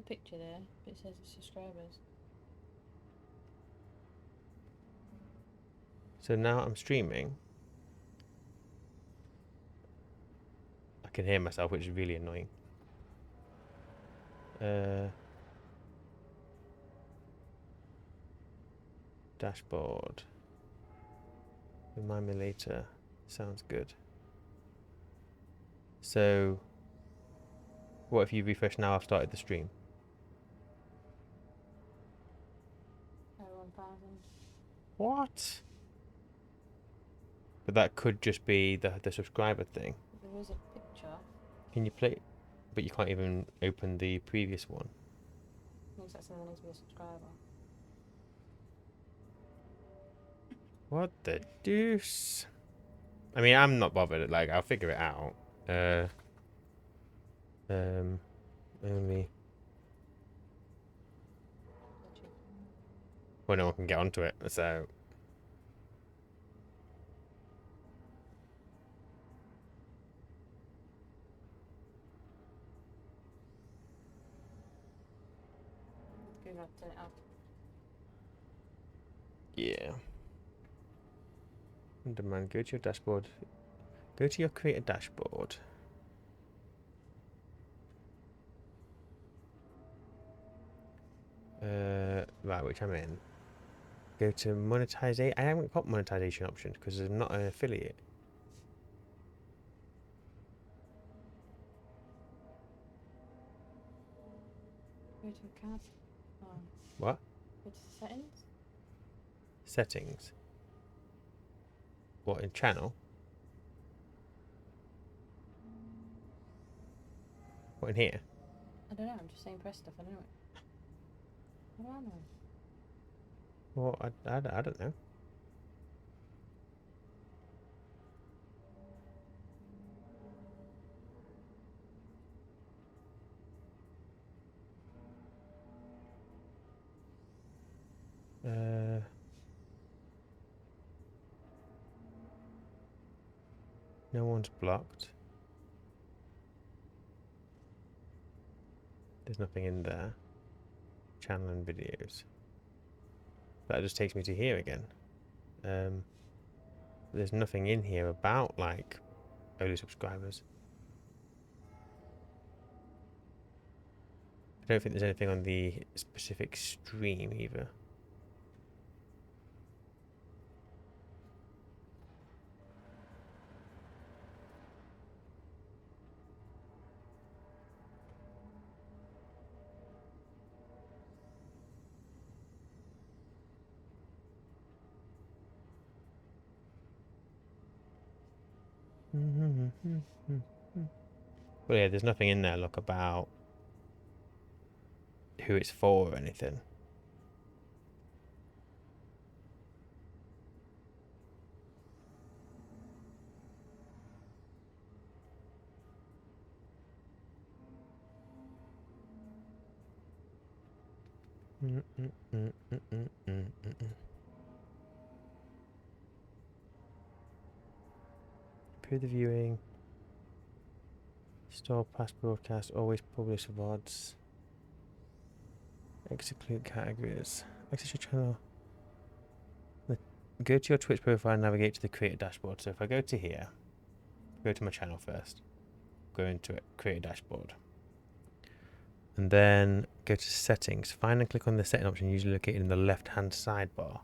a picture there, but it says it's subscribers. So now I'm streaming. I can hear myself, which is really annoying. Dashboard. Remind me later. Sounds good. So, what if you refresh now? I've started the stream. Oh, 1,000. What? But that could just be the subscriber thing. There is a picture. Can you play? But you can't even open the previous one. Looks like someone needs to be a subscriber. What the deuce? I mean, I'm not bothered. Like, I'll figure it out. Only. Well, no one can get onto it, so. Go back to it up. Yeah. Underman, go to your dashboard. Go to your creator dashboard. Right, which I'm in. Go to monetization. I haven't got monetization options because I'm not an affiliate. Go to account. Oh. What? Go to settings. Settings. What, in channel? What, in here? I don't know, I'm just saying press stuff, I don't know. What do I know? Well, I don't know. No one's blocked. There's nothing in there. Channel and videos. That just takes me to here again. There's nothing in here about, like, only subscribers. I don't think there's anything on the specific stream either. Well, yeah, there's nothing in there, look, about who it's for or anything. Approve the viewing. Store past broadcast. Always publish VODs. Exclude categories. Access your channel. Go to your Twitch profile and navigate to the creator dashboard. So if I go to here, go to my channel first, go into it, creator dashboard, and then go to settings. Find and click on the setting option usually located in the left hand sidebar.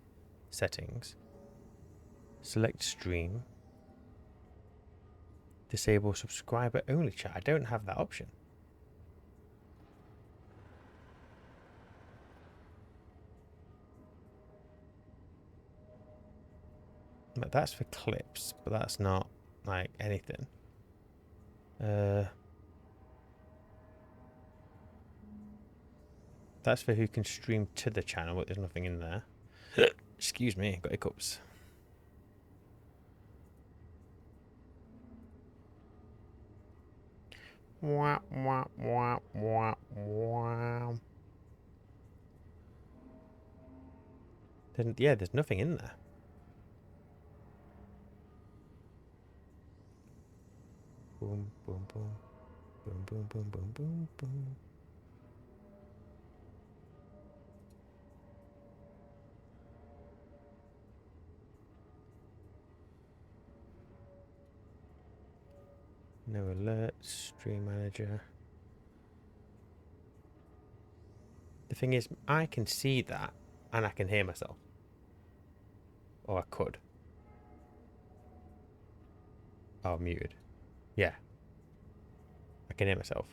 Settings. Select stream. Disable subscriber only chat. I don't have that option. But that's for clips, but that's not like anything. That's for who can stream to the channel, but there's nothing in there. Excuse me, got hiccups. Wah, wah, wah, wah, wah. Yeah, there's nothing in there. Boom, boom, boom. Boom, boom, boom, boom, boom, boom. No alerts. Stream manager. The thing is, I can see that and I can hear myself. Or I could. Oh, I'm muted. Yeah. I can hear myself.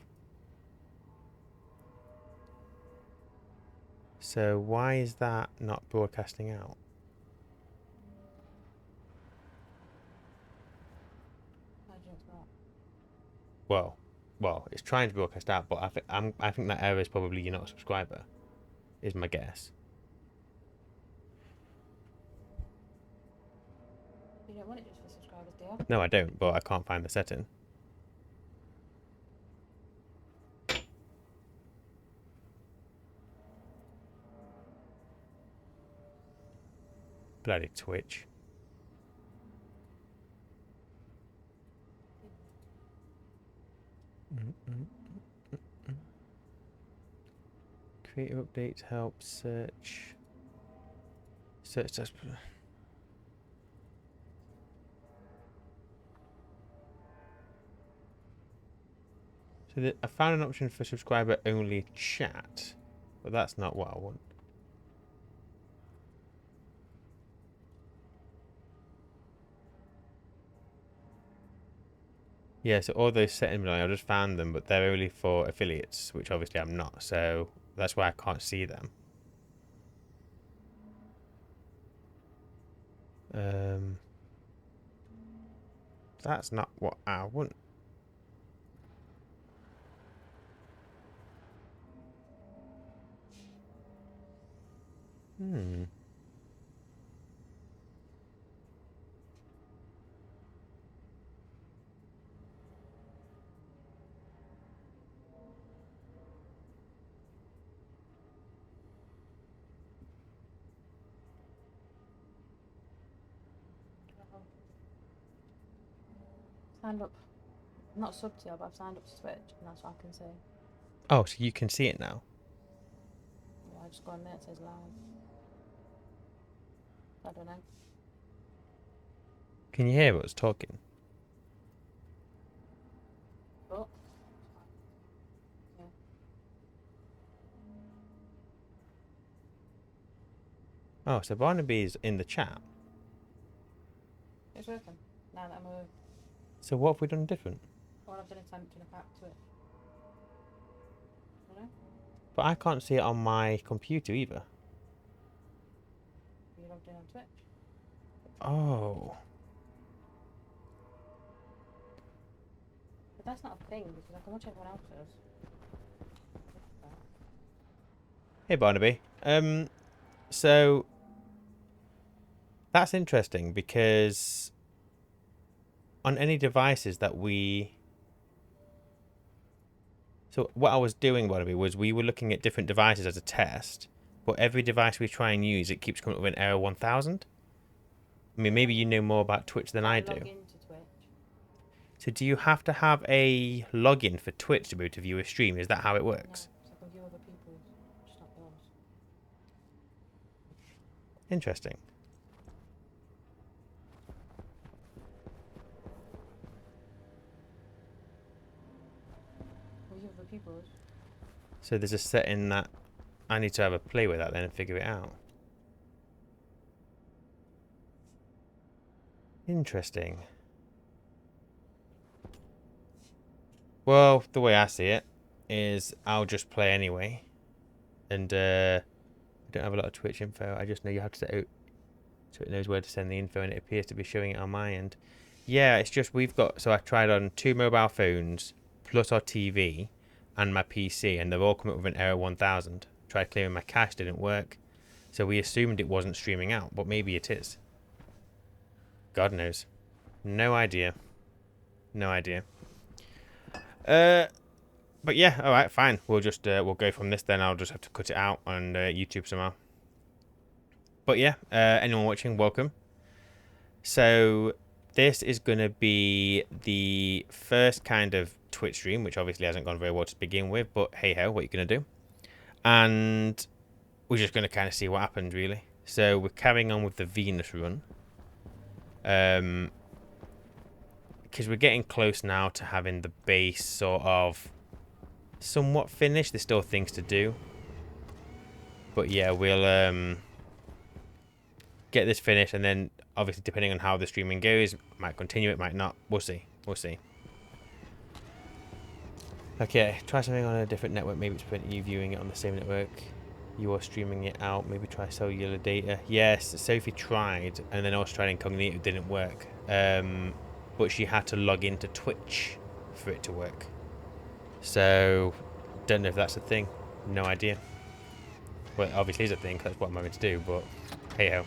So why is that not broadcasting out? How do you know Well, it's trying to broadcast out, but I think that error is probably you're not a subscriber. Is my guess. that? You don't want it just for subscribers, do you? No, I don't, but I can't find the setting. Bloody Twitch. Creative updates help search. Search does. So I found an option for subscriber only chat, but that's not what I want. Yeah, so all those settings, I just found them, but they're only for affiliates, which obviously I'm not, so that's why I can't see them. That's not what I want. Signed up. I'm not sub to you, but I've signed up to Twitch, and that's what I can see. Oh, so you can see it now? Yeah, I just go on there, it says live. I don't know. Can you hear us talking? But yeah. Oh, so Barnaby's in the chat. It's working. Now that I'm away. So what have we done different? All I've done is send it back to it. You know? But I can't see it on my computer either. You logged in on Twitch. Oh. But that's not a thing because I can watch everyone else's. Hey Barnaby. So that's interesting because on any devices that so what I was doing, Barnaby, was we were looking at different devices as a test, but every device we try and use, it keeps coming up with an error 1000. I mean, maybe you know more about Twitch than I do. Log into Twitch. So do you have to have a login for Twitch to be able to view a stream? Is that how it works? No, so I can view other people's, just not yours. Interesting. View other people's. So there's a setting that I need to have a play with that then and figure it out. Interesting. Well, the way I see it is I'll just play anyway. And I don't have a lot of Twitch info. I just know you have to set out so it knows where to send the info, and it appears to be showing it on my end. Yeah, it's just we've got... So I tried on 2 mobile phones plus our TV and my PC, and they've all come up with an error 1000. Tried clearing my cache, didn't work. So we assumed it wasn't streaming out, but maybe it is. God knows. No idea. No idea. But yeah, all right, fine. We'll just we'll go from this then. I'll just have to cut it out on YouTube somehow. But yeah, anyone watching, welcome. So this is going to be the first kind of Twitch stream, which obviously hasn't gone very well to begin with. But hey ho, what are you going to do? And we're just going to kind of see what happens, really. So we're carrying on with the Venus run. because we're getting close now to having the base sort of somewhat finished. There's still things to do. But yeah, we'll get this finished, and then obviously depending on how the streaming goes, might continue, it might not. We'll see. We'll see. Okay, try something on a different network. Maybe it's prevent you viewing it on the same network you are streaming it out. Maybe try cellular data. Yes, Sophie tried, and then also tried incognito. It didn't work. But she had to log into Twitch for it to work. So, don't know if that's a thing. No idea. Well, it obviously is a thing. That's what I'm going to do. But hey ho.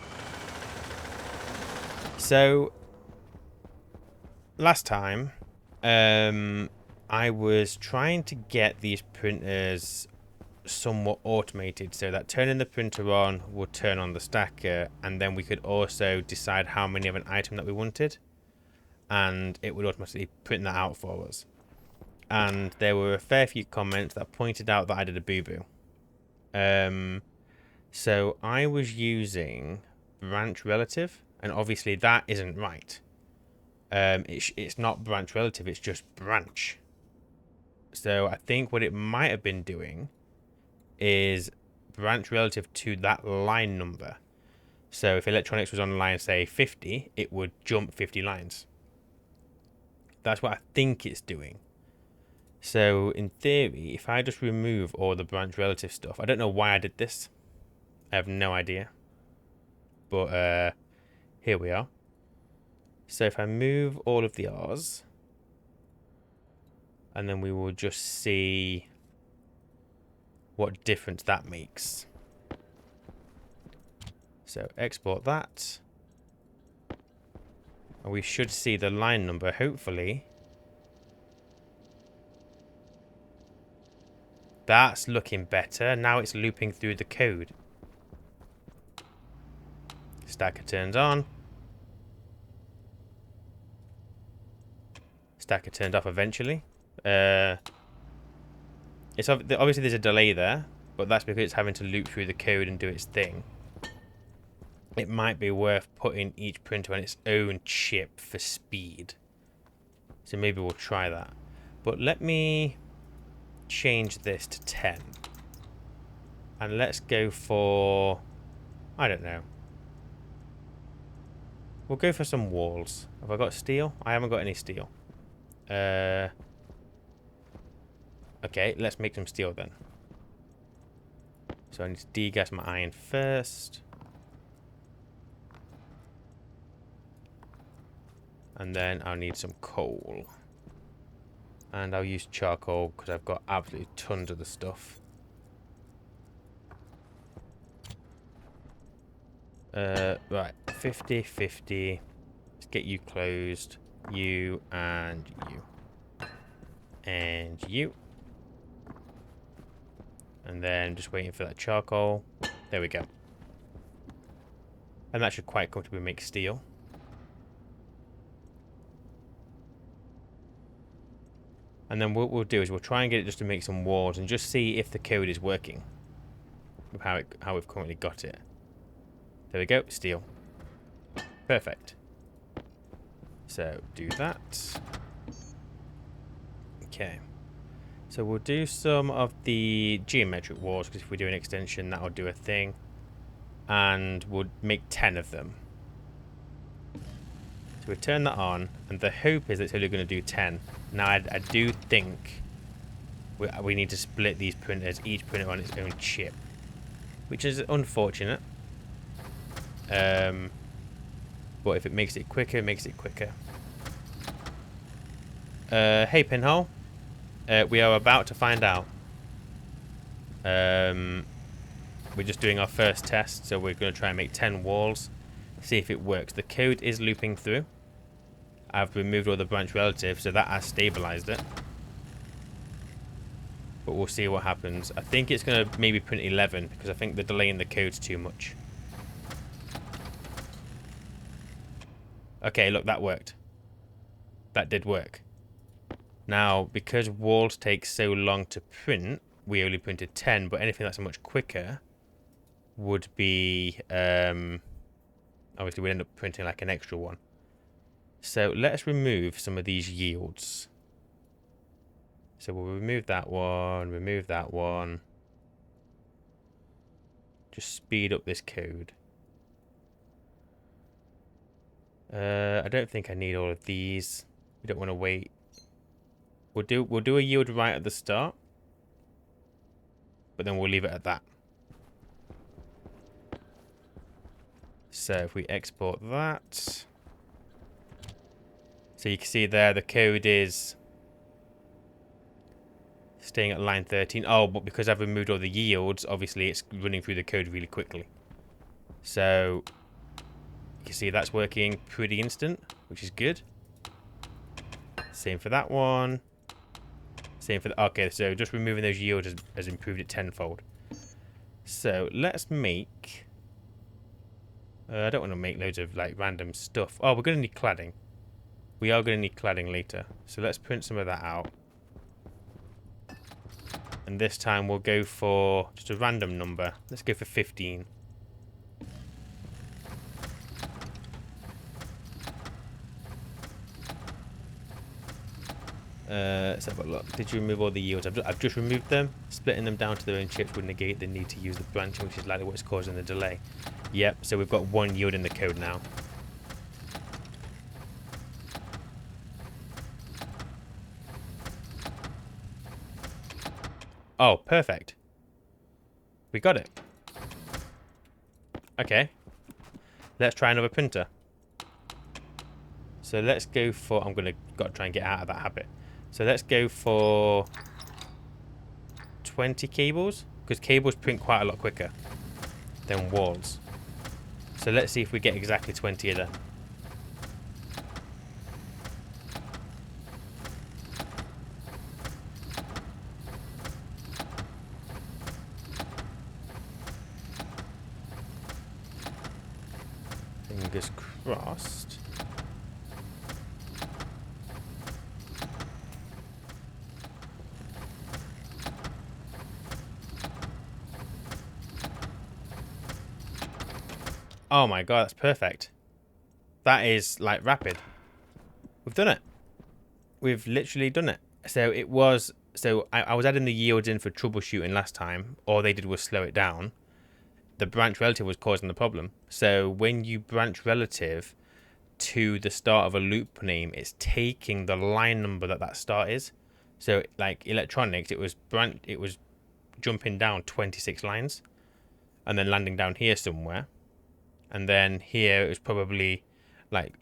So, last time, I was trying to get these printers somewhat automated so that turning the printer on would turn on the stacker, and then we could also decide how many of an item that we wanted, and it would automatically print that out for us. And there were a fair few comments that pointed out that I did a boo-boo. So I was using branch relative, and obviously that isn't right. It's not branch relative, it's just branch. So I think what it might have been doing is branch relative to that line number. So if electronics was on line, say 50, it would jump 50 lines. That's what I think it's doing. So in theory, if I just remove all the branch relative stuff, I don't know why I did this. I have no idea. But here we are. So if I move all of the R's, and then we will just see what difference that makes. So export that. And we should see the line number, hopefully. That's looking better. Now it's looping through the code. Stacker turns on. Stacker turned off eventually. It's obviously there's a delay there, but that's because it's having to loop through the code and do its thing. It might be worth putting each printer on its own chip for speed. So maybe we'll try that. But let me change this to 10. And let's go for, I don't know. We'll go for some walls. Have I got steel? I haven't got any steel. Okay, let's make some steel then. So I need to degas my iron first. And then I'll need some coal. And I'll use charcoal because I've got absolutely tons of the stuff. Right, 50, 50. Let's get you closed. You and you. And you. And then just waiting for that charcoal. There we go. And that should quite comfortably make steel. And then what we'll do is we'll try and get it just to make some walls and just see if the code is working. With how we've currently got it. There we go, steel. Perfect. So do that. Okay. So we'll do some of the geometric walls, because if we do an extension, that'll do a thing. And we'll make 10 of them. So we turn that on, and the hope is it's only going to do 10. Now, I do think we need to split these printers, each printer on its own chip, which is unfortunate. But if it makes it quicker, it makes it quicker. Hey, Pinhole. We are about to find out. We're just doing our first test, so we're going to try and make 10 walls, see if it works. The code is looping through. I've removed all the branch relative, so that has stabilized it. But we'll see what happens. I think it's going to maybe print 11, because I think the delay in the code's too much. Okay, look, that worked. That did work. Now, because walls take so long to print, we only printed 10, but anything that's much quicker would be... obviously, we'd end up printing like an extra one. So let's remove some of these yields. So we'll remove that one. Just speed up this code. I don't think I need all of these. We don't want to wait. We'll do a yield right at the start, but then we'll leave it at that. So if we export that, so you can see there the code is staying at line 13. Oh, but because I've removed all the yields, obviously it's running through the code really quickly. So you can see that's working pretty instant, which is good. Same for that one. Same for the... Okay, so just removing those yields has improved it tenfold. So let's make... I don't want to make loads of like random stuff. Oh, we're going to need cladding. We are going to need cladding later. So let's print some of that out. And this time we'll go for just a random number. Let's go for 15. Let's have a look. Did you remove all the yields? I've just removed them. Splitting them down to their own chips would negate the need to use the branching, which is likely what's causing the delay. Yep, so we've got one yield in the code now. Oh, perfect. We got it. Okay. Let's try another printer. So let's go for... got to try and get out of that habit. So let's go for 20 cables, because cables print quite a lot quicker than walls. So let's see if we get exactly 20 of them. Fingers crossed. Oh my god, that's perfect. That is like rapid. We've done it. We've literally done it. So it was... So I was adding the yields in for troubleshooting last time. All they did was slow it down. The branch relative was causing the problem. So when you branch relative to the start of a loop name, it's taking the line number that start is. So like electronics, it was jumping down 26 lines and then landing down here somewhere. And then here it was probably like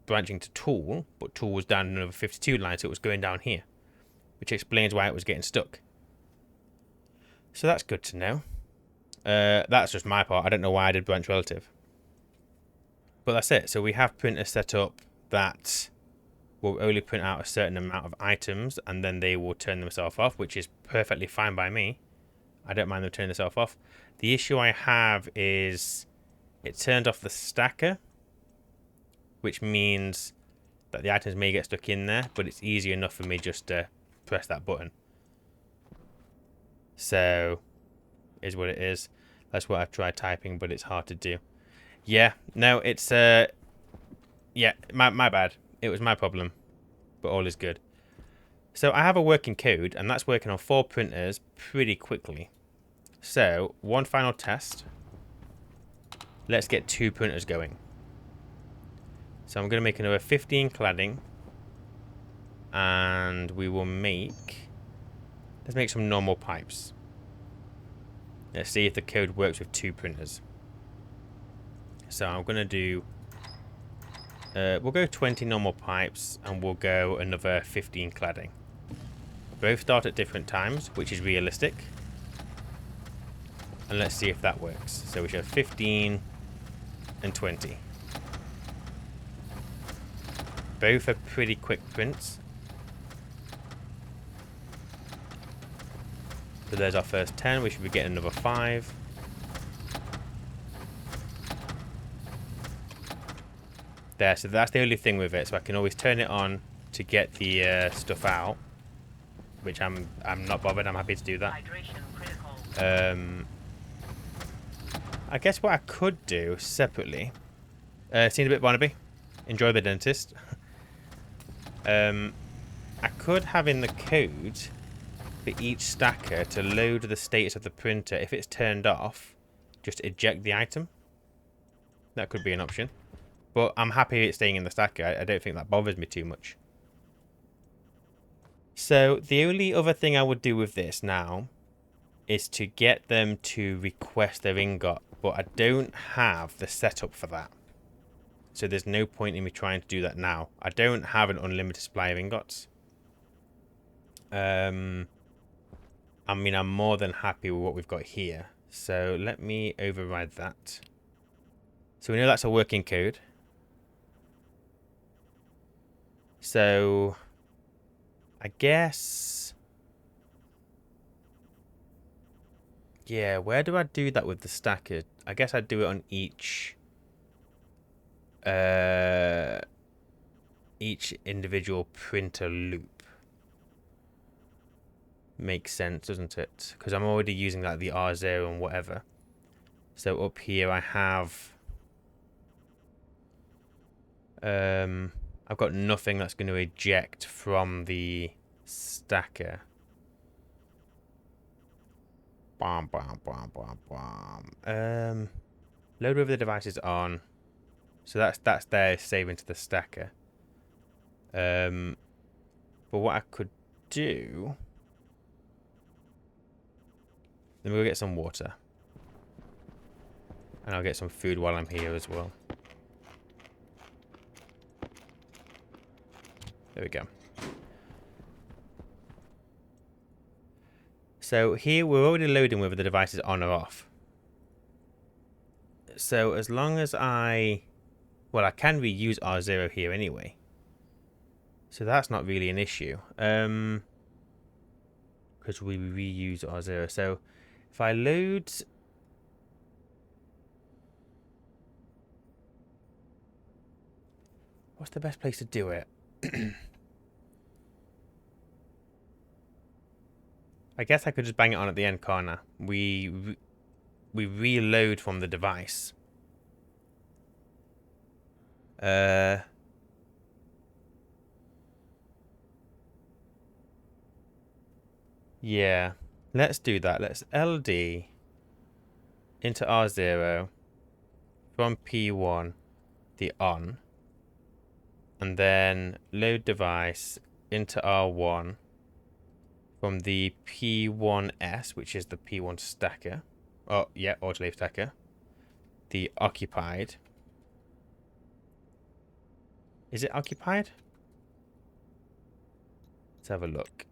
branching to tool, but tool was down another 52 lines, so it was going down here, which explains why it was getting stuck. So that's good to know. That's just my part. I don't know why I did branch relative. But that's it. So we have printers set up that will only print out a certain amount of items and then they will turn themselves off, which is perfectly fine by me. I don't mind them turning themselves off. The issue I have is it turned off the stacker, which means that the items may get stuck in there, but it's easy enough for me just to press that button. So, is what it is. That's what I've tried typing, but it's hard to do. Yeah, no, it's, yeah, my bad. It was my problem, but all is good. So I have a working code, and that's working on 4 printers pretty quickly. So, one final test. Let's get 2 printers going. So I'm going to make another 15 cladding. And we will make... Let's make some normal pipes. Let's see if the code works with 2 printers. So I'm going to do... we'll go 20 normal pipes and we'll go another 15 cladding. Both start at different times, which is realistic. And let's see if that works. So we should have 15 and 20. Both are pretty quick prints. So there's our first 10. We should be getting another 5. There, so that's the only thing with it. So I can always turn it on to get the stuff out, which I'm not bothered. I'm happy to do that. I guess what I could do separately. Seen a bit, Barnaby. Enjoy the dentist. I could have in the code for each stacker to load the status of the printer. If it's turned off, just eject the item. That could be an option. But I'm happy it's staying in the stacker. I don't think that bothers me too much. So the only other thing I would do with this now is to get them to request their ingot. But I don't have the setup for that. So there's no point in me trying to do that now. I don't have an unlimited supply of ingots. I mean, I'm more than happy with what we've got here. So let me override that. So we know that's a working code. So I guess... yeah, where do I do that with the stacker? I guess I'd do it on each individual printer loop. Makes sense, doesn't it? Because I'm already using like the R0 and whatever. So up here I have I've got nothing that's going to eject from the stacker. Bam, bam, bam, bam, bam. Load over the devices on. So that's there saving to the stacker. But what I could do, then we'll get some water. And I'll get some food while I'm here as well. There we go. So here we're already loading whether the device is on or off. So as long as I can reuse R0 here anyway. So that's not really an issue. Because we reuse R0. So if I load... what's the best place to do it? I guess I could just bang it on at the end corner. We reload from the device. Yeah, let's do that. Let's LD into R0 from P1, the on, and then load device into R1 from the P1S, which is the P1 stacker. Oh, yeah, autolave stacker. The occupied. Is it occupied? Let's have a look.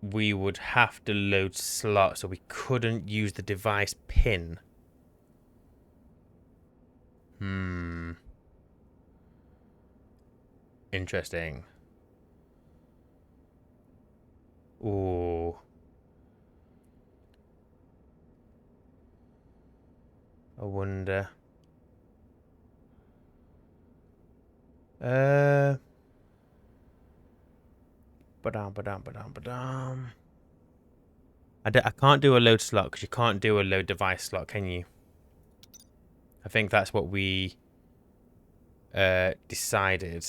We would have to load slots, so we couldn't use the device pin. Interesting. Ooh. I wonder. Ba-dum. I can't do a load slot because you can't do a load device slot, can you? I think that's what we decided.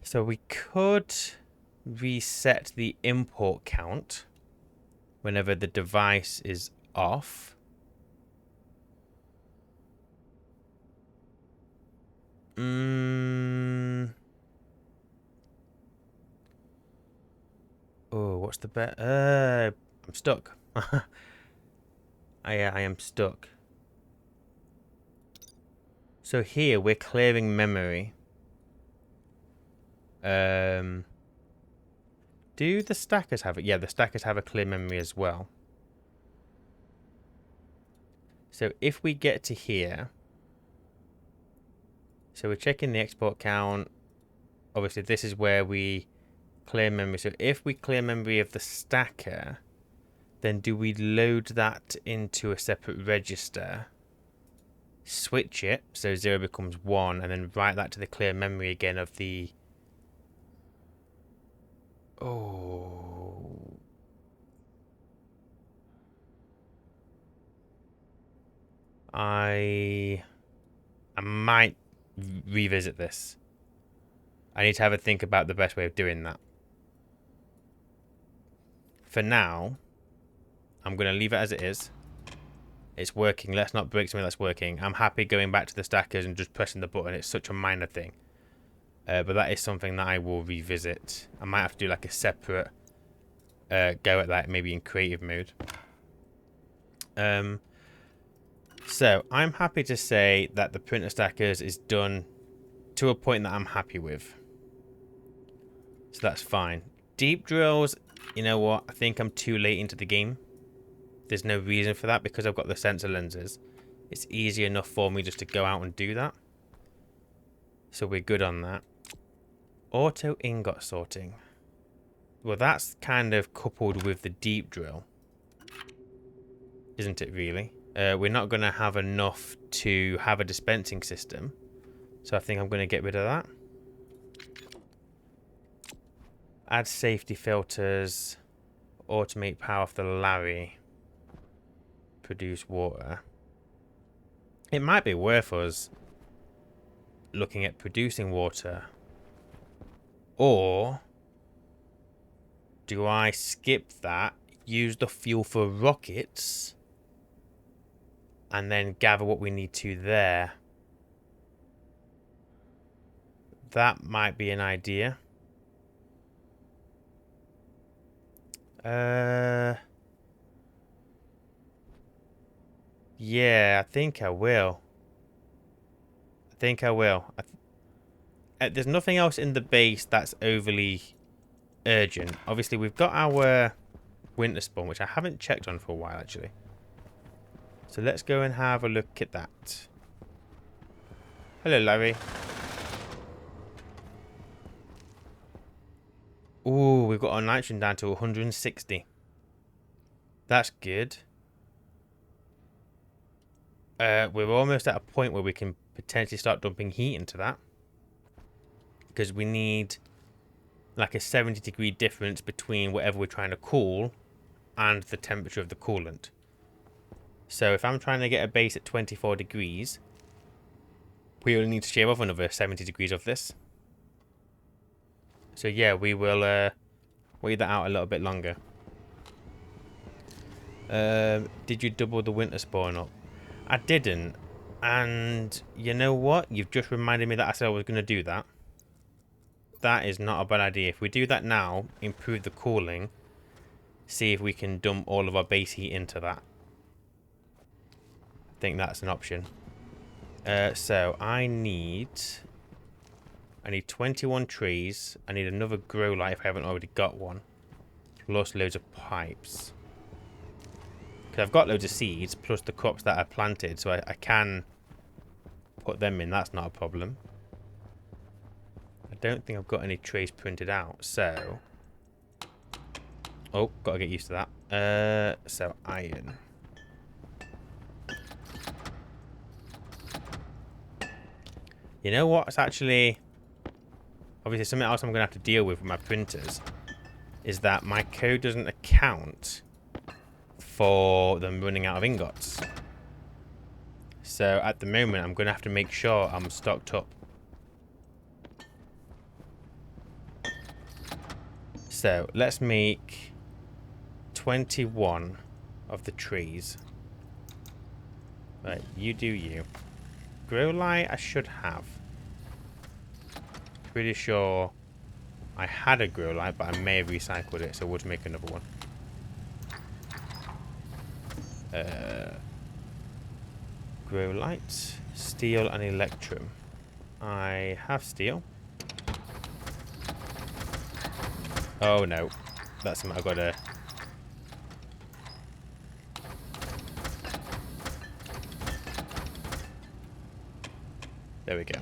So we could reset the import count whenever the device is off. Oh, what's the bet? I'm stuck. I am stuck. So here we're clearing memory. Do the stackers have it? Yeah, the stackers have a clear memory as well. So if we get to here, so we're checking the export count. Obviously, this is where we clear memory. So if we clear memory of the stacker, then do we load that into a separate register? Switch it, so 0 becomes 1, and then write that to the clear memory again of the... oh. I might revisit this. I need to have a think about the best way of doing that. For now, I'm going to leave it as it is. It's working. Let's not break something that's working. I'm happy going back to the stackers and just pressing the button. It's such a minor thing. But that is something that I will revisit. I might have to do like a separate go at that, maybe in creative mode. So I'm happy to say that the printer stackers is done to a point that I'm happy with. So that's fine. Deep drills, you know what? I think I'm too late into the game. There's no reason for that because I've got the sensor lenses. It's easy enough for me just to go out and do that. So we're good on that. Auto ingot sorting. Well, that's kind of coupled with the deep drill. Isn't it really? We're not going to have enough to have a dispensing system. So I think I'm going to get rid of that. Add safety filters. Automate power off the Larry. Produce water. It might be worth us looking at producing water. Or do I skip that, use the fuel for rockets, and then gather what we need to there? That might be an idea. Yeah, I think I will. There's nothing else in the base that's overly urgent. Obviously, we've got our winter spawn, which I haven't checked on for a while, actually. So let's go and have a look at that. Hello, Larry. Ooh, we've got our nitrogen down to 160. That's good. We're almost at a point where we can potentially start dumping heat into that. Because we need like a 70-degree difference between whatever we're trying to cool and the temperature of the coolant. So if I'm trying to get a base at 24 degrees, we will need to shave off another 70 degrees of this. So yeah, we will wait that out a little bit longer. Did you double the winter spawn up? I didn't. And you know what? You've just reminded me that I said I was going to do that. That is not a bad idea. If we do that now, improve the cooling, see if we can dump all of our base heat into that. I think that's an option. So I need 21 trees. I need another grow light if I haven't already got one. Plus loads of pipes. Because I've got loads of seeds, plus the crops that I planted, so I can put them in. That's not a problem. I don't think I've got any trays printed out, so... Oh, got to get used to that. So, iron. You know what's actually... Obviously, something else I'm going to have to deal with my printers is that my code doesn't account for them running out of ingots. So at the moment I'm going to have to make sure I'm stocked up. So let's make 21 of the trees. Right, you do you. Grow light I should have. Pretty sure I had a grow light, but I may have recycled it, so we'll just make another one. Grow light, steel and electrum. I have steel. Oh no, that's something I've got to... There we go.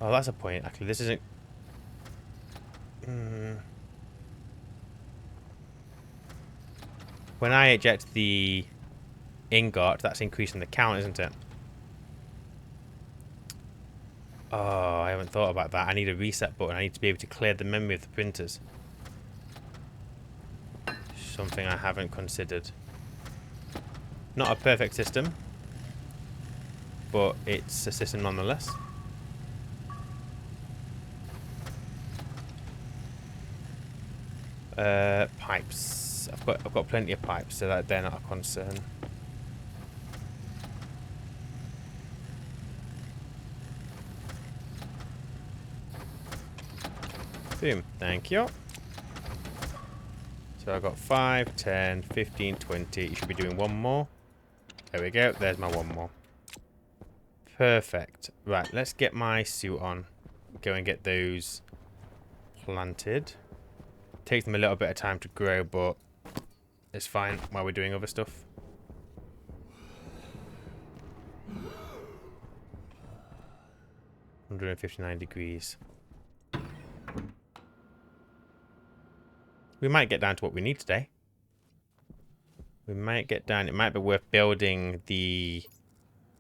Oh, that's a point. Actually, this isn't... When I eject the ingot, that's increasing the count, isn't it? Oh, I haven't thought about that. I need a reset button. I need to be able to clear the memory of the printers. Something I haven't considered. Not a perfect system, but it's a system nonetheless. Pipes. I've got plenty of pipes, so that they're not a concern. Boom. Thank you. So I've got 5, 10, 15, 20. You should be doing one more. There we go. There's my one more. Perfect. Right, let's get my suit on. Go and get those planted. Takes them a little bit of time to grow, but it's fine while we're doing other stuff. $159. We might get down to what we need today. We might get down. It might be worth building the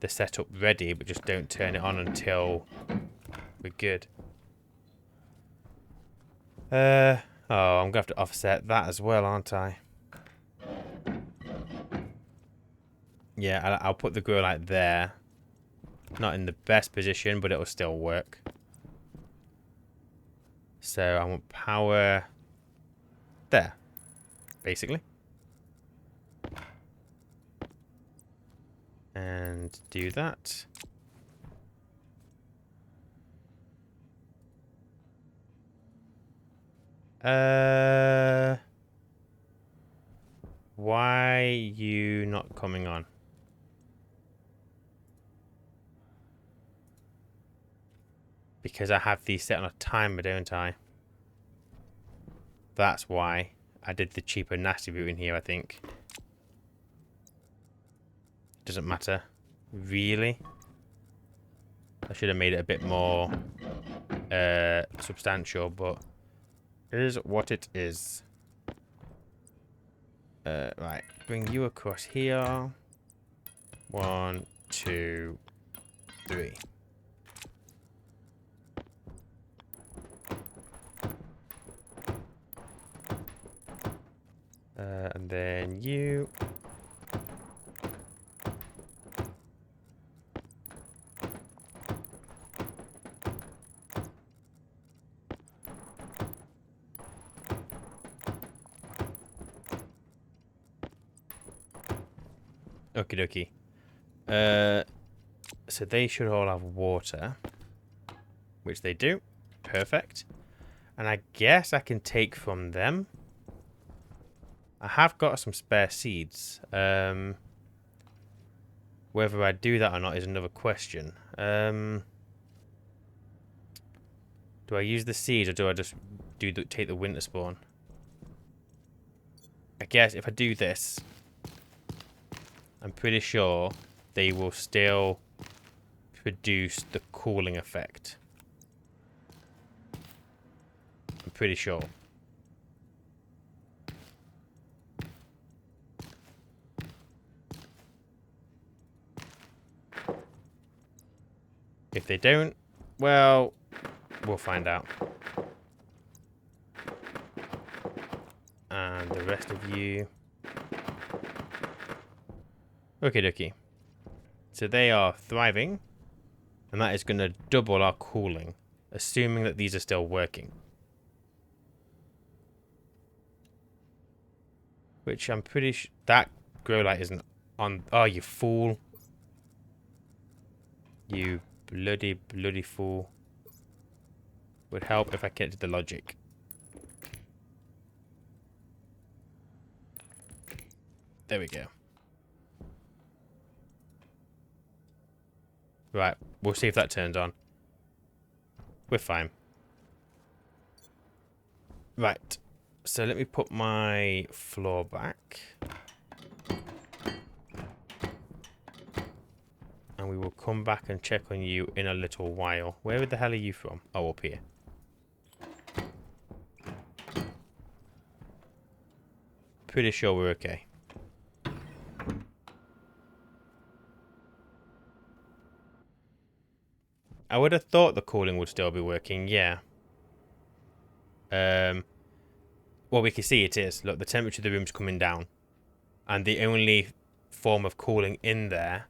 setup ready, but just don't turn it on until we're good. Oh, I'm gonna have to offset that as well, aren't I? Yeah, I'll put the grow light there. Not in the best position, but it'll still work. So I want power there, basically. And do that. Why you not coming on? Because I have these set on a timer, don't I? That's why I did the cheaper nasty route in here, I think. Doesn't matter. Really? I should have made it a bit more substantial, but it is what it is. Right. Bring you across here. 1, 2, 3. And then you. Okie dokie. So they should all have water. Which they do. Perfect. And I guess I can take from them. I have got some spare seeds. Whether I do that or not is another question. Do I use the seeds or do I just take the winter spawn? I guess if I do this, I'm pretty sure they will still produce the cooling effect. I'm pretty sure. If they don't, well, we'll find out. And the rest of you. Okie dokie. So they are thriving. And that is going to double our cooling. Assuming that these are still working. Which I'm pretty sure... That grow light isn't on... Oh, you fool. You bloody fool. Would help if I kept the logic. There we go. Right, we'll see if that turns on. We're fine. Right, so let me put my floor back. And we will come back and check on you in a little while. Where the hell are you from? Oh, up here. Pretty sure we're okay. I would have thought the cooling would still be working, yeah. Well, we can see it is. Look, the temperature of the room's coming down. And the only form of cooling in there.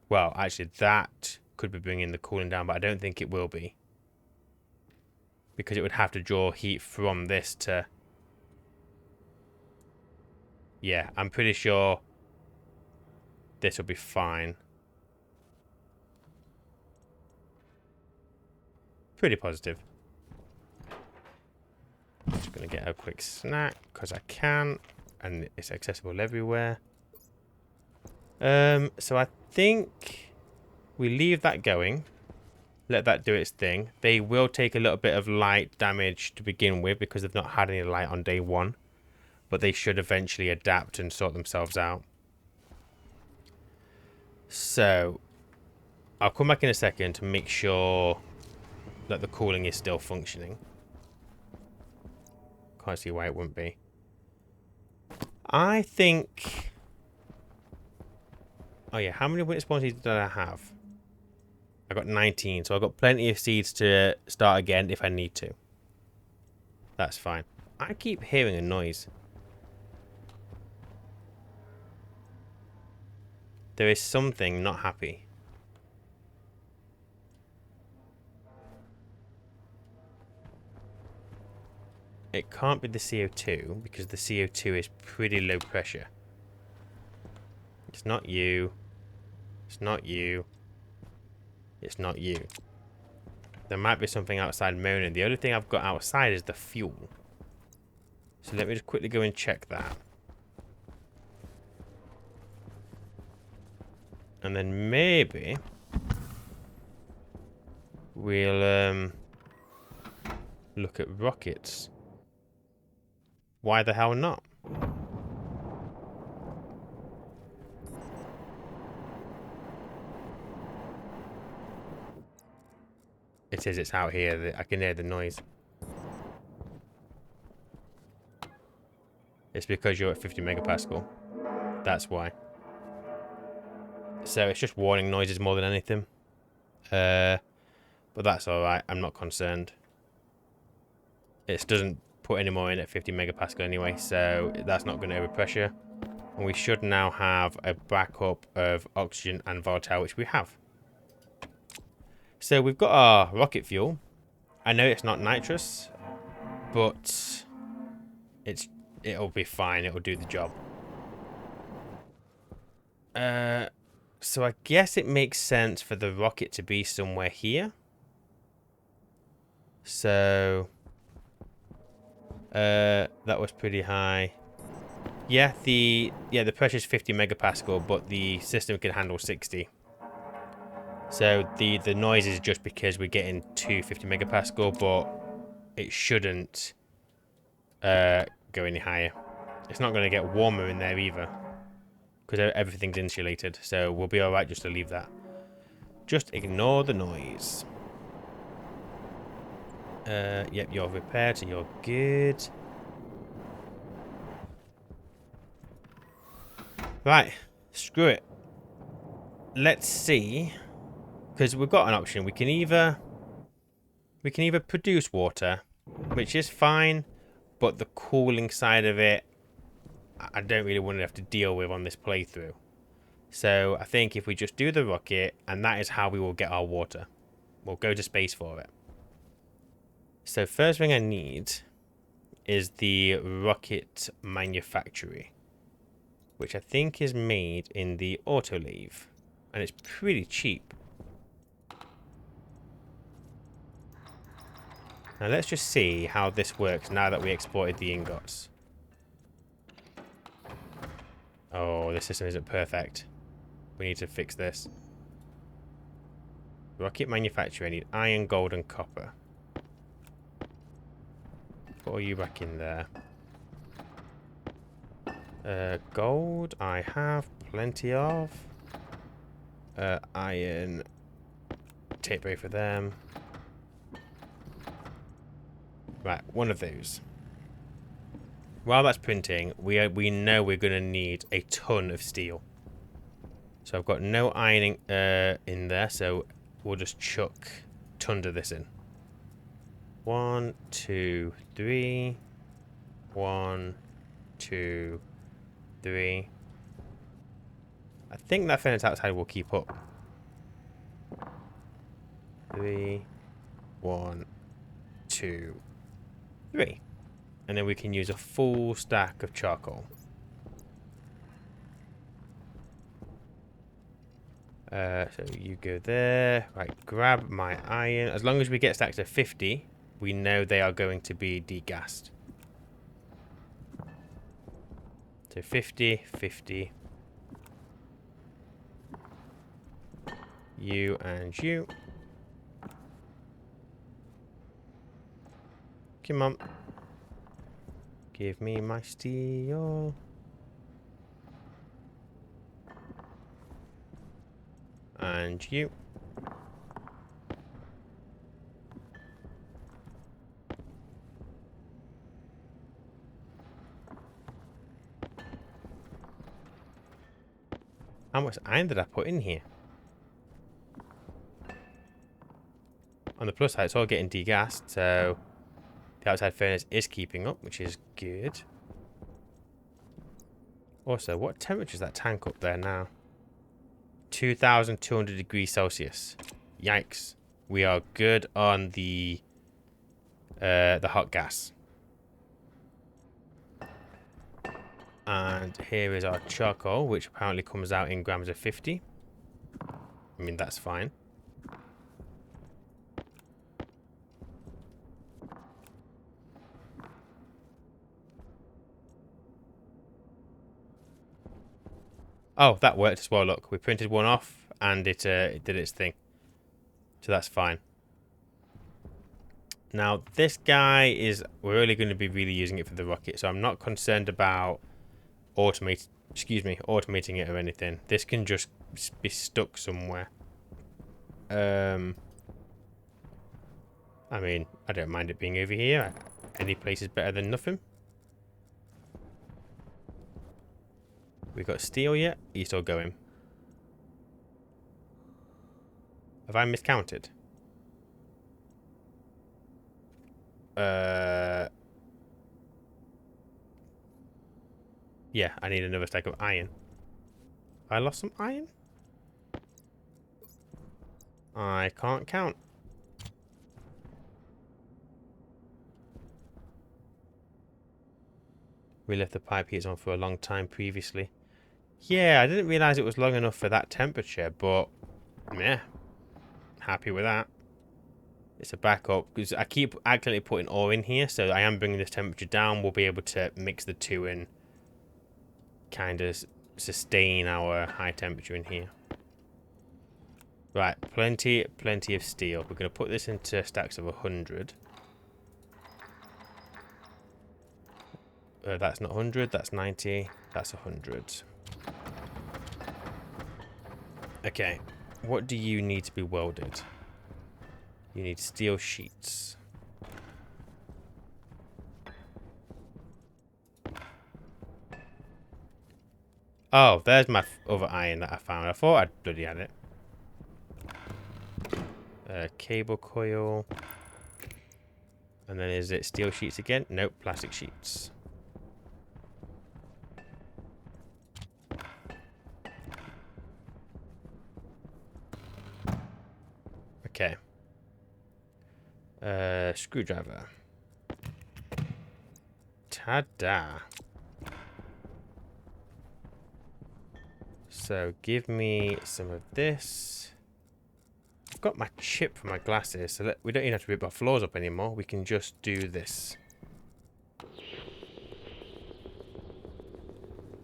Well, actually, that could be bringing the cooling down, but I don't think it will be. Because it would have to draw heat from this to... Yeah, I'm pretty sure this will be fine. Pretty positive. Just going to get a quick snack, because I can. And it's accessible everywhere. So I think we leave that going. Let that do its thing. They will take a little bit of light damage to begin with because they've not had any light on day one. But they should eventually adapt and sort themselves out. So I'll come back in a second to make sure that the cooling is still functioning. Can't see why it wouldn't be. I think... Oh yeah, how many winter spawn seeds did I have? I got 19, so I've got plenty of seeds to start again if I need to. That's fine. I keep hearing a noise. There is something not happy. It can't be the CO2 because the CO2 is pretty low pressure. It's not you. It's not you. It's not you. There might be something outside moaning. The only thing I've got outside is the fuel. So let me just quickly go and check that. And then maybe we'll look at rockets. Why the hell not? It is, it's out here. I can hear the noise. It's because you're at 50 megapascal. That's why. So it's just warning noises more than anything. But that's alright. I'm not concerned. It doesn't put any more in at 50 megapascal anyway, so that's not going to overpressure. And we should now have a backup of oxygen and volatile, which we have. So we've got our rocket fuel. I know it's not nitrous, but it'll be fine. It'll do the job. So I guess it makes sense for the rocket to be somewhere here. So that was pretty high. Yeah, the pressure is 50 megapascal, but the system can handle 60. So the noise is just because we're getting to 50 megapascal, but it shouldn't go any higher. It's not going to get warmer in there either, because everything's insulated. So we'll be alright just to leave that. Just ignore the noise. Yep, you're repaired, so you're good. Right, screw it. Let's see, because we've got an option. We can either produce water, which is fine, but the cooling side of it, I don't really want to have to deal with on this playthrough. So I think if we just do the rocket, and that is how we will get our water. We'll go to space for it. So first thing I need is the rocket manufactory, which I think is made in the autolave, and it's pretty cheap. Now let's just see how this works now that we exported the ingots. Oh, this system isn't perfect. We need to fix this. Rocket manufacturer, I need iron, gold, and copper. Put all you back in there. Gold, I have plenty of. Iron, tape away for them. Right, one of those. While that's printing, we know we're going to need a ton of steel. So I've got no ironing in there, so we'll just chuck tons of this in. 1, 2, 3. 1, 2, 3. I think that furnace outside will keep up. 3, 1, 2, 3. And then we can use a full stack of charcoal. So you go there. Right, grab my iron. As long as we get stacks of 50, we know they are going to be degassed. So 50, 50. You and you. Come on. Give me my steel. And you. How much iron did I put in here? On the plus side, it's all getting degassed, so the outside furnace is keeping up, which is good. Also, what temperature is that tank up there now? 2,200 degrees Celsius. Yikes. We are good on the hot gas. And here is our charcoal, which apparently comes out in grams of 50. I mean, that's fine. Oh, that worked as well. Look, we printed one off and it did its thing. So that's fine. Now, this guy is... We're only going to be really using it for the rocket, so I'm not concerned about automating it or anything. This can just be stuck somewhere. I mean, I don't mind it being over here. Any place is better than nothing. We got steel yet? Are you still going? Have I miscounted? Yeah, I need another stack of iron. I lost some iron? I can't count. We left the pipe heaters on for a long time previously. Yeah, I didn't realise it was long enough for that temperature, but yeah, happy with that. It's a backup because I keep accidentally putting ore in here, so I am bringing this temperature down. We'll be able to mix the two and kind of sustain our high temperature in here. Right, plenty of steel. We're going to put this into stacks of 100. That's not 100, that's 90, that's 100. Okay, what do you need to be welded? You need steel sheets. Oh, there's my other iron that I found. I thought I'd bloody had it. Cable coil. And then is it steel sheets again? Nope, plastic sheets. Okay. Screwdriver. Ta-da. So give me some of this. I've got my chip for my glasses, so we don't even have to rip our floors up anymore. We can just do this.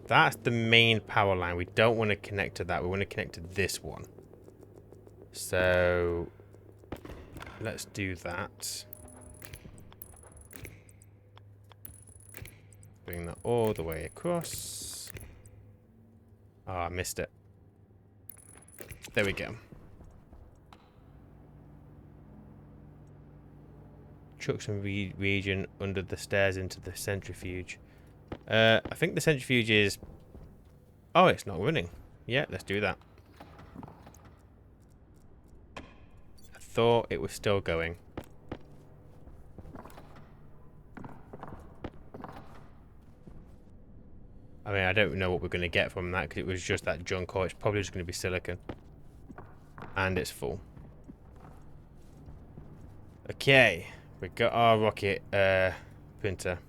That's the main power line. We don't want to connect to that. We want to connect to this one. So let's do that. Bring that all the way across. Oh, I missed it. There we go. Chuck some reagent under the stairs into the centrifuge. I think the centrifuge is... Oh, it's not running. Yeah, let's do that. I thought it was still going. I mean, I don't know what we're going to get from that because it was just that junk, or it's probably just going to be silicon. And it's full. Okay, we got our rocket printer.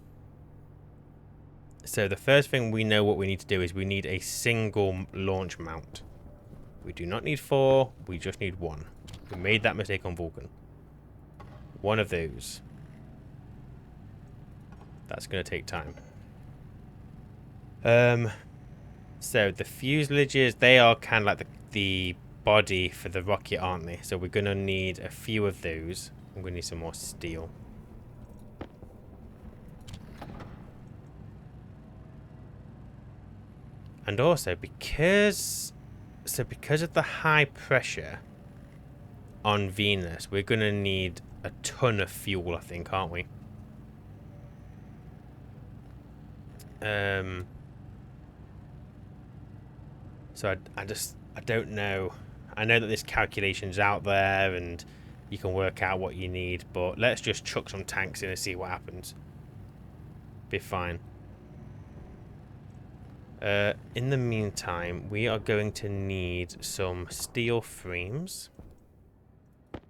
So the first thing we know what we need to do is we need a single launch mount. We do not need 4, we just need 1. We made that mistake on Vulcan. One of those. That's going to take time. So the fuselages, they are kind of like the body for the rocket, aren't they? So we're going to need a few of those. I'm going to need some more steel. And also because of the high pressure on Venus, we're going to need a ton of fuel, I think, aren't we? So I don't know. I know that this calculation's out there and you can work out what you need, but let's just chuck some tanks in and see what happens. Be fine. In the meantime, we are going to need some steel frames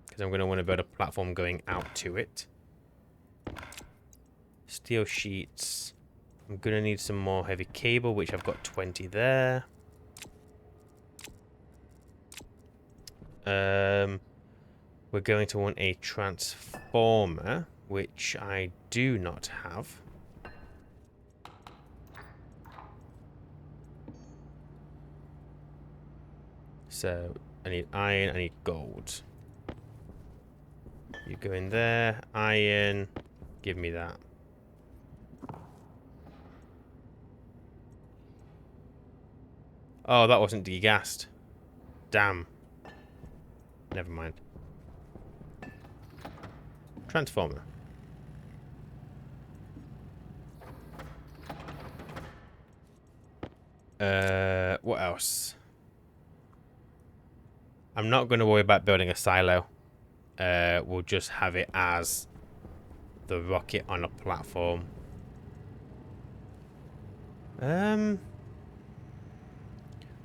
because I'm going to want to build a platform going out to it. Steel sheets. I'm going to need some more heavy cable, which I've got 20 there. We're going to want a transformer, which I do not have. So I need iron, I need gold. You go in there, iron, give me that. Oh, that wasn't degassed. Damn. Never mind. Transformer. What else? I'm not going to worry about building a silo. We'll just have it as the rocket on a platform. When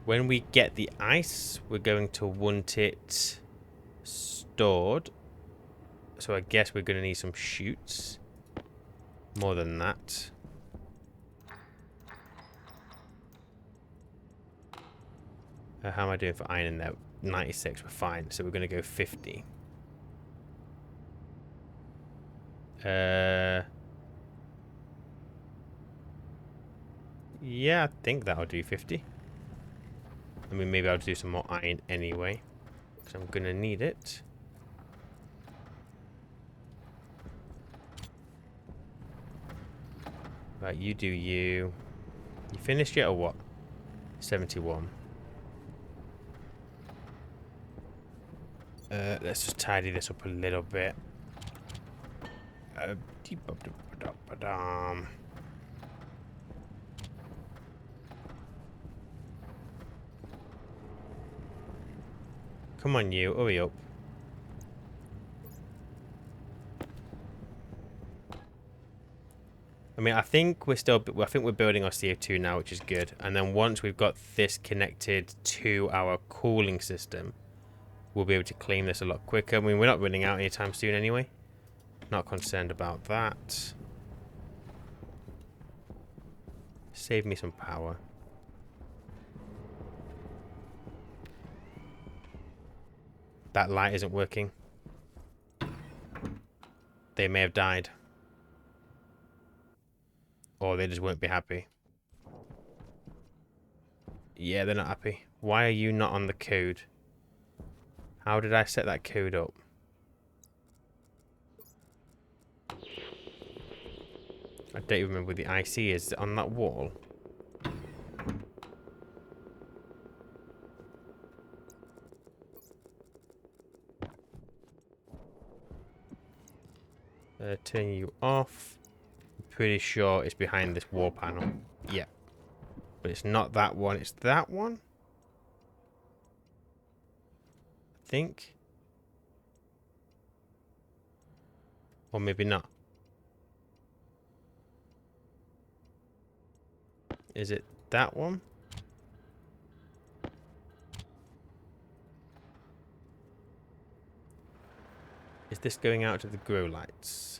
we get the ice, we're going to want it stored. So I guess we're going to need some chutes. More than that. How am I doing for iron in there? 96, we're fine. So we're going to go 50. Yeah, I think that'll do 50. I mean, maybe I'll do some more iron anyway. Because I'm going to need it. Right, you do you. You finished yet or what? 71. Let's just tidy this up a little bit. Come on, you. Hurry up. I mean, I think we're building our CO2 now, which is good. And then once we've got this connected to our cooling system, we'll be able to clean this a lot quicker. I mean, we're not running out anytime soon anyway. Not concerned about that. Save me some power. That light isn't working. They may have died. Or they just won't be happy. Yeah, they're not happy. Why are you not on the code? How did I set that code up? I don't even remember where the IC is. Is it on that wall? Turn you off. I'm pretty sure it's behind this wall panel. Yeah. But it's not that one. It's that one? I think. Or maybe not. Is it that one? Is this going out to the grow lights?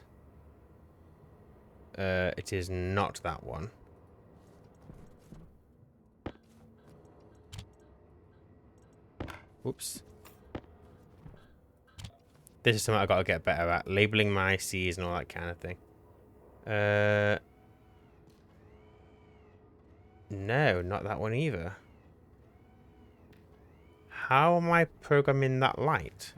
It is not that one. Whoops. This is something I've got to get better at. Labeling my ICs and all that kind of thing. No, not that one either. How am I programming that light?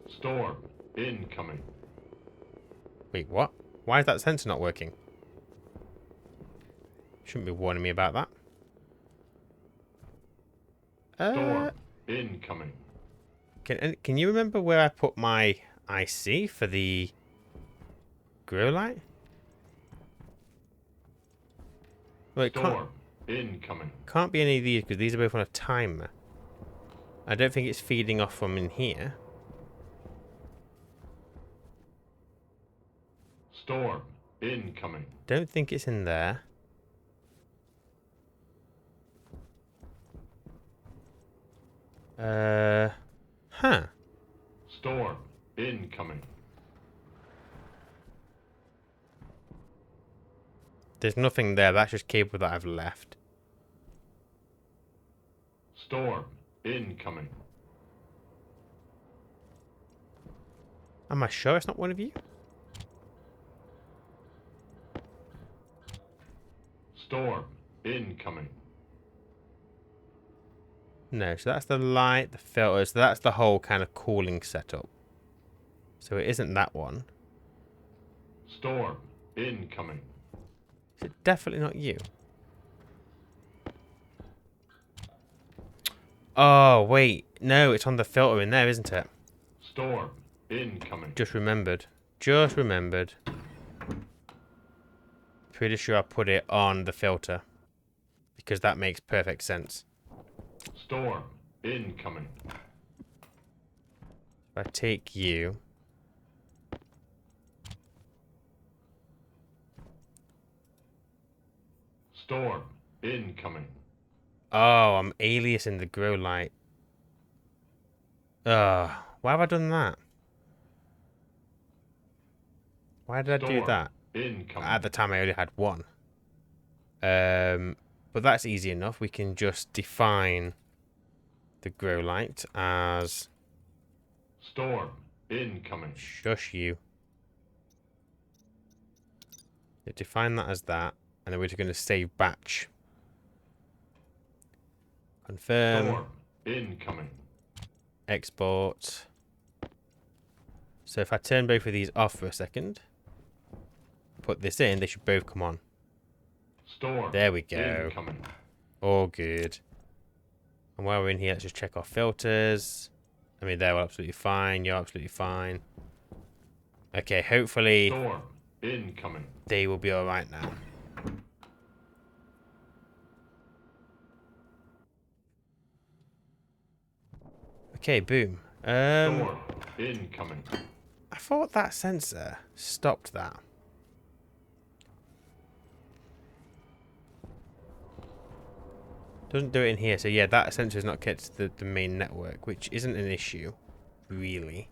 Storm incoming. Wait, what? Why is that sensor not working? Shouldn't be warning me about that. Storm incoming. Can you remember where I put my IC for the grow light? Well, Storm incoming. can't be any of these because these are both on a timer. I don't think it's feeding off from in here. Storm incoming. Don't think it's in there. Huh. Storm incoming. There's nothing there. That's just cable that I've left. Storm incoming. Am I sure it's not one of you? Storm incoming. No, so that's the light, the filters. So that's the whole kind of cooling setup. So it isn't that one. Storm incoming. Is it definitely not you? Oh, wait. No, it's on the filter in there, isn't it? Storm incoming. Just remembered. Just remembered. Pretty sure I put it on the filter. Because that makes perfect sense. Storm incoming. If I take you... Storm incoming. Oh, I'm aliasing the grow light. Ugh. Why have I done that? Why did I do that? Incoming. At the time, I only had one. But that's easy enough. We can just define the grow light as... Storm incoming. Shush you. Yeah, define that as that. And then we're just going to save batch. Confirm. Storm incoming. Export. So if I turn both of these off for a second, put this in, they should both come on. Storm. There we go. Incoming. All good. And while we're in here, let's just check our filters. I mean, they're absolutely fine. You're absolutely fine. Okay, hopefully Storm incoming. they will be alright now. Okay, boom. Storm incoming. I thought that sensor stopped that. Doesn't do it in here, so yeah, that sensor is not connected to the main network, which isn't an issue, really.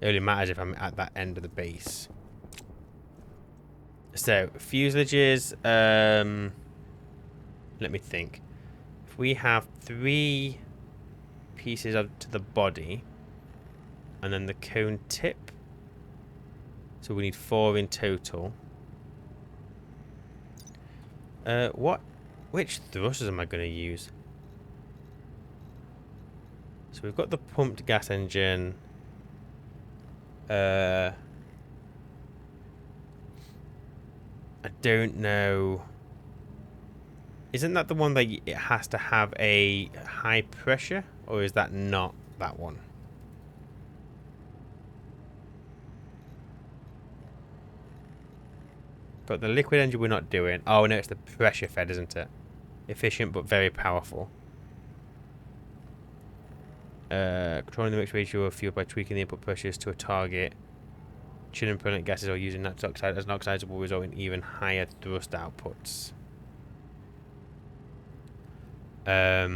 It only matters if I'm at that end of the base. So, fuselages, let me think. If we have 3 pieces up to the body, and then the cone tip, so we need 4 in total. Which thrusters am I going to use? So we've got the pumped gas engine. I don't know. Isn't that the one that it has to have a high pressure? Or is that not that one? But the liquid engine we're not doing. Oh no, it's the pressure fed, isn't it? Efficient but very powerful. Controlling the mix ratio of fuel by tweaking the input pressures to a target. Chin and propellant gases or using nitrous oxide as an oxidizer will result in even higher thrust outputs. I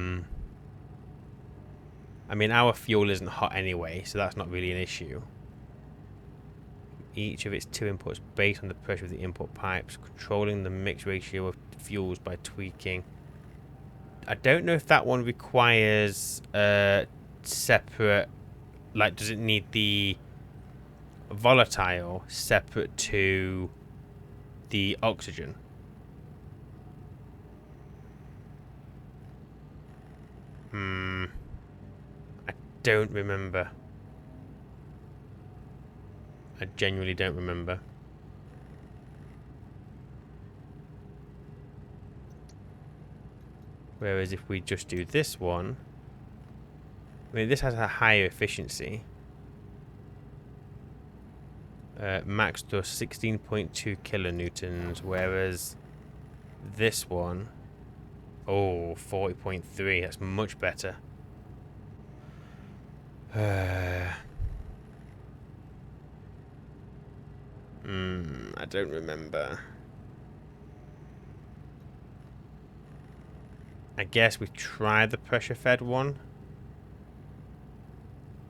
mean, our fuel isn't hot anyway, so that's not really an issue. Each of its two inputs based on the pressure of the input pipes, controlling the mix ratio of fuels by tweaking. I don't know if that one requires separate, like, does it need the volatile separate to the oxygen? I don't remember. I genuinely don't remember. Whereas if we just do this one, I mean, this has a higher efficiency. Max thrust 16.2 kilonewtons, whereas this one, oh, 40.3. That's much better. I don't remember. I guess we try the pressure fed one.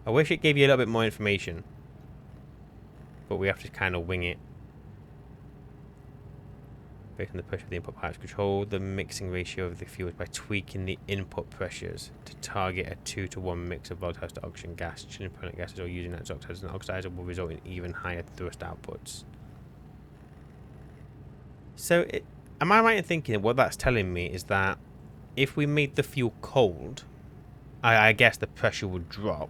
I wish it gave you a little bit more information, but we have to kind of wing it. Based on the pressure of the input pipes, control the mixing ratio of the fuels by tweaking the input pressures to target a 2-to-1 mix of volatile to oxygen gas. Chin and propellant gases or using nitrous oxide as an oxidizer will result in even higher thrust outputs. So, am I right in thinking what that's telling me is that if we made the fuel cold, I guess the pressure would drop,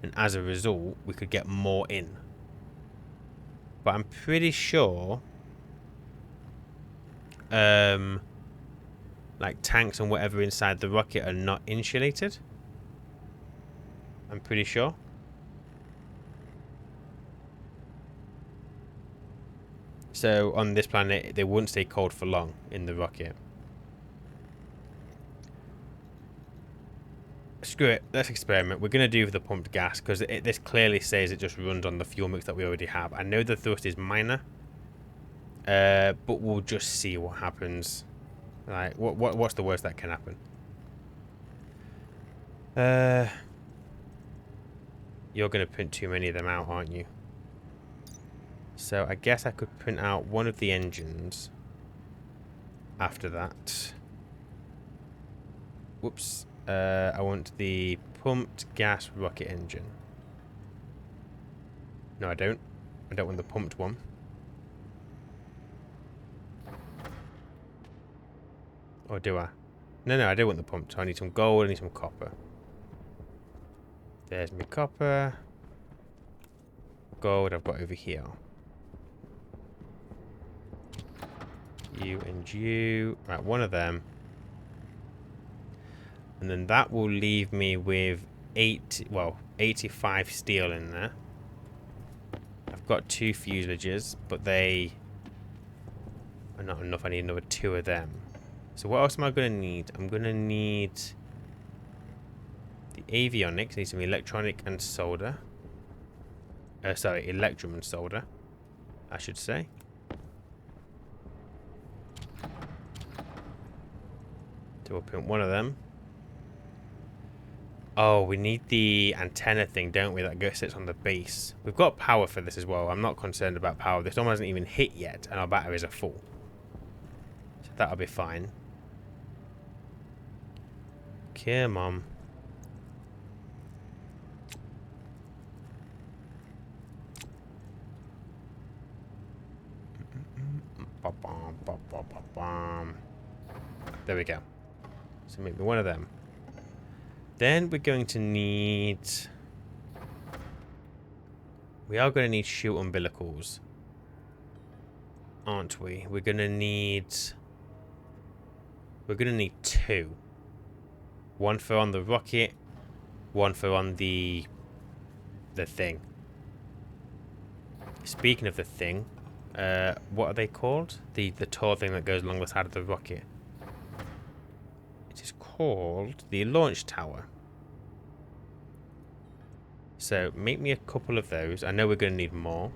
and as a result, we could get more in. But I'm pretty sure, like tanks and whatever inside the rocket are not insulated. I'm pretty sure. So on this planet, they wouldn't stay cold for long in the rocket. Screw it, let's experiment. We're going to do the pumped gas because this clearly says it just runs on the fuel mix that we already have. I know the thrust is minor, but we'll just see what happens. Like, what's the worst that can happen? You're going to print too many of them out, aren't you? So I guess I could print out one of the engines after that. Whoops. I want the pumped gas rocket engine. No, I don't. I don't want the pumped one. Or do I? No, I do want the pumped. I need some gold, I need some copper. There's my copper. Gold I've got over here. You and you. Right, one of them. And then that will leave me with 85 steel in there. I've got 2 fuselages, but they are not enough. I need another 2 of them. So what else am I going to need? I'm going to need the avionics. I need some electronic and solder. Sorry, electrum and solder, I should say. So we'll print one of them. Oh, we need the antenna thing, don't we? That sits on the base. We've got power for this as well. I'm not concerned about power. This one hasn't even hit yet, and our batteries are full. So that'll be fine. Come on. There we go. So make me one of them. Then we're going to need... We are going to need chute umbilicals. Aren't we? We're going to need 2. One for on the rocket. One for on the thing. Speaking of the thing, what are they called? The tall thing that goes along the side of the rocket. It is called the launch tower. So make me a couple of those. I know we're going to need more.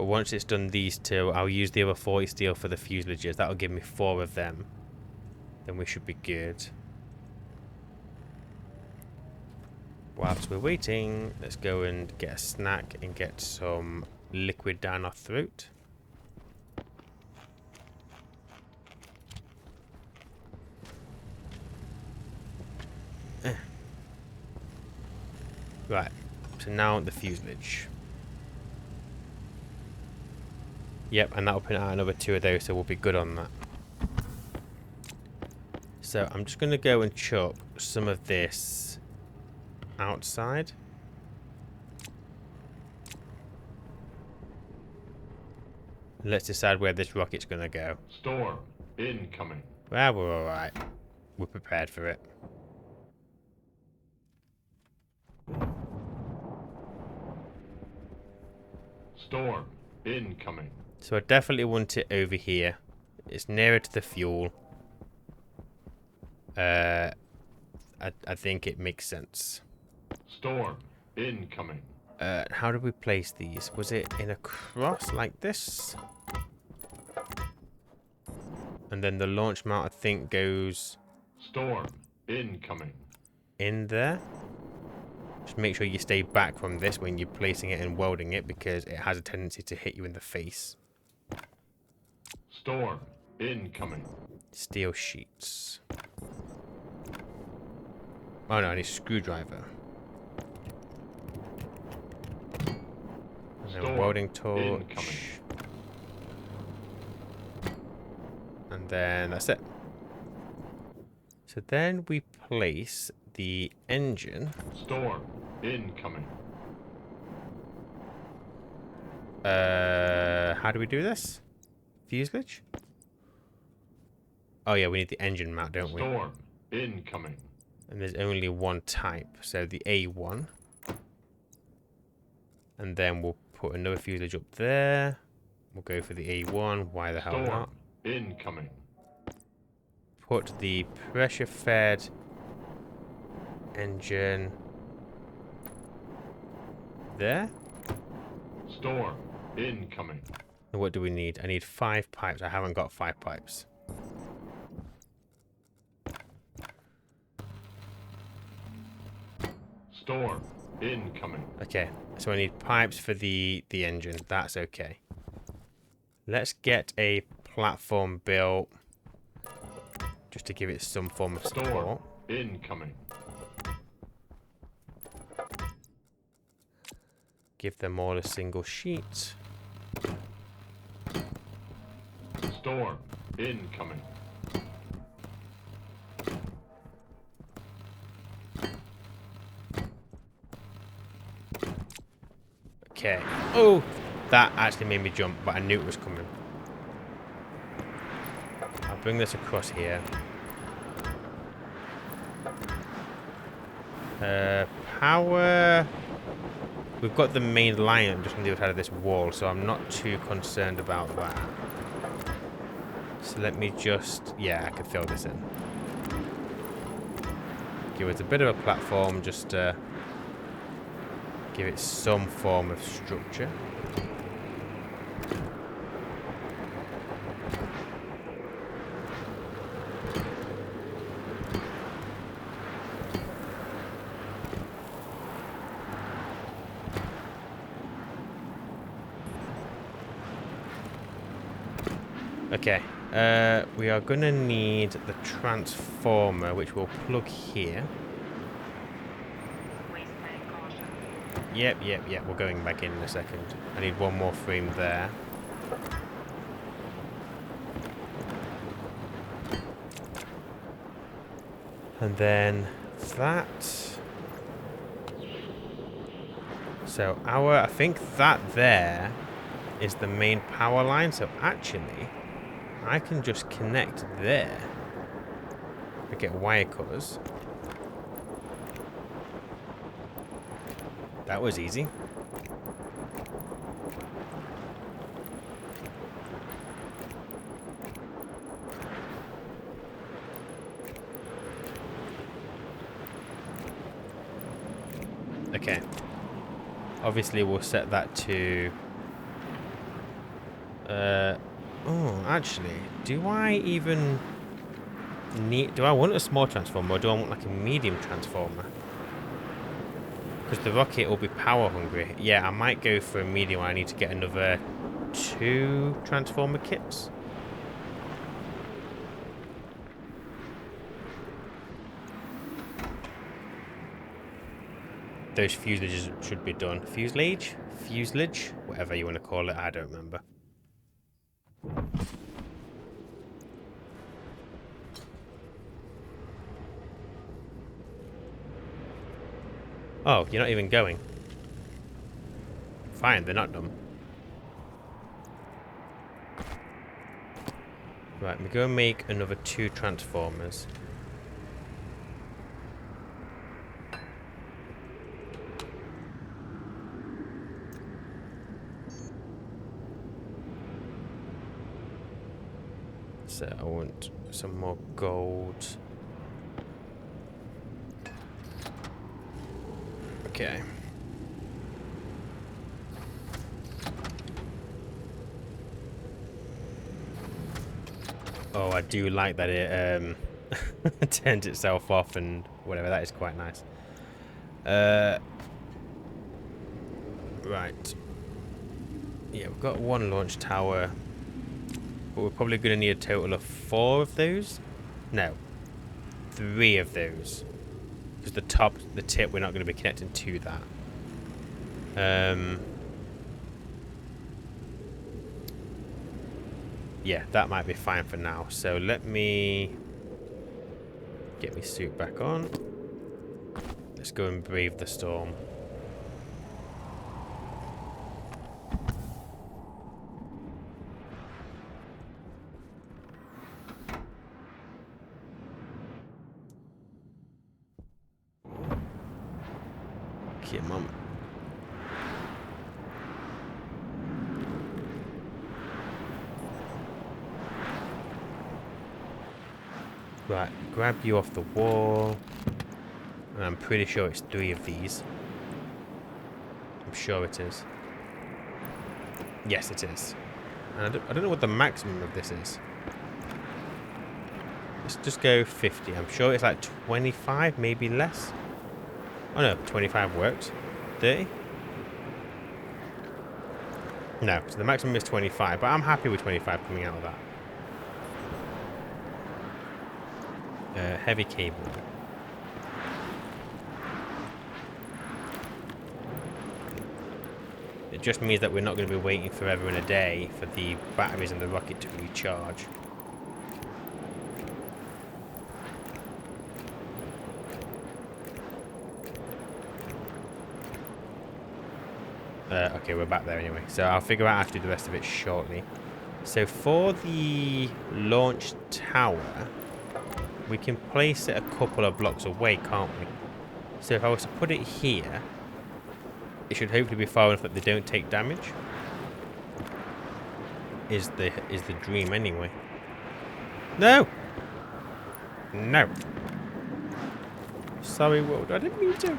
But once it's done these two, I'll use the other 40 steel for the fuselages. That'll give me 4 of them. Then we should be good. Whilst we're waiting, let's go and get a snack and get some liquid down our throat. Right, so now the fuselage. Yep, and that'll print out another 2 of those, so we'll be good on that. So I'm just going to go and chuck some of this outside. Let's decide where this rocket's going to go. Storm incoming. Well, we're alright. We're prepared for it. Storm incoming. So I definitely want it over here. It's nearer to the fuel. I think it makes sense. Storm incoming. How did we place these? Was it in a cross like this? And then the launch mount, I think, goes... Storm incoming. in there. Just make sure you stay back from this when you're placing it and welding it, because it has a tendency to hit you in the face. Storm incoming. Steel sheets. Oh no, I need a screwdriver. And then Storm welding torch. incoming. And then that's it. So then we place the engine. Storm incoming. How do we do this? Fuselage? Oh yeah, we need the engine mount, don't we? Storm incoming. And there's only one type, so the A1. And then we'll put another fuselage up there. We'll go for the A1. Why the hell Storm not? incoming. Put the pressure-fed engine there. Storm incoming. And what do we need? I need 5 pipes. I haven't got 5 pipes. Storm incoming. Okay, so I need pipes for the engine. That's okay. Let's get a platform built just to give it some form of support. Storm incoming. Give them all a single sheet. Storm incoming. Okay. Oh, that actually made me jump, but I knew it was coming. I'll bring this across here. Power. We've got the main line just on the other side of this wall, so I'm not too concerned about that. So let me just... yeah, I can fill this in. Give it a bit of a platform, just to give it some form of structure. Okay, we are going to need the transformer, which we'll plug here. Yep, we're going back in a second. I need one more frame there. And then that. So I think that there is the main power line. So actually, I can just connect there. I get wire cutters. That was easy. Okay. Obviously, we'll set that to Oh, actually, do I even need... Do I want a small transformer or do I want like a medium transformer? Because the rocket will be power hungry. Yeah, I might go for a medium. I need to get another 2 transformer kits. Those fuselages should be done. Fuselage? Fuselage? Whatever you want to call it. I don't remember. Oh, you're not even going. Fine, they're not done. Right, we go and make another 2 transformers. So I want some more gold. Okay. Oh, I do like that it turns itself off and whatever. That is quite nice. Right. Yeah, we've got 1 launch tower. But we're probably going to need a total of 4 of those. No. 3 of those. Because the tip, we're not going to be connecting to that. Yeah, that might be fine for now. So let me get my suit back on. Let's go and brave the storm. Okay, Mum. Right, grab you off the wall. And I'm pretty sure it's 3 of these. I'm sure it is. Yes, it is. And I don't know what the maximum of this is. Let's just go 50. I'm sure it's like 25, maybe less. Oh no, 25 worked. 30? No, so the maximum is 25, but I'm happy with 25 coming out of that. Heavy cable. It just means that we're not going to be waiting forever and a day for the batteries in the rocket to recharge. Okay, we're back there anyway. So I'll figure out how to do the rest of it shortly. So for the launch tower, we can place it a couple of blocks away, can't we? So if I was to put it here, it should hopefully be far enough that they don't take damage. Is the dream anyway. No! No. Sorry, world. I didn't mean to.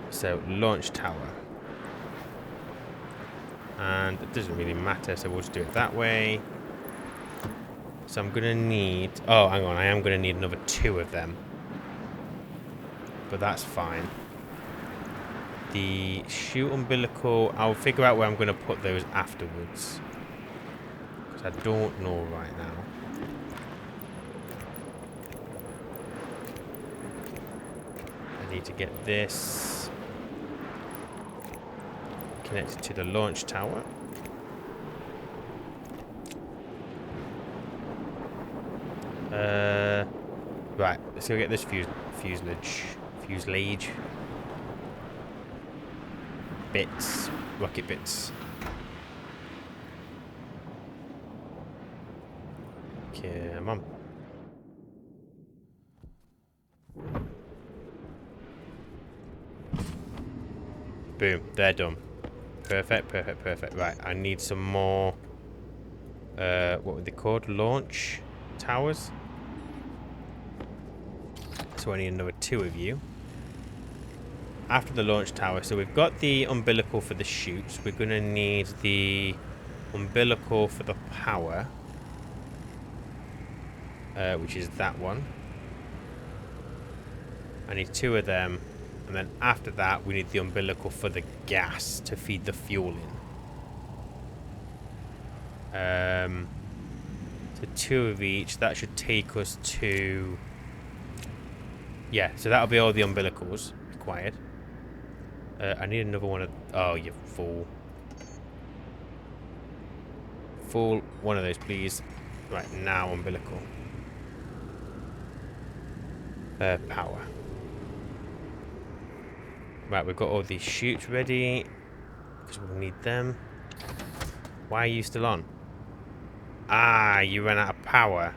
So, launch tower. And it doesn't really matter, so we'll just do it that way. So I'm going to need... Oh, hang on. I am going to need another 2 of them. But that's fine. The shoot umbilical... I'll figure out where I'm going to put those afterwards. Because I don't know right now. I need to get this connected to the launch tower. Right, let's go get this fuselage bits, rocket bits. Come on. Boom, they're done. Perfect, perfect, perfect. Right, I need some more, what were they called? Launch towers. So I need another 2 of you. after the launch tower. So we've got the umbilical for the chutes. We're going to need the umbilical for the power. Which is that one. I need 2 of them. And then after that, we need the umbilical for the gas to feed the fuel in. So 2 of each. That should take us to... Yeah, so that'll be all the umbilicals required. I need another one of... Oh, you fool. Fool, one of those, please. Right, now umbilical. Power. Right, we've got all these chutes ready. Because we'll need them. Why are you still on? Ah, you ran out of power.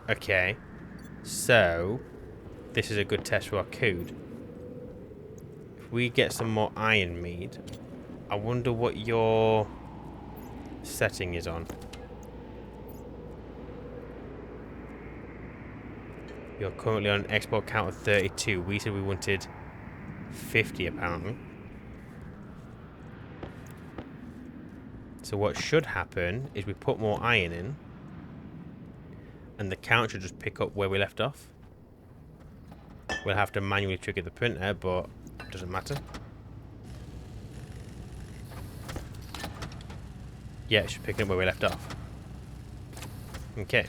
Okay. So, this is a good test for our code. If we get some more iron made, I wonder what your setting is on. You're currently on an export count of 32. We said we wanted 50 apparently. So what should happen is we put more iron in and the count should just pick up where we left off. We'll have to manually trigger the printer, but it doesn't matter. Yeah, it should pick up where we left off. Okay.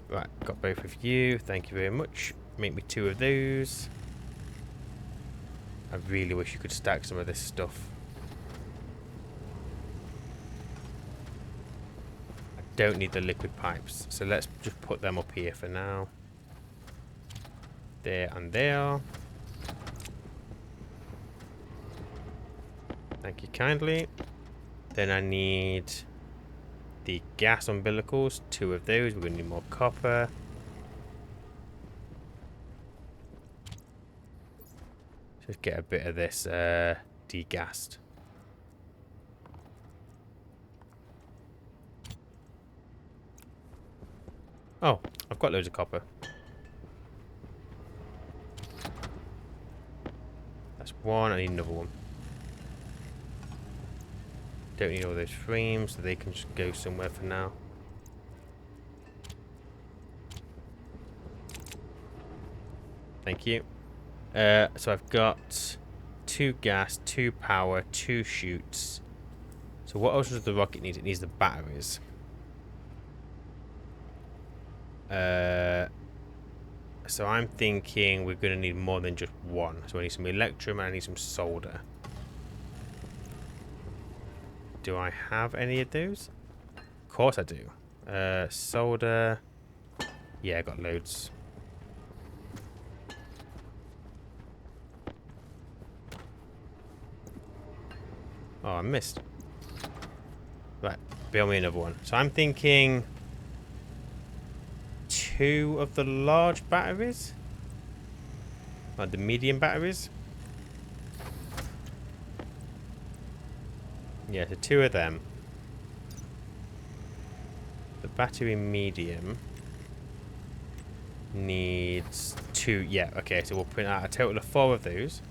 Right, got both of you. Thank you very much. Make me 2 of those. I really wish you could stack some of this stuff. I don't need the liquid pipes, so let's just put them up here for now. There and there. Thank you kindly. Then I need the gas umbilicals, 2 of those. We're going to need more copper. Just get a bit of this degassed. Oh, I've got loads of copper. That's 1. I need another one. Don't need all those frames, so they can just go somewhere for now. Thank you. So I've got 2 gas, 2 power, 2 chutes. So what else does the rocket need? It needs the batteries. So I'm thinking we're going to need more than just 1. So I need some electrum and I need some solder. Do I have any of those? Of course I do. Solder. Yeah, I got loads. Oh, I missed. Right, build me another one. So I'm thinking 2 of the large batteries. Like the medium batteries. Yeah, so 2 of them. The battery medium needs 2. Yeah, okay, so we'll print out a total of 4 of those.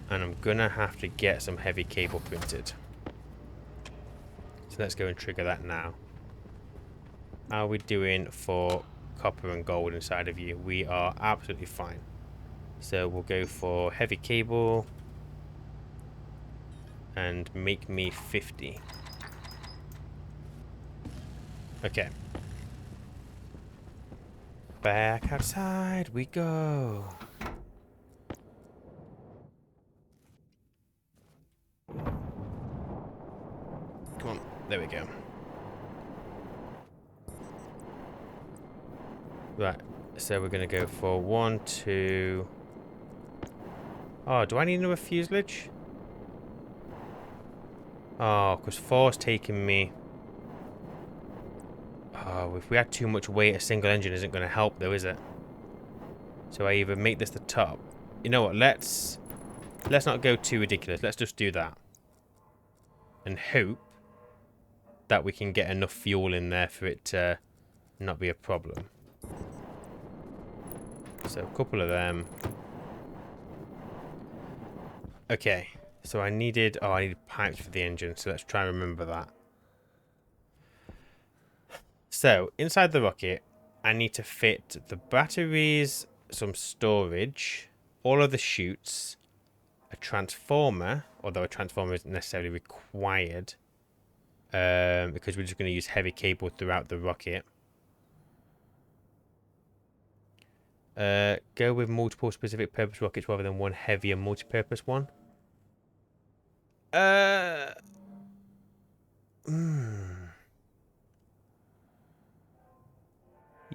And I'm gonna have to get some heavy cable printed. So let's go and trigger that now. How are we doing for copper and gold inside of you? We are absolutely fine. So we'll go for heavy cable and make me 50. Okay. Back outside we go. Come on, there we go. Right, so we're gonna go for 1, 2. Oh, do I need another fuselage? Oh, because 4's taking me. Oh, if we had too much weight, a single engine isn't going to help though, is it? So I either make this the top. You know what, let's not go too ridiculous. Let's just do that. And hope that we can get enough fuel in there for it to not be a problem. So a couple of them. Okay, so I needed pipes for the engine, so let's try and remember that. So inside the rocket, I need to fit the batteries, some storage, all of the chutes, a transformer, although a transformer isn't necessarily required, because we're just going to use heavy cable throughout the rocket. Go with multiple specific purpose rockets rather than one heavier multi-purpose one.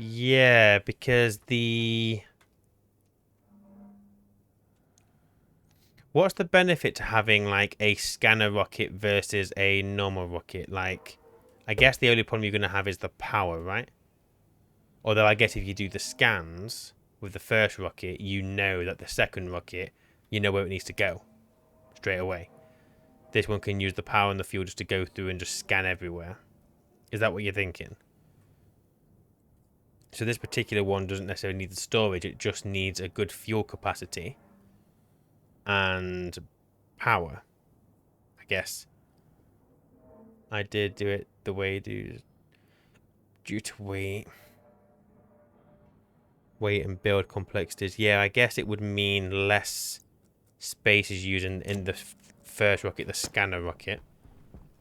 Yeah, because what's the benefit to having like a scanner rocket versus a normal rocket? Like, I guess the only problem you're going to have is the power, right? Although I guess if you do the scans with the first rocket, you know that the second rocket, you know where it needs to go straight away. This one can use the power and the fuel just to go through and just scan everywhere. Is that what you're thinking? So this particular one doesn't necessarily need the storage. It just needs a good fuel capacity and power, I guess. I did do it the way due to weight and build complexities. Yeah, I guess it would mean less space is used in the first rocket, the scanner rocket.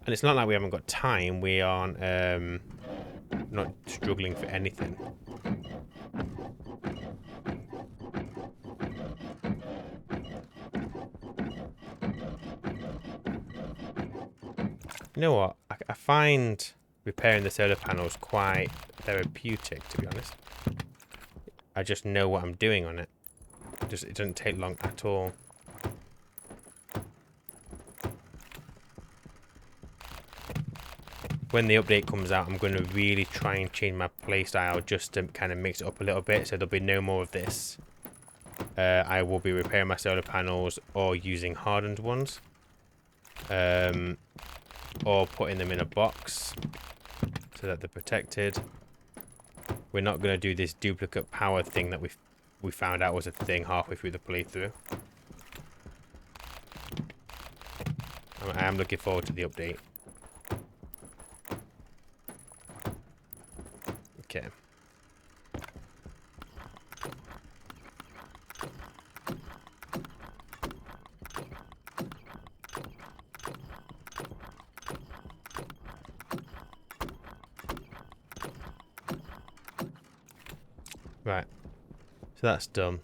And it's not like we haven't got time. We aren't not struggling for anything. You know what? I find repairing the solar panels quite therapeutic, to be honest. I just know what I'm doing on it. It doesn't take long at all. When the update comes out, I'm going to really try and change my playstyle just to kind of mix it up a little bit, so there'll be no more of this. I will be repairing my solar panels or using hardened ones. Or putting them in a box so that they're protected. We're not going to do this duplicate power thing that we found out was a thing halfway through the playthrough. I am looking forward to the update. Okay. Right. So that's done.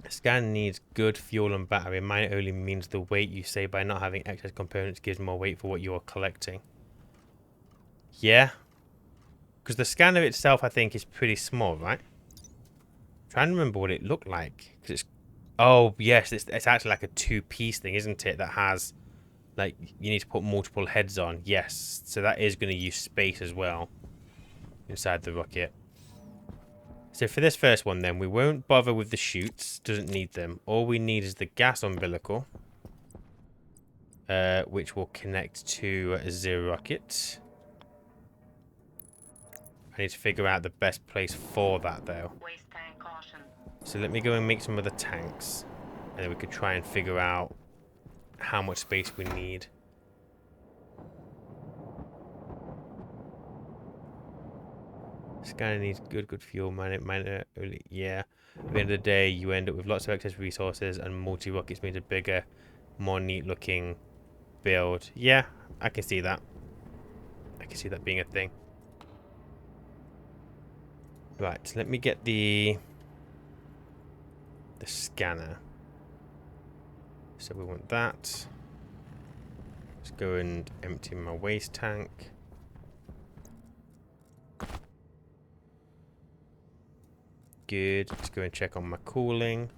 Scan needs good fuel and battery. Mine only means the weight you save by not having excess components gives more weight for what you are collecting. Yeah. Because the scanner itself, I think, is pretty small, right? I'm trying to remember what it looked like. Cause it's... Oh, yes. It's actually like a two-piece thing, isn't it? That has... Like, you need to put multiple heads on. Yes. So that is going to use space as well. Inside the rocket. So for this first one then, we won't bother with the chutes. Doesn't need them. All we need is the gas umbilical. Which will connect to the rocket. I need to figure out the best place for that though. Waste tank caution. So let me go and make some of the tanks. And then we could try and figure out how much space we need. Scanner needs good fuel, yeah. At the end of the day, you end up with lots of excess resources, and multi-rockets means a bigger, more neat-looking build. Yeah, I can see that. I can see that being a thing. Right, so let me get the scanner. So we want that. Let's go and empty my waste tank. Good. Let's go and check on my cooling.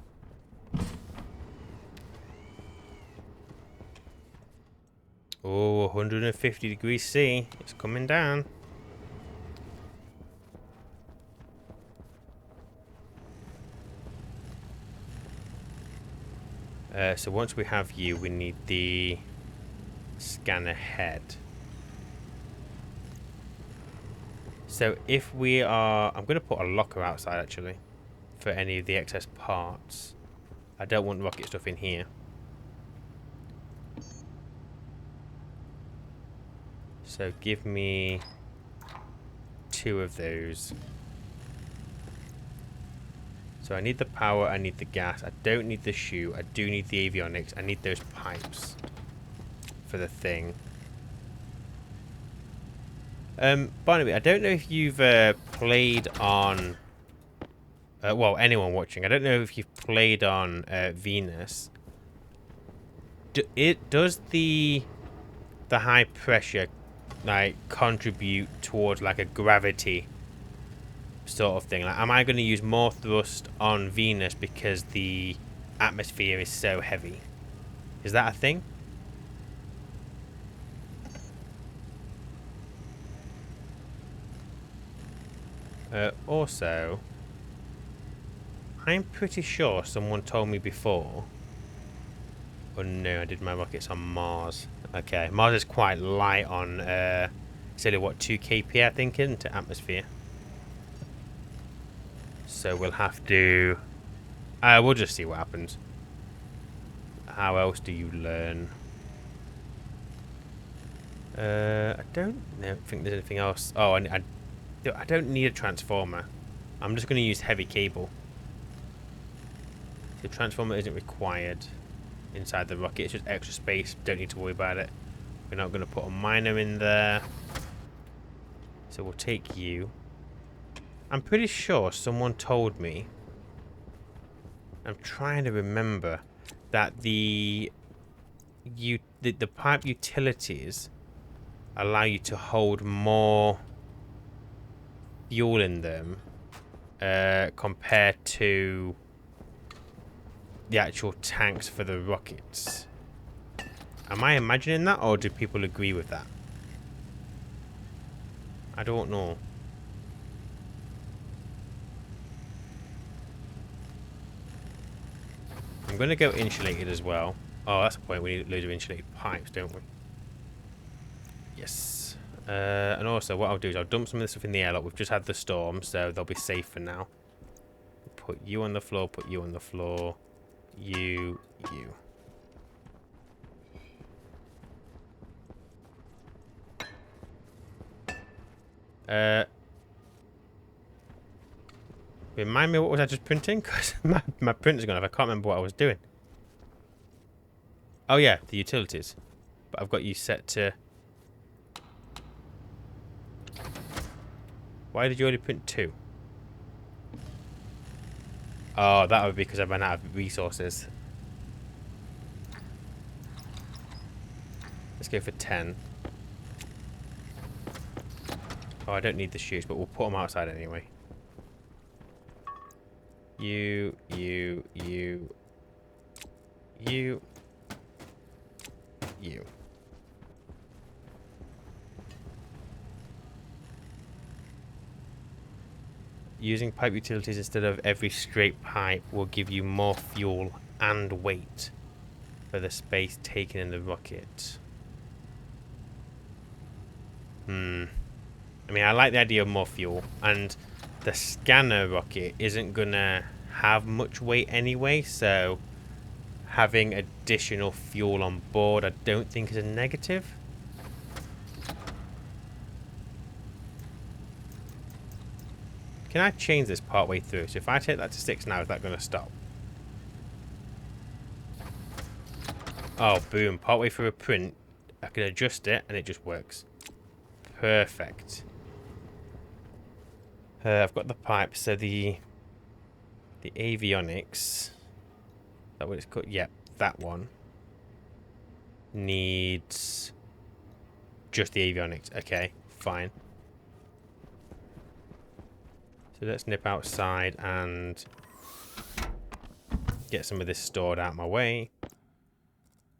Oh, 150 degrees C. It's coming down. So once we have you, we need the scanner head. So if we are... I'm going to put a locker outside, actually, for any of the excess parts. I don't want rocket stuff in here. So give me 2 of those. So I need the power, I need the gas, I don't need the shoe, I do need the avionics, I need those pipes for the thing. Barnaby, I don't know if you've played on... well, anyone watching, I don't know if you've played on Venus. Does the high pressure like contribute towards like a gravity sort of thing? Like, am I going to use more thrust on Venus because the atmosphere is so heavy? Is that a thing? Also, I'm pretty sure someone told me before. Oh no, I did my rockets on Mars. Okay, Mars is quite light on, it's only what, 2 kp I think into atmosphere. So we'll have to... we'll just see what happens. How else do you learn? I don't think there's anything else. Oh, I don't need a transformer. I'm just going to use heavy cable. The transformer isn't required inside the rocket. It's just extra space. Don't need to worry about it. We're not going to put a miner in there. So we'll take you. I'm pretty sure someone told me, I'm trying to remember, that the pipe utilities allow you to hold more fuel in them compared to the actual tanks for the rockets. Am I imagining that, or do people agree with that? I don't know. I'm going to go insulated as well. Oh, that's the point. We need loads of insulated pipes, don't we? Yes. And also, what I'll do is I'll dump some of this stuff in the airlock. We've just had the storm, so they'll be safe for now. Put you on the floor, put you on the floor. You. Remind me what was I just printing? Because my printer's gone off. I can't remember what I was doing. Oh yeah, the utilities. But I've got you set to... Why did you only print 2? Oh, that would be because I ran out of resources. Let's go for 10. Oh, I don't need the shoes, but we'll put them outside anyway. You. Using pipe utilities instead of every straight pipe will give you more fuel and weight for the space taken in the rocket. I mean, I like the idea of more fuel, and the scanner rocket isn't gonna have much weight anyway, so having additional fuel on board I don't think is a negative. Can I change this part way through? So if I take that to 6 now, is that going to stop? Oh, boom. Partway through a print, I can adjust it and it just works. Perfect. I've got the pipe, so the avionics. Is that what it's called? Yep, that one needs just the avionics. Okay, fine. So let's nip outside and get some of this stored out my way.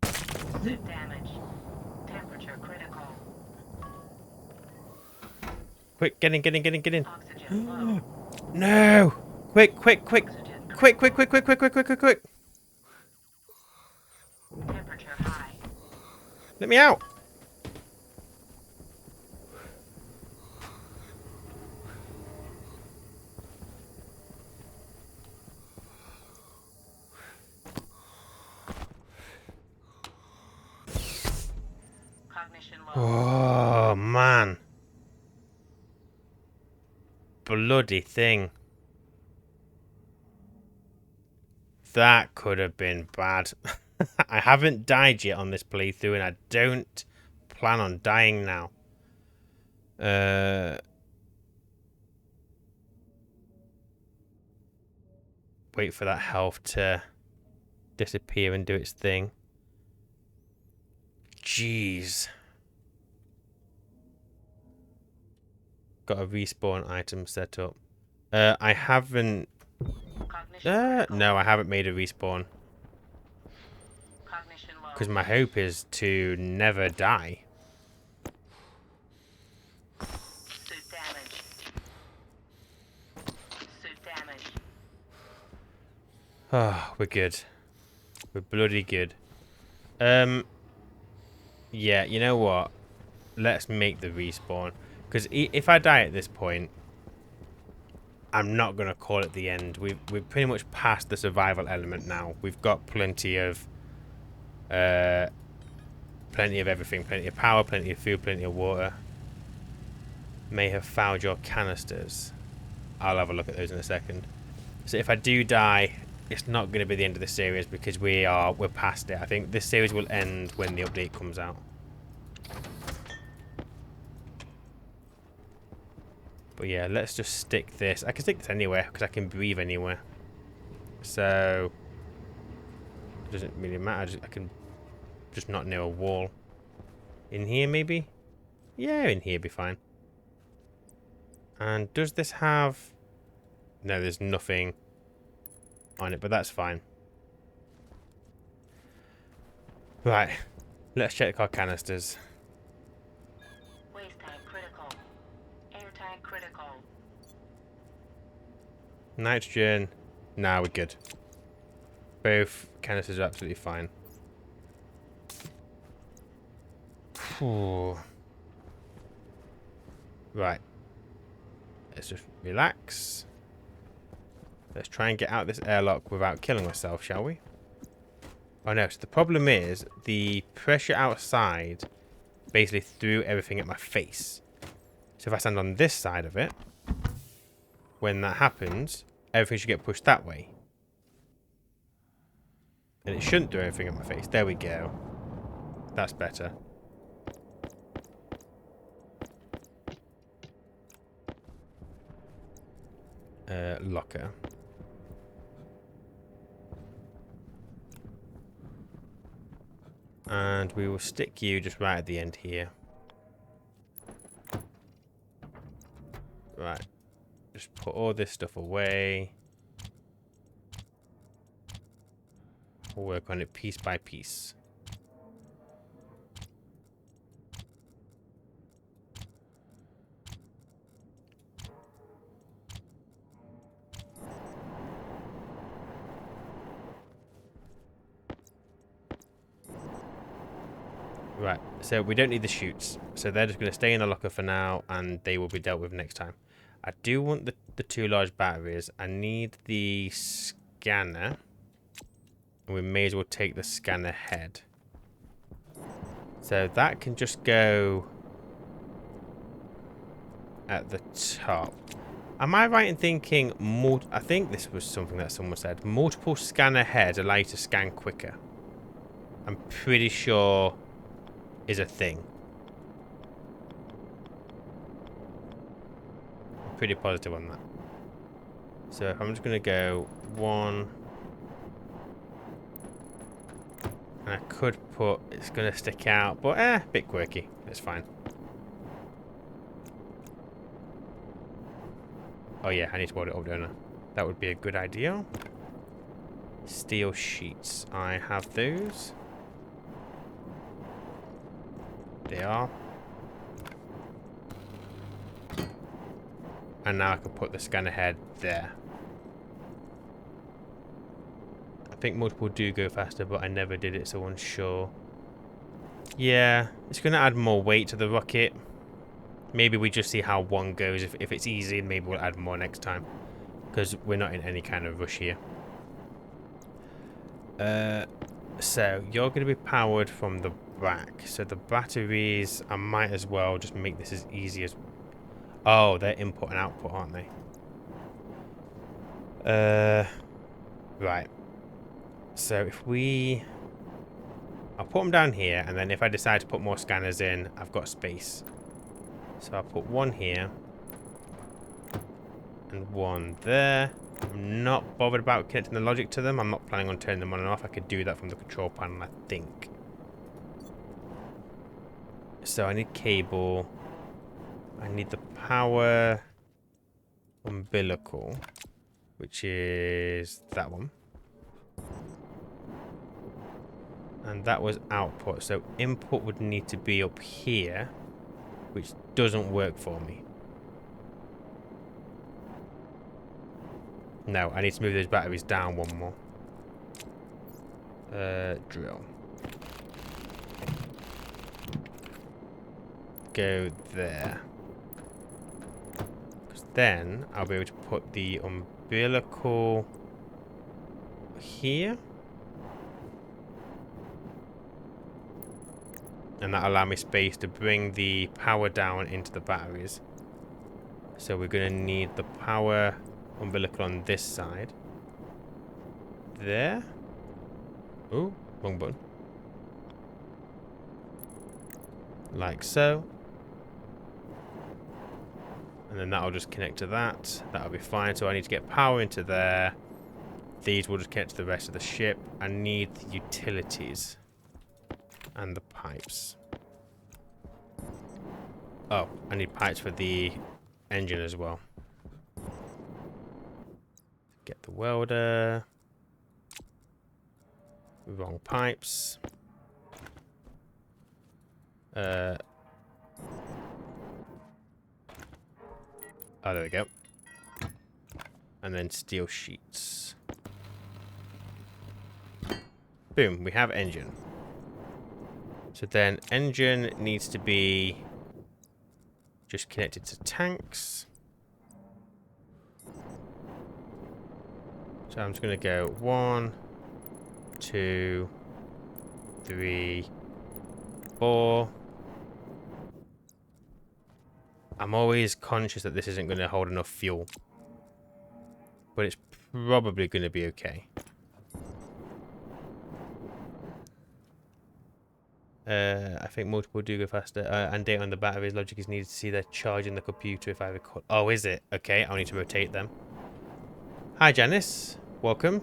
Suit damage. Temperature critical. Quick, get in. Oxygen low. No! Quick. Oxygen Quick. Temperature high. Let me out. Oh, man. Bloody thing. That could have been bad. I haven't died yet on this playthrough, and I don't plan on dying now. Wait for that health to disappear and do its thing. Jeez. Got a respawn item set up. I haven't... Cognition critical. no, I haven't made a respawn. Cognition low. Because my hope is to never die. Suit damage. Suit damage. Oh, we're good. We're bloody good. Yeah, you know what? Let's make the respawn. Because if I die at this point, I'm not going to call it the end. We've pretty much passed the survival element now. We've got plenty of everything. Plenty of power, plenty of food, plenty of water. May have found your canisters. I'll have a look at those in a second. So if I do die, it's not going to be the end of the series because we're past it. I think this series will end when the update comes out. But yeah, let's just stick this. I can stick this anywhere because I can breathe anywhere. So it doesn't really matter. I can just not near a wall. In here maybe? Yeah, in here be fine. And does this have... No, there's nothing on it, but that's fine. Right, let's check our canisters. Waste tank critical. Air tank critical. Nitrogen. Nah, we're good. Both canisters are absolutely fine. Whew. Right. Let's just relax. Let's try and get out this airlock without killing myself, shall we? Oh no, so the problem is the pressure outside basically threw everything at my face. So if I stand on this side of it, when that happens, everything should get pushed that way. And it shouldn't do everything at my face. There we go. That's better. Locker. And we will stick you just right at the end here. Right. Just put all this stuff away. We'll work on it piece by piece. Right, so we don't need the chutes. So they're just going to stay in the locker for now, and they will be dealt with next time. I do want the two large batteries. I need the scanner. And we may as well take the scanner head. So that can just go at the top. Am I right in thinking, I think this was something that someone said, multiple scanner heads allow you to scan quicker. I'm pretty sure is a thing. I'm pretty positive on that. So I'm just going to go one. And I could put, it's going to stick out, but a bit quirky. It's fine. Oh yeah, I need to weld it up, don't I? That would be a good idea. Steel sheets. I have those. They are. And now I can put the scanner head there. I think multiple do go faster, but I never did it, so unsure. Yeah, it's going to add more weight to the rocket. Maybe we just see how one goes. If it's easy, maybe we'll add more next time. Because we're not in any kind of rush here. So, you're going to be powered from the back. So the batteries, I might as well just make this as easy as... Oh, they're input and output, aren't they? Right. So if we... I'll put them down here, and then if I decide to put more scanners in, I've got space. So I'll put one here. And one there. I'm not bothered about connecting the logic to them. I'm not planning on turning them on and off. I could do that from the control panel, I think. So I need cable. I need the power umbilical, which is that one. And that was output. So input would need to be up here, which doesn't work for me. No, I need to move those batteries down one more. Drill. Go there. Because then I'll be able to put the umbilical here. And that'll allow me space to bring the power down into the batteries. So we're going to need the power umbilical on this side. There. Oh, wrong button. Like so. And then that'll just connect to that. That'll be fine. So I need to get power into there. These will just connect to the rest of the ship. I need the utilities. And the pipes. Oh, I need pipes for the engine as well. Get the welder. Wrong pipes. Oh, there we go. And then steel sheets. Boom, we have engine. So then engine needs to be just connected to tanks. So I'm just going to go 1, 2, 3, 4. I'm always conscious that this isn't going to hold enough fuel. But it's probably going to be okay. I think multiple do go faster. And data on the batteries. Logic is needed to see their charge in the computer if I recall. Oh, is it? Okay, I'll need to rotate them. Hi, Janice. Welcome.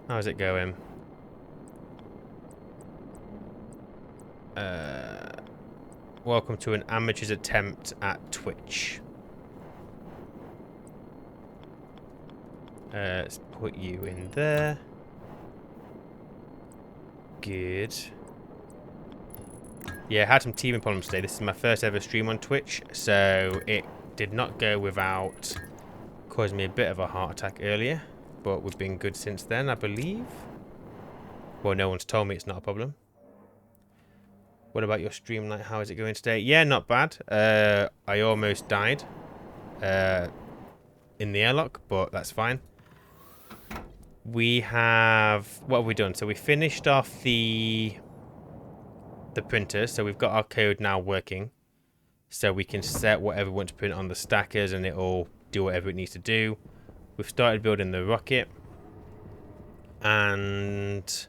How's it going? Welcome to an amateur's attempt at Twitch. Let's put you in there. Good. Yeah, I had some teething problems today. This is my first ever stream on Twitch, so it did not go without causing me a bit of a heart attack earlier, but we've been good since then, I believe. Well, no one's told me it's not a problem. What about your stream night? How is it going today? Yeah, not bad. I almost died in the airlock, but that's fine. We have... What have we done? So we finished off the printer, so we've got our code now working. So we can set whatever we want to print on the stackers and it'll do whatever it needs to do. We've started building the rocket. And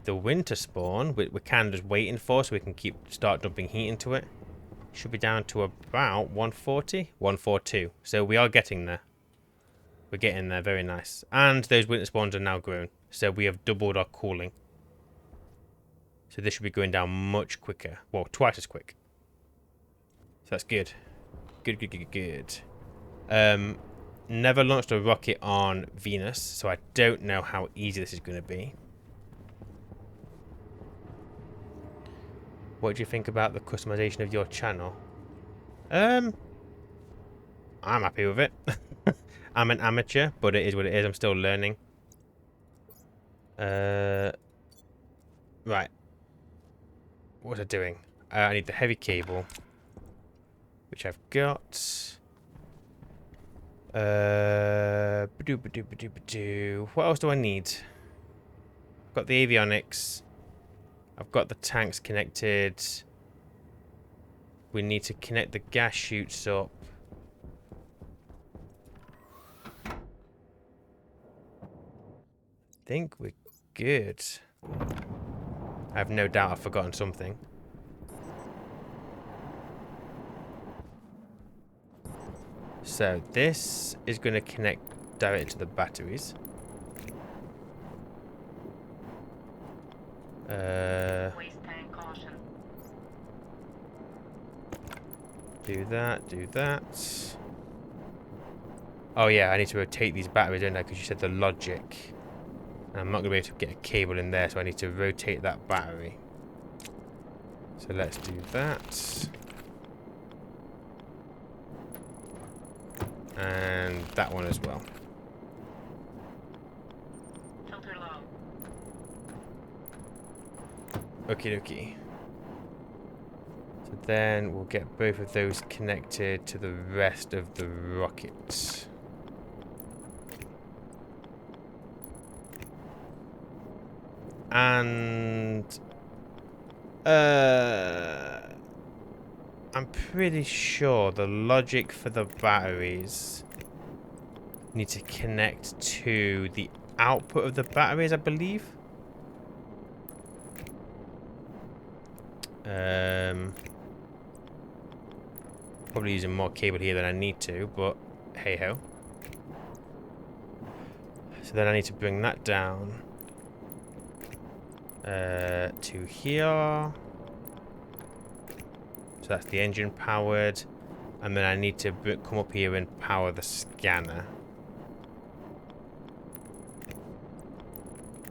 the winter spawn, we're kind of just waiting for so we can start dumping heat into it. Should be down to about 140? 142. So we are getting there. We're getting there, very nice. And those winter spawns are now grown. So we have doubled our cooling. So this should be going down much quicker. Well, twice as quick. So that's good. Good, good, good, good. Never launched a rocket on Venus, so I don't know how easy this is going to be. What do you think about the customization of your channel? I'm happy with it. I'm an amateur, but it is what it is. I'm still learning. Right. What was I doing? I need the heavy cable, which I've got. What else do I need? Got the avionics. I've got the tanks connected. We need to connect the gas chutes up. I think we're good. I have no doubt I've forgotten something. So this is going to connect directly to the batteries. Waste tank caution. Do that, do that. Oh yeah, I need to rotate these batteries, don't I? Because you said the logic. And I'm not going to be able to get a cable in there, so I need to rotate that battery. So let's do that. And that one as well. Filter low. Okie dokie. So then we'll get both of those connected to the rest of the rocket. And I'm pretty sure the logic for the batteries need to connect to the output of the batteries, I believe. Probably using more cable here than I need to, but hey ho. So then I need to bring that down to here. So that's the engine powered, and then I need to come up here and power the scanner.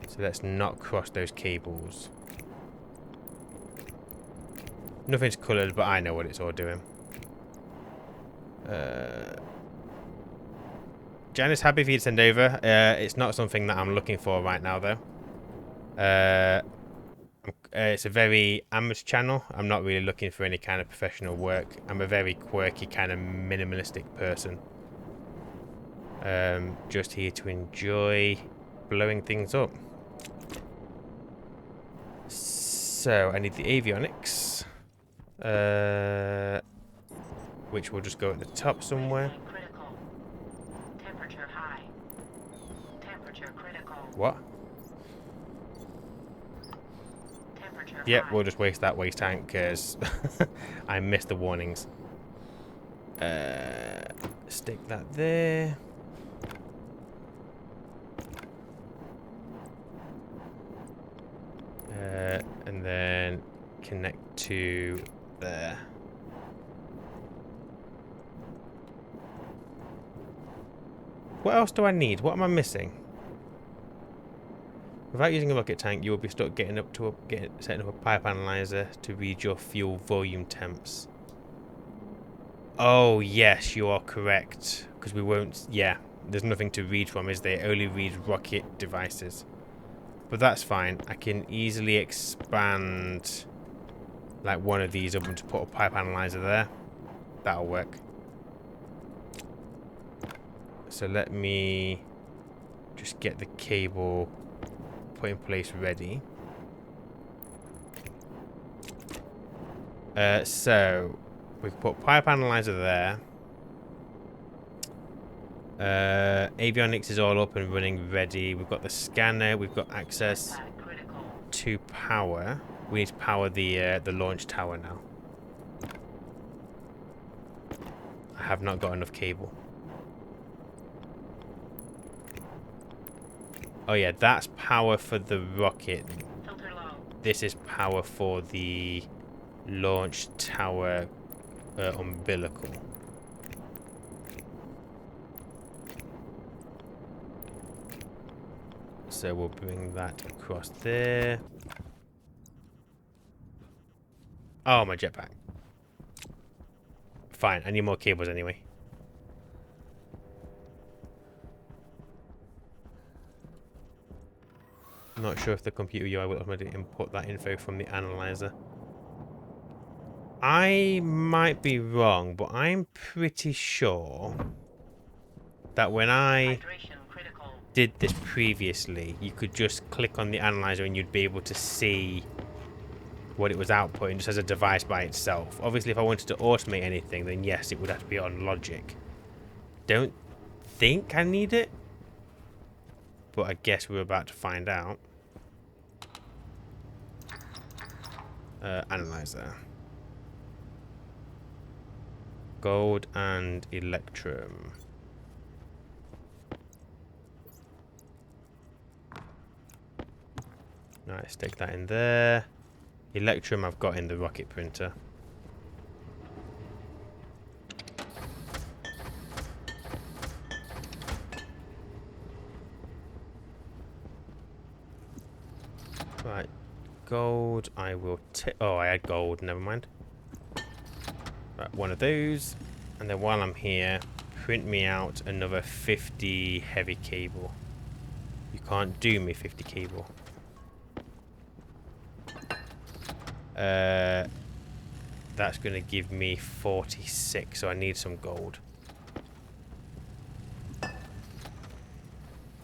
So let's not cross those cables. Nothing's coloured, but I know what it's all doing. Janice, happy for you to send over. It's not something that I'm looking for right now, though. It's a very amateur channel. I'm not really looking for any kind of professional work. I'm a very quirky, kind of minimalistic person. Just here to enjoy blowing things up. So, I need the avionics. Which will just go at the top somewhere. Waste tank critical. Temperature high. Temperature critical. What? Temperature Yep, high. we'll just waste that waste tank because I missed the warnings. Stick that there. And then connect to there. What else do I need? What am I missing? Without using a rocket tank, you will be stuck setting up a pipe analyzer to read your fuel volume temps. Oh yes, you are correct. Because we won't. Yeah, there's nothing to read from, is there? It only reads rocket devices. But that's fine. I can easily expand like one of these up and to put a pipe analyzer there. That'll work. So let me just get the cable put in place ready. So we can put pipe analyzer there. Avionics is all up and running ready. We've got the scanner. We've got access to power. We need to power the launch tower now. I have not got enough cable. Oh yeah, that's power for the rocket. This is power for the launch tower umbilical. So we'll bring that across there. Oh, my jetpack. Fine, I need more cables anyway. Not sure if the computer UI will automatically input that info from the analyzer. I might be wrong, but I'm pretty sure that when I did this previously, you could just click on the analyzer and you'd be able to see what it was outputting just as a device by itself. Obviously, if I wanted to automate anything, then yes, it would have to be on logic. Don't think I need it, but I guess we're about to find out. Analyzer. Gold and electrum. Nice, stick that in there. Electrum I've got in the rocket printer. Right, gold I will take. Oh, I had gold, never mind. Right, one of those. And then while I'm here, print me out another 50 heavy cable. You can't do me 50 cable. That's going to give me 46, so I need some gold.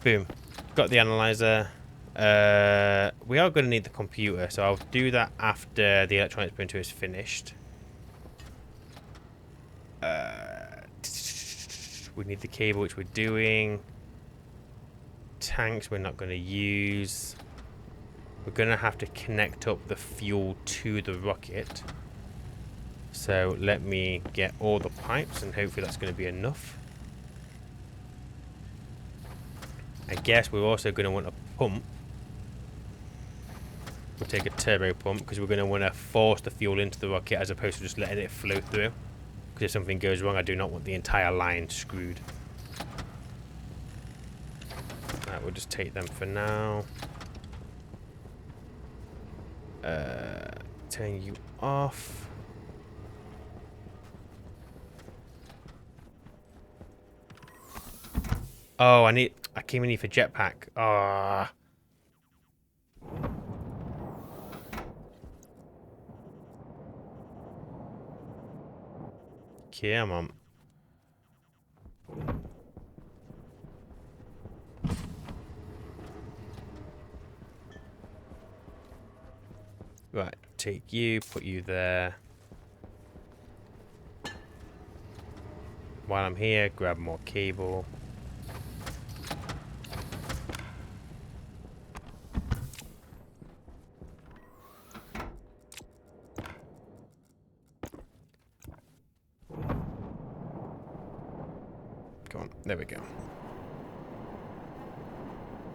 Boom. Got the analyzer. We are going to need the computer, so I'll do that after the electronics printer is finished. We need the cable, which we're doing. Tanks we're not going to use. We're going to have to connect up the fuel to the rocket. So let me get all the pipes, and hopefully that's going to be enough. I guess we're also going to want a pump. We'll take a turbo pump because we're going to want to force the fuel into the rocket as opposed to just letting it flow through. Because if something goes wrong, I do not want the entire line screwed. Right, we'll just take them for now. Turn you off. Oh, I came in here for jetpack. Ah. Come on. Right, take you, put you there. While I'm here, grab more cable. Come on, there we go.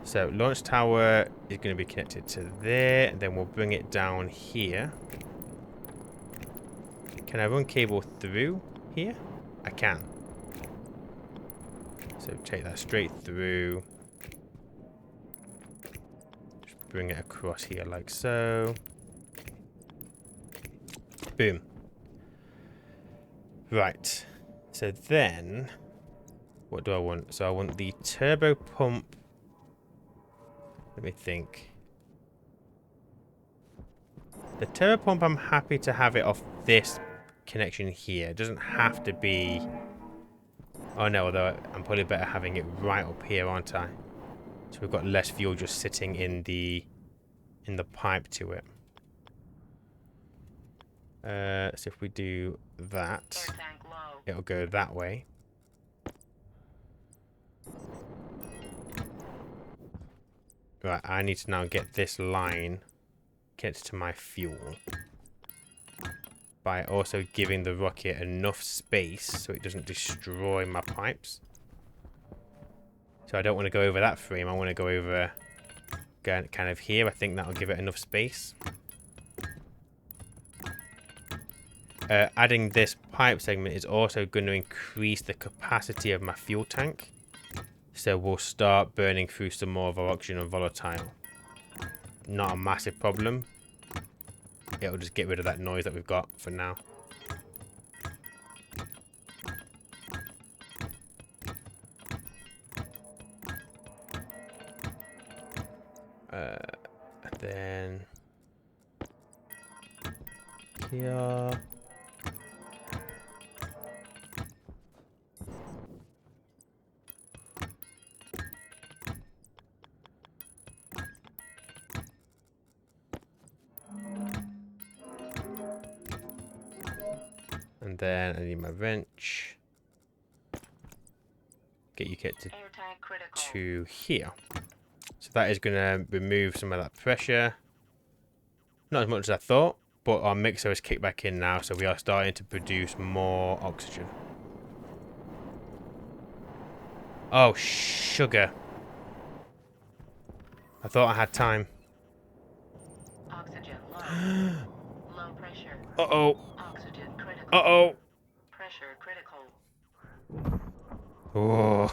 So, launch tower is going to be connected to there, and then we'll bring it down here. Can I run cable through here? I can. So, take that straight through. Just bring it across here like so. Boom. Right. So then, what do I want? So I want the turbo pump. Let me think. The turbo pump, I'm happy to have it off this connection here. It doesn't have to be... Oh no, although I'm probably better having it right up here, aren't I? So we've got less fuel just sitting in the pipe to it. So if we do that, it'll go that way. Right, I need to now get this line connected to my fuel by also giving the rocket enough space so it doesn't destroy my pipes. So I don't want to go over that frame. I want to go over kind of here. I think that'll give it enough space. Adding this pipe segment is also going to increase the capacity of my fuel tank. So we'll start burning through some more of our oxygen and volatile. Not a massive problem. It'll just get rid of that noise that we've got for now. Then here. And then I need my wrench. Get you kit Airtight critical. to here. So that is going to remove some of that pressure. Not as much as I thought, but our mixer is kicked back in now, so we are starting to produce more oxygen. Oh, sugar. I thought I had time. Oxygen low. Low pressure. Uh-oh. Oxygen critical. Uh-oh. Pressure critical. Oh,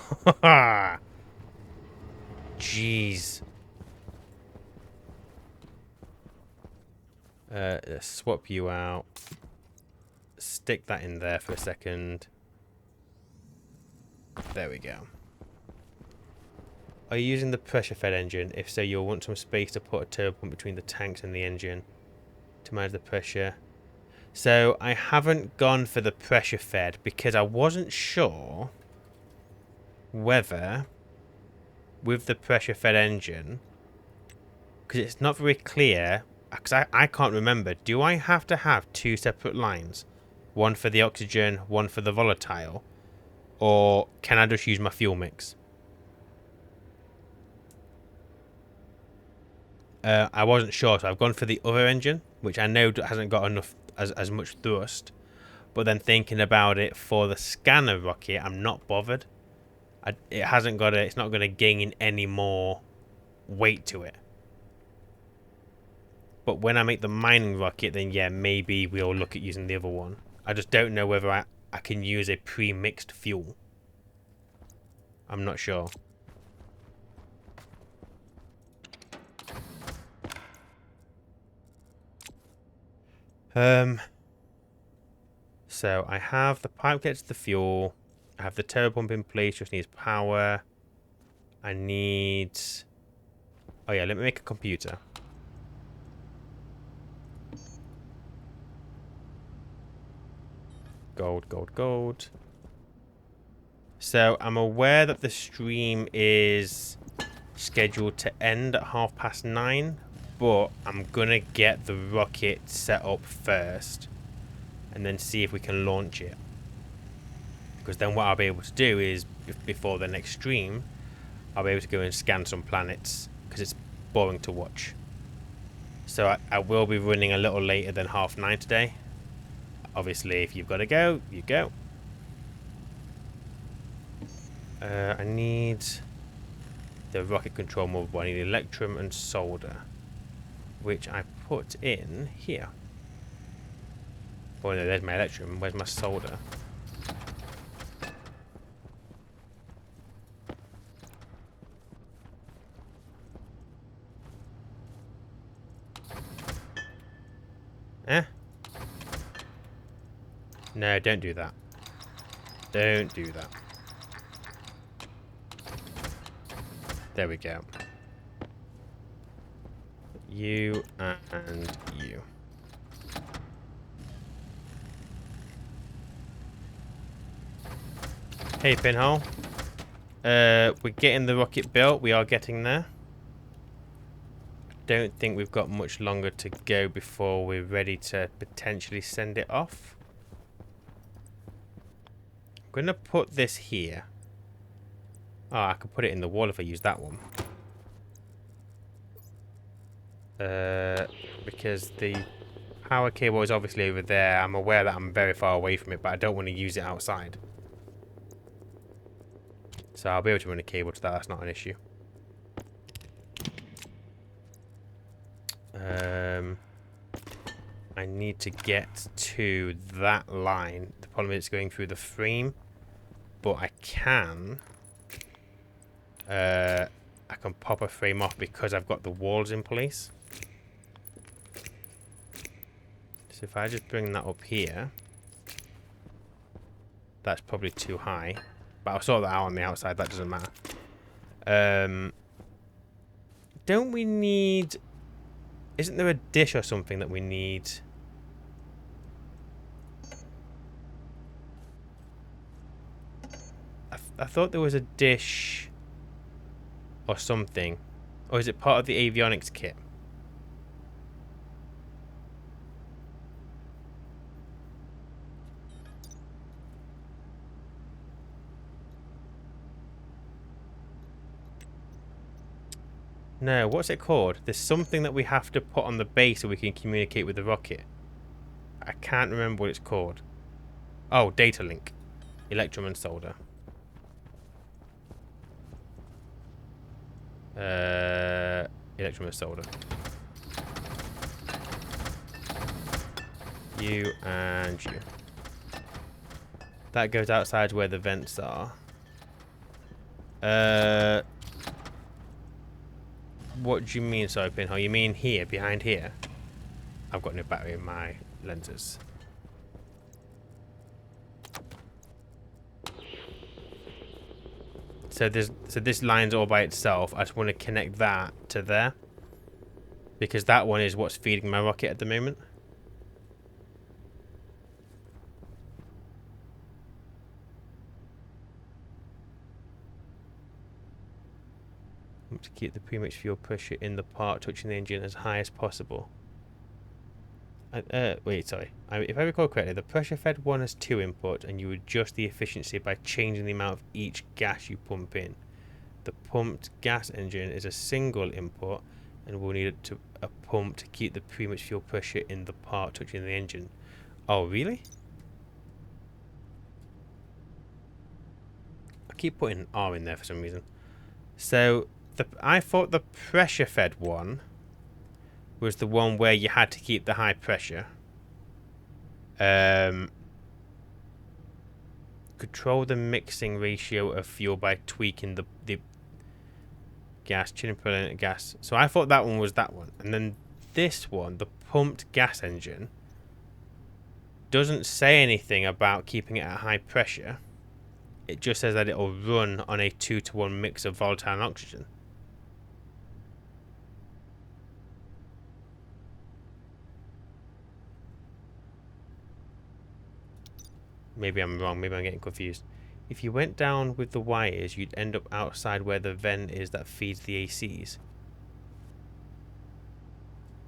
jeez. Let's swap you out. Stick that in there for a second. There we go. Are you using the pressure-fed engine? If so, you'll want some space to put a turbo pump between the tanks and the engine to manage the pressure. So I haven't gone for the pressure-fed because I wasn't sure whether with the pressure-fed engine, because it's not very clear, because I can't remember, do I have to have two separate lines? One for the oxygen, one for the volatile? Or can I just use my fuel mix? I wasn't sure, so I've gone for the other engine, which I know hasn't got enough as much thrust. But then thinking about it for the scanner rocket, I'm not bothered. It hasn't got it's not going to gain any more weight to it. But when I make the mining rocket, then yeah, maybe we'll look at using the other one. I just don't know whether I can use a pre-mixed fuel. I'm not sure. So I have the pipe gets the fuel. I have the turbo pump in place, just needs power. I need... Oh yeah, let me make a computer. Gold, gold, gold. So I'm aware that the stream is scheduled to end at 9:30, but I'm gonna get the rocket set up first and then see if we can launch it. Because then what I'll be able to do is, before the next stream, I'll be able to go and scan some planets, because it's boring to watch. So I will be running a little later than 9:30 today. Obviously, if you've got to go, you go. I need the rocket control motherboard. I need electrum and solder, which I put in here. Oh no, there's my electrum. Where's my solder? Eh? No, don't do that. Don't do that. There we go. You and you. Hey, Pinhole. We're getting the rocket built. We are getting there. Don't think we've got much longer to go before we're ready to potentially send it off. I'm going to put this here. Oh, I could put it in the wall if I use that one. Because the power cable is obviously over there. I'm aware that I'm very far away from it, but I don't want to use it outside. So I'll be able to run a cable to that. That's not an issue. I need to get to that line. The problem is it's going through the frame, but I can pop a frame off because I've got the walls in place. So if I just bring that up here, that's probably too high, but I'll sort that out on the outside. That doesn't matter. Don't we need... Isn't there a dish or something that we need? I thought there was a dish or something. Or is it part of the avionics kit? No, what's it called? There's something that we have to put on the base so we can communicate with the rocket. I can't remember what it's called. Oh, data link. Electrum and solder. Electrum and solder. You and you. That goes outside where the vents are. What do you mean, sorry, Pinhole? You mean here, behind here? I've got no battery in my lenses. So this line's all by itself. I just want to connect that to there. Because that one is what's feeding my rocket at the moment. To keep the premix fuel pressure in the part touching the engine as high as possible. Wait, sorry. If I recall correctly, the pressure-fed one has 2 inputs, and you adjust the efficiency by changing the amount of each gas you pump in. The pumped gas engine is a single input, and will need a pump to keep the premix fuel pressure in the part touching the engine. Oh, really? I keep putting an R in there for some reason. So I thought the pressure-fed one was the one where you had to keep the high pressure. Control the mixing ratio of fuel by tweaking the gas, tuning propellant gas. So I thought that one was that one. And then this one, the pumped gas engine, doesn't say anything about keeping it at high pressure. It just says that it'll run on a 2-to-1 mix of volatile and oxygen. Maybe I'm wrong. Maybe I'm getting confused. If you went down with the wires, you'd end up outside where the vent is that feeds the ACs.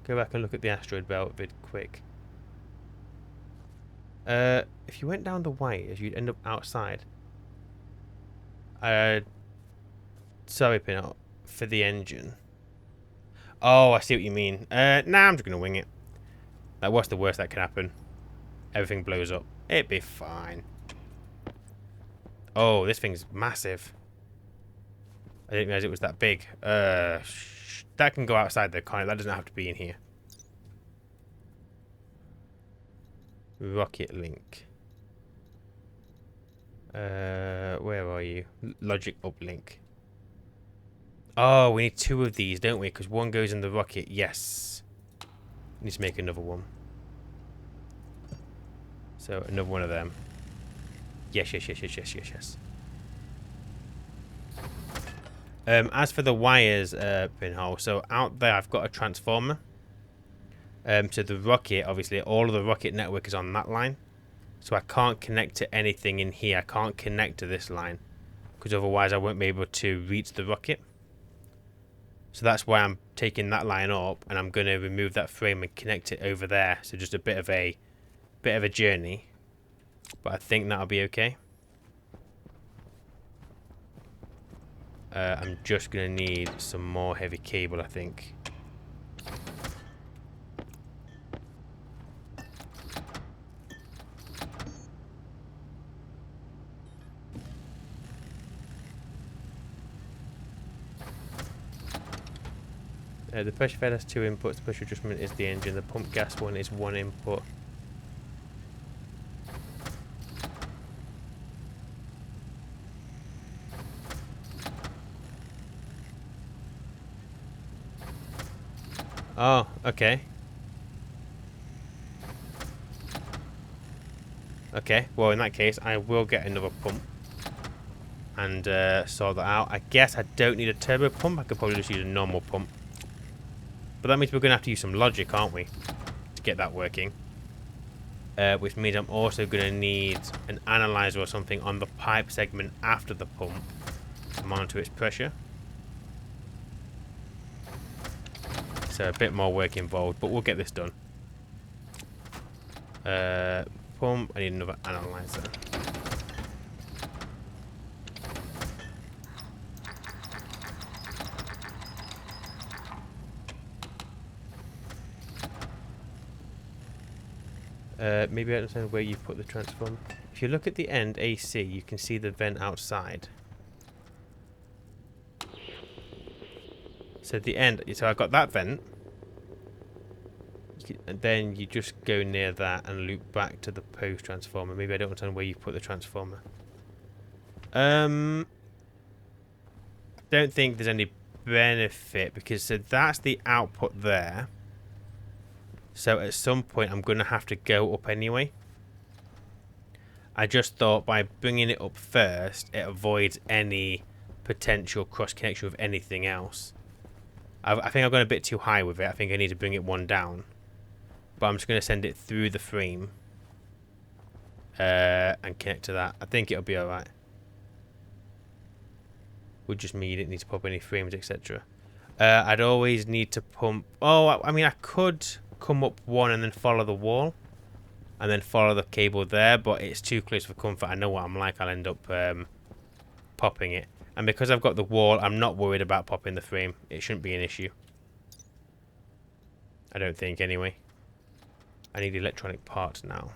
Go back and look at the asteroid belt vid quick. If you went down the wires, you'd end up outside. Sorry, Pinot, for the engine. Oh, I see what you mean. Nah, I'm just gonna wing it. Like, what's the worst that can happen? Everything blows up. It'd be fine. Oh, this thing's massive. I didn't realize it was that big. That can go outside the car. That doesn't have to be in here. Rocket link. Where are you? Logic uplink. Oh, we need 2 of these, don't we? Because one goes in the rocket. Yes. Need to make another one. So another one of them. Yes. As for the wires, Pinhole, so out there I've got a transformer. To the rocket, obviously, all of the rocket network is on that line. So I can't connect to anything in here. I can't connect to this line. Because otherwise I won't be able to reach the rocket. So that's why I'm taking that line up. And I'm going to remove that frame and connect it over there. So just a bit of a journey. But I think that'll be okay. I'm just going to need some more heavy cable, I think. The pressure fed has 2 inputs. The pressure adjustment is the engine. The pump gas one is 1 input. Oh, okay. Okay, well in that case I will get another pump and sort that out. I guess I don't need a turbo pump. I could probably just use a normal pump. But that means we're going to have to use some logic, aren't we? To get that working. Which means I'm also going to need an analyzer or something on the pipe segment after the pump to monitor its pressure. So a bit more work involved, but we'll get this done. Pump, I need another analyzer. Maybe I don't understand where you put the transformer. If you look at the end AC, you can see the vent outside. So at the end, so I got that vent. And then you just go near that and loop back to the post transformer. Maybe I don't understand where you put the transformer. Don't think there's any benefit because so that's the output there. So at some point I'm going to have to go up anyway. I just thought by bringing it up first, it avoids any potential cross connection with anything else. I think I've gone a bit too high with it. I think I need to bring it one down. But I'm just going to send it through the frame and connect to that. I think it'll be alright. Would just mean you didn't need to pop any frames, etc. I'd always need to pump... Oh, I mean, I could come up one and then follow the wall. And then follow the cable there, but it's too close for comfort. I know what I'm like. I'll end up popping it. And because I've got the wall, I'm not worried about popping the frame. It shouldn't be an issue. I don't think, anyway. I need electronic parts now.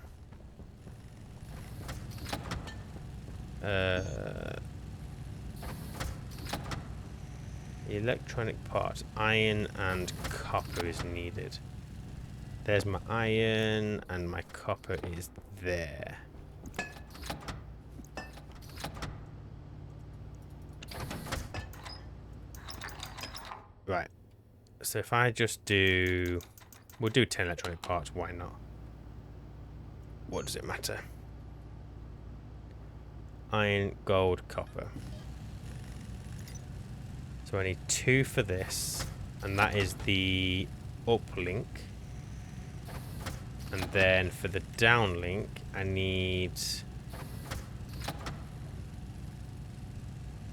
Electronic parts. Iron and copper is needed. There's my iron and my copper is there. Right. So if I just do... We'll do 10 electronic parts, why not? What does it matter? Iron, gold, copper. So I need 2 for this. And that is the uplink. And then for the downlink, I need...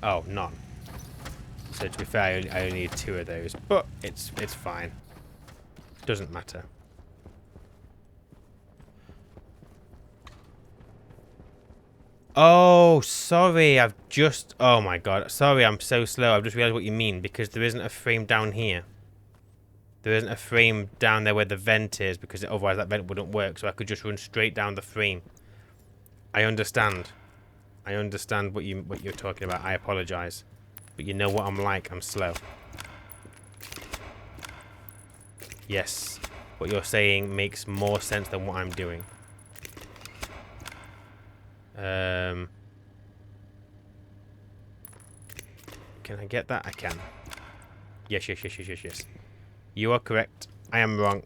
Oh, none. So to be fair, I only need 2 of those. But it's fine. Doesn't matter. Oh, sorry. I've just... Oh my god. Sorry, I'm so slow. I've just realised what you mean. Because there isn't a frame down here. There isn't a frame down there where the vent is. Because otherwise that vent wouldn't work. So I could just run straight down the frame. I understand. I understand what you're talking about. I apologise. But you know what I'm like. I'm slow. Yes. What you're saying makes more sense than what I'm doing. Can I get that? I can. Yes. You are correct. I am wrong.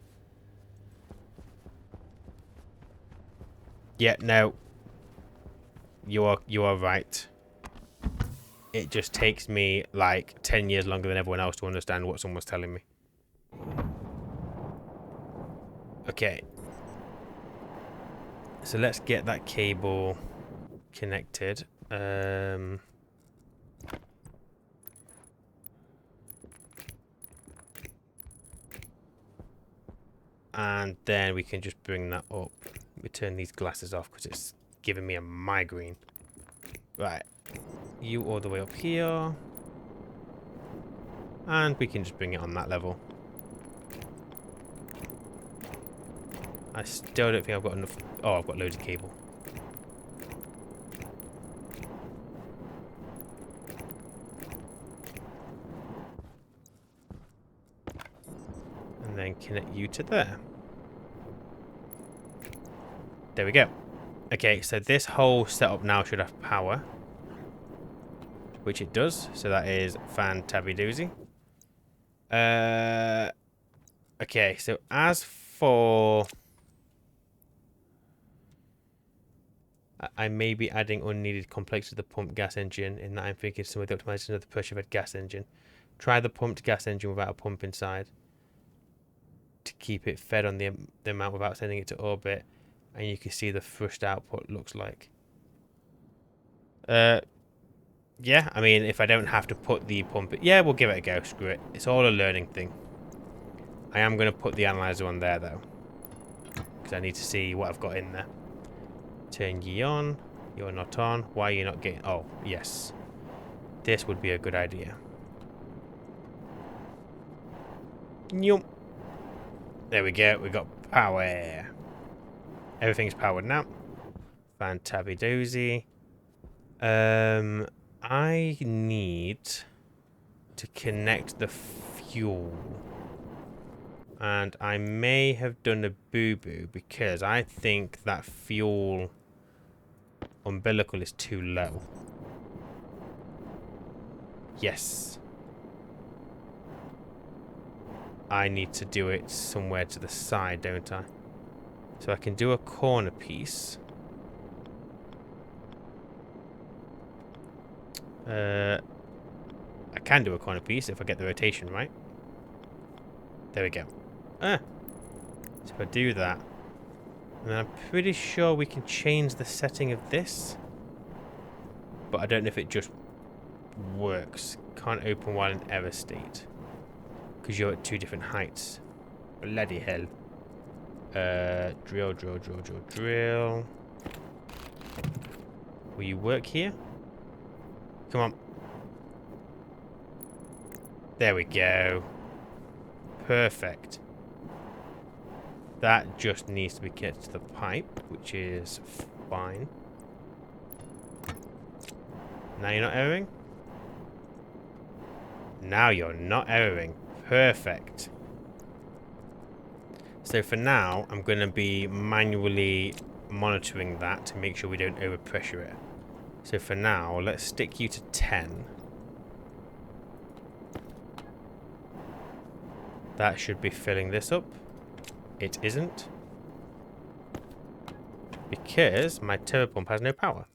Yeah, no. You are right. It just takes me like 10 years longer than everyone else to understand what someone's telling me. Okay. So let's get that cable connected. And then we can just bring that up. We turn these glasses off because it's giving me a migraine. Right. You all the way up here. And we can just bring it on that level. I still don't think I've got enough... Oh, I've got loads of cable. And then connect you to there. There we go. Okay, so this whole setup now should have power. Which it does. So that is fan-tabby-doozy. Okay, so as for... I may be adding unneeded complexity to the pumped gas engine in that I'm thinking some of the optimization of the pressure-fed gas engine. Try the pumped gas engine without a pump inside to keep it fed on the amount without sending it to orbit, and you can see the thrust output looks like. Yeah, I mean, if I don't have to put the pump... Yeah, we'll give it a go. Screw it. It's all a learning thing. I am going to put the analyzer on there, though, because I need to see what I've got in there. Turn ye on. You're not on. Why are you not getting... Oh, yes. This would be a good idea. There we go. We got power. Everything's powered now. Fantabby-dozy. I need to connect the fuel. And I may have done a boo-boo because I think that fuel umbilical is too low. Yes. I need to do it somewhere to the side, don't I? So I can do a corner piece. I can do a corner piece if I get the rotation right. There we go. So if I do that, and I'm pretty sure we can change the setting of this. But I don't know if it just works. Can't open while in error state. Because you're at 2 different heights. Bloody hell. Drill. Will you work here? Come on. There we go. Perfect. That just needs to be connected to the pipe, which is fine. Now you're not erroring? Now you're not erroring. Perfect. So for now, I'm going to be manually monitoring that to make sure we don't overpressure it. So for now, let's stick you to 10. That should be filling this up. It isn't. Because my turbo pump has no power.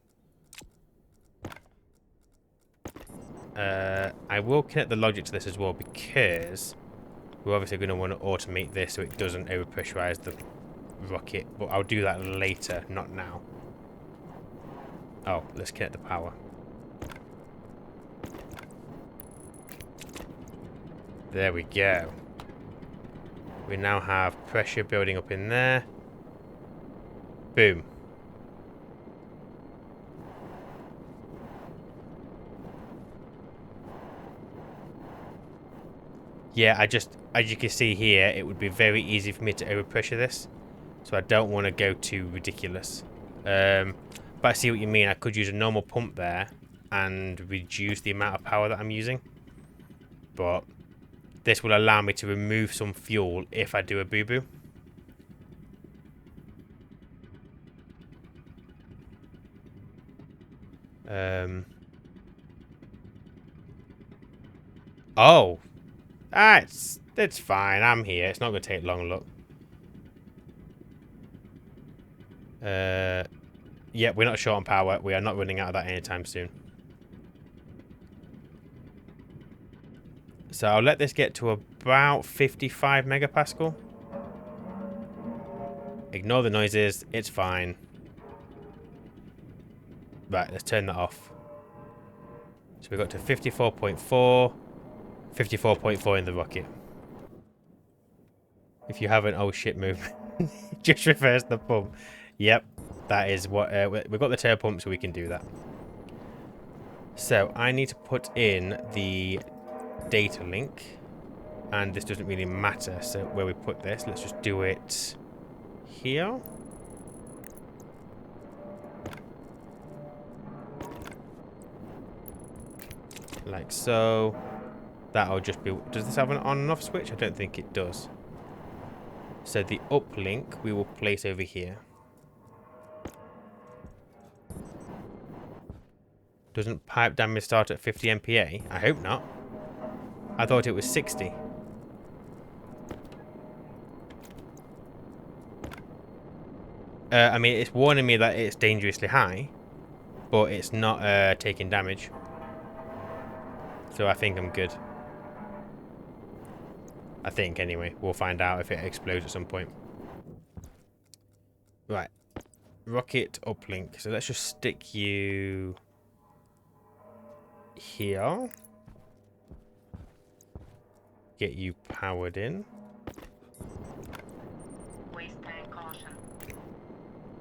I will connect the logic to this as well because we're obviously going to want to automate this so it doesn't overpressurize the rocket. But I'll do that later, not now. Oh, let's connect the power. There we go. We now have pressure building up in there. Boom. Yeah, as you can see here, it would be very easy for me to overpressure this. So I don't want to go too ridiculous. But I see what you mean. I could use a normal pump there and reduce the amount of power that I'm using. But this will allow me to remove some fuel if I do a boo-boo. Oh. It's fine. I'm here. It's not going to take long, look. Yeah, we're not short on power. We are not running out of that anytime soon. So I'll let this get to about 55 megapascal. Ignore the noises. It's fine. Right, let's turn that off. So we got to 54.4. 54.4 in the rocket. If you haven't, oh shit, move. Just reverse the pump. Yep, that is what... we've got the tail pump, so we can do that. So, I need to put in the data link. And this doesn't really matter, so where we put this, let's just do it here. Like so. That'll just be... Does this have an on and off switch? I don't think it does. So the uplink we will place over here. Doesn't pipe damage start at 50 MPa? I hope not. I thought it was 60. I mean, it's warning me that it's dangerously high, but it's not taking damage. So I think I'm good. I think, anyway. We'll find out if it explodes at some point. Right. Rocket uplink. So let's just stick you here. Get you powered in. Waste tank caution.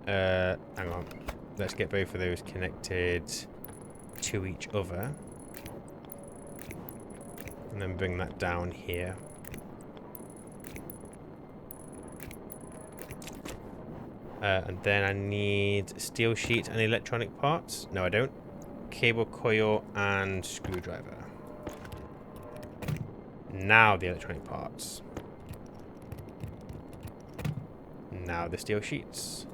Hang on. Let's get both of those connected to each other. And then bring that down here. And then I need steel sheet and electronic parts. No, I don't. Cable coil and screwdriver. Now the electronic parts. Now the steel sheets.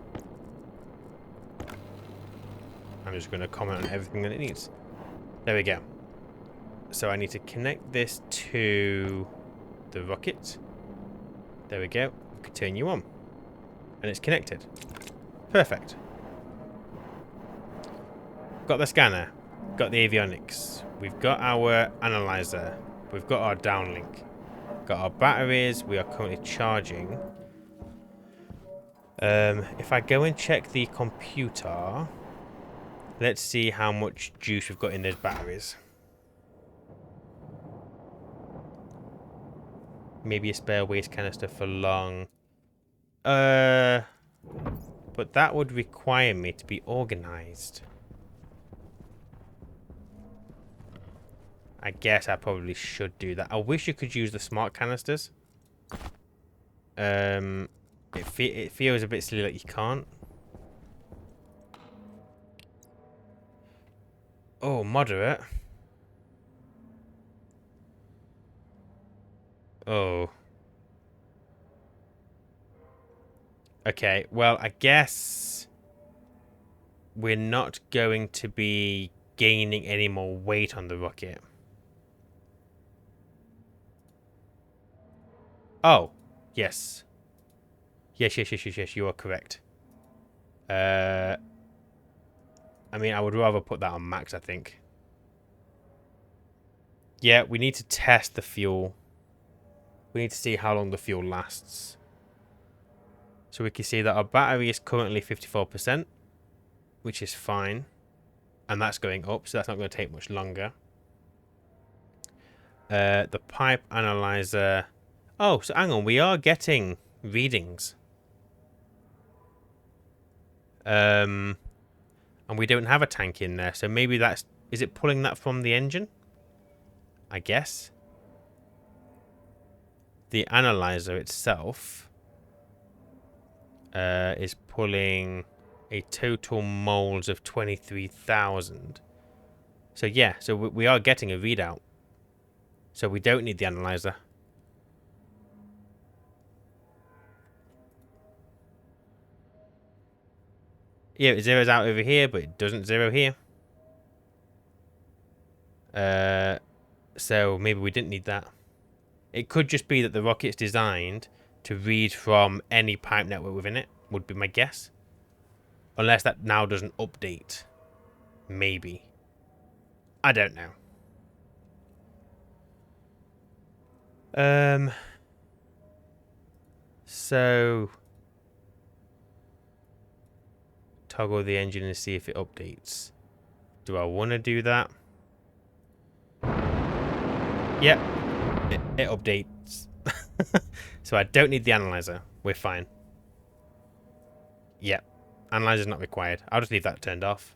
I'm just going to comment on everything that it needs. There we go. So I need to connect this to the rocket. There we go. Continue on. And it's connected. Perfect. Got the scanner. Got the avionics. We've got our analyzer. We've got our downlink. Got our batteries. We are currently charging. If I go and check the computer, let's see how much juice we've got in those batteries. Maybe a spare waste canister for long. But that would require me to be organized. I guess I probably should do that. I wish you could use the smart canisters. It feels a bit silly that you can't. Oh, moderate. Oh. Okay, well, I guess we're not going to be gaining any more weight on the rocket. Oh, yes. Yes, you are correct. I mean, I would rather put that on max, I think. Yeah, we need to test the fuel. We need to see how long the fuel lasts. So we can see that our battery is currently 54%, which is fine. And that's going up, so that's not going to take much longer. The pipe analyzer. Oh, so hang on, we are getting readings. And we don't have a tank in there, so maybe that's... Is it pulling that from the engine? I guess. The analyzer itself is pulling a total moles of 23,000. So yeah, so we are getting a readout. So we don't need the analyzer. Yeah, it zeroes out over here, but it doesn't zero here. So maybe we didn't need that. It could just be that the rocket's designed to read from any pipe network within it, would be my guess. Unless that now doesn't update. Maybe. I don't know. So toggle the engine and see if it updates. Do I want to do that? Yep. It updates. So I don't need the analyzer. We're fine. Yep. Analyzer's not required. I'll just leave that turned off.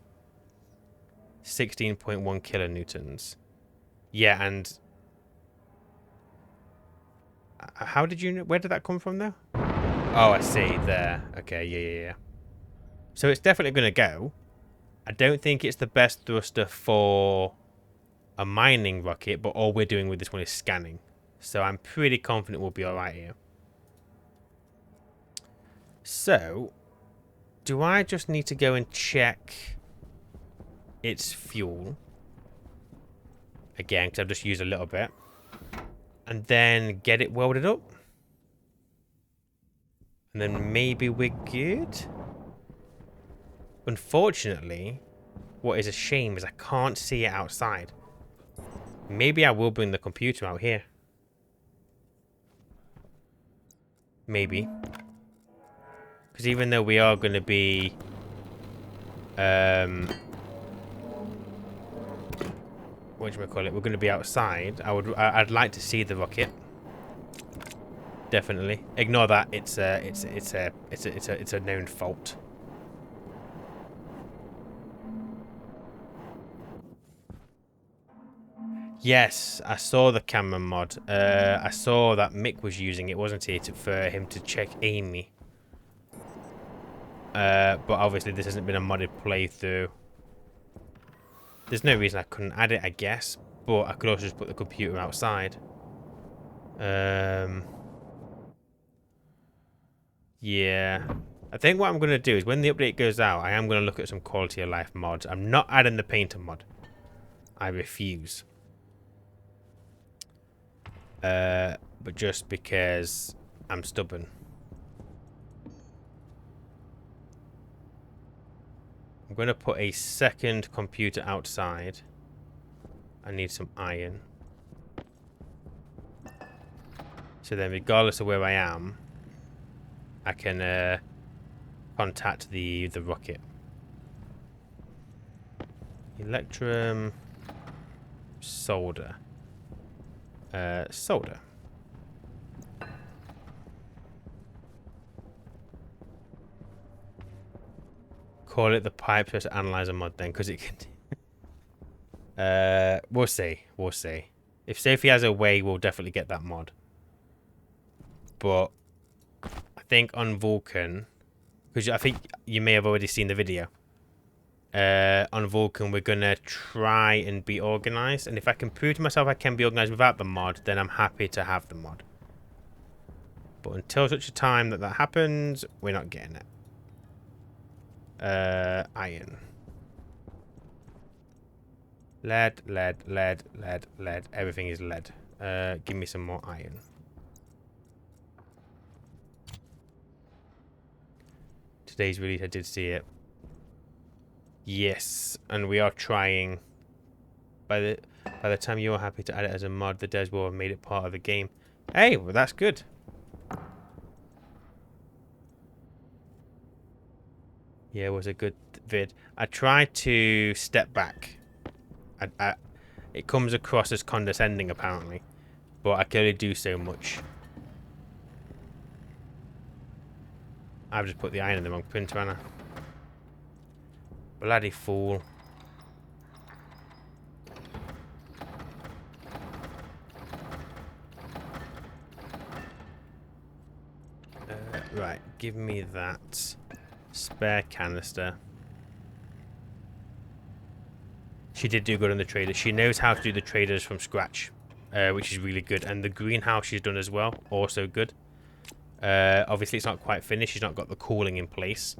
16.1 kilonewtons. Yeah, and... How did you know? Where did that come from, though? Oh, I see. There. Okay, yeah. So it's definitely going to go. I don't think it's the best thruster for a mining rocket, but all we're doing with this one is scanning. So I'm pretty confident we'll be alright here. So, do I just need to go and check its fuel? Again, because I've just used a little bit. And then get it welded up. And then maybe we're good. Unfortunately, what is a shame is I can't see it outside. Maybe I will bring the computer out here. Maybe. Because even though we are going to be... whatchamacallit, we're going to be outside. I'd like to see the rocket. Definitely. Ignore that. It's a known fault. Yes, I saw the camera mod. I saw that Mick was using it, wasn't he, for him to check Amy. But obviously this hasn't been a modded playthrough. There's no reason I couldn't add it, I guess. But I could also just put the computer outside. Yeah. I think what I'm going to do is when the update goes out, I am going to look at some quality of life mods. I'm not adding the painter mod. I refuse. But just because I'm stubborn. I'm going to put a second computer outside. I need some iron. So then regardless of where I am, I can contact the rocket. Electrum, solder. Solder. Call it the pipe process analyzer mod then, because it can. We'll see. We'll see. If Sophie has a way, we'll definitely get that mod. But I think on Vulcan, because I think you may have already seen the video. On Vulcan, we're going to try and be organized. And if I can prove to myself I can be organized without the mod, then I'm happy to have the mod. But until such a time that happens, we're not getting it. Iron. Lead. Everything is lead. Give me some more iron. Today's release, I did see it. Yes, and we are trying. By the time you're happy to add it as a mod, the devs will have made it part of the game. Hey, well that's good. Yeah, it was a good vid. I tried to step back. It comes across as condescending apparently, but I can only do so much. I've just put the iron in the wrong printer, haven't I? Bloody fool. Right, give me that spare canister. She did do good on the traders. She knows how to do the traders from scratch, which is really good. And the greenhouse she's done as well, also good. Obviously, it's not quite finished. She's not got the cooling in place.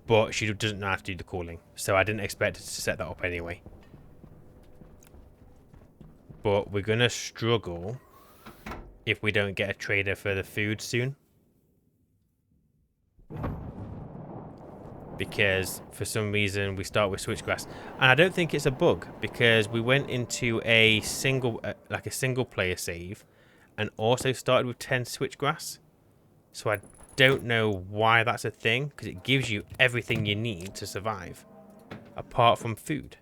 But she doesn't know how to do the cooling. So I didn't expect her to set that up anyway. But we're going to struggle if we don't get a trader for the food soon. Because for some reason we start with switchgrass. And I don't think it's a bug. Because we went into a single player save. And also started with 10 switchgrass. So I don't know why that's a thing, because it gives you everything you need to survive, apart from food.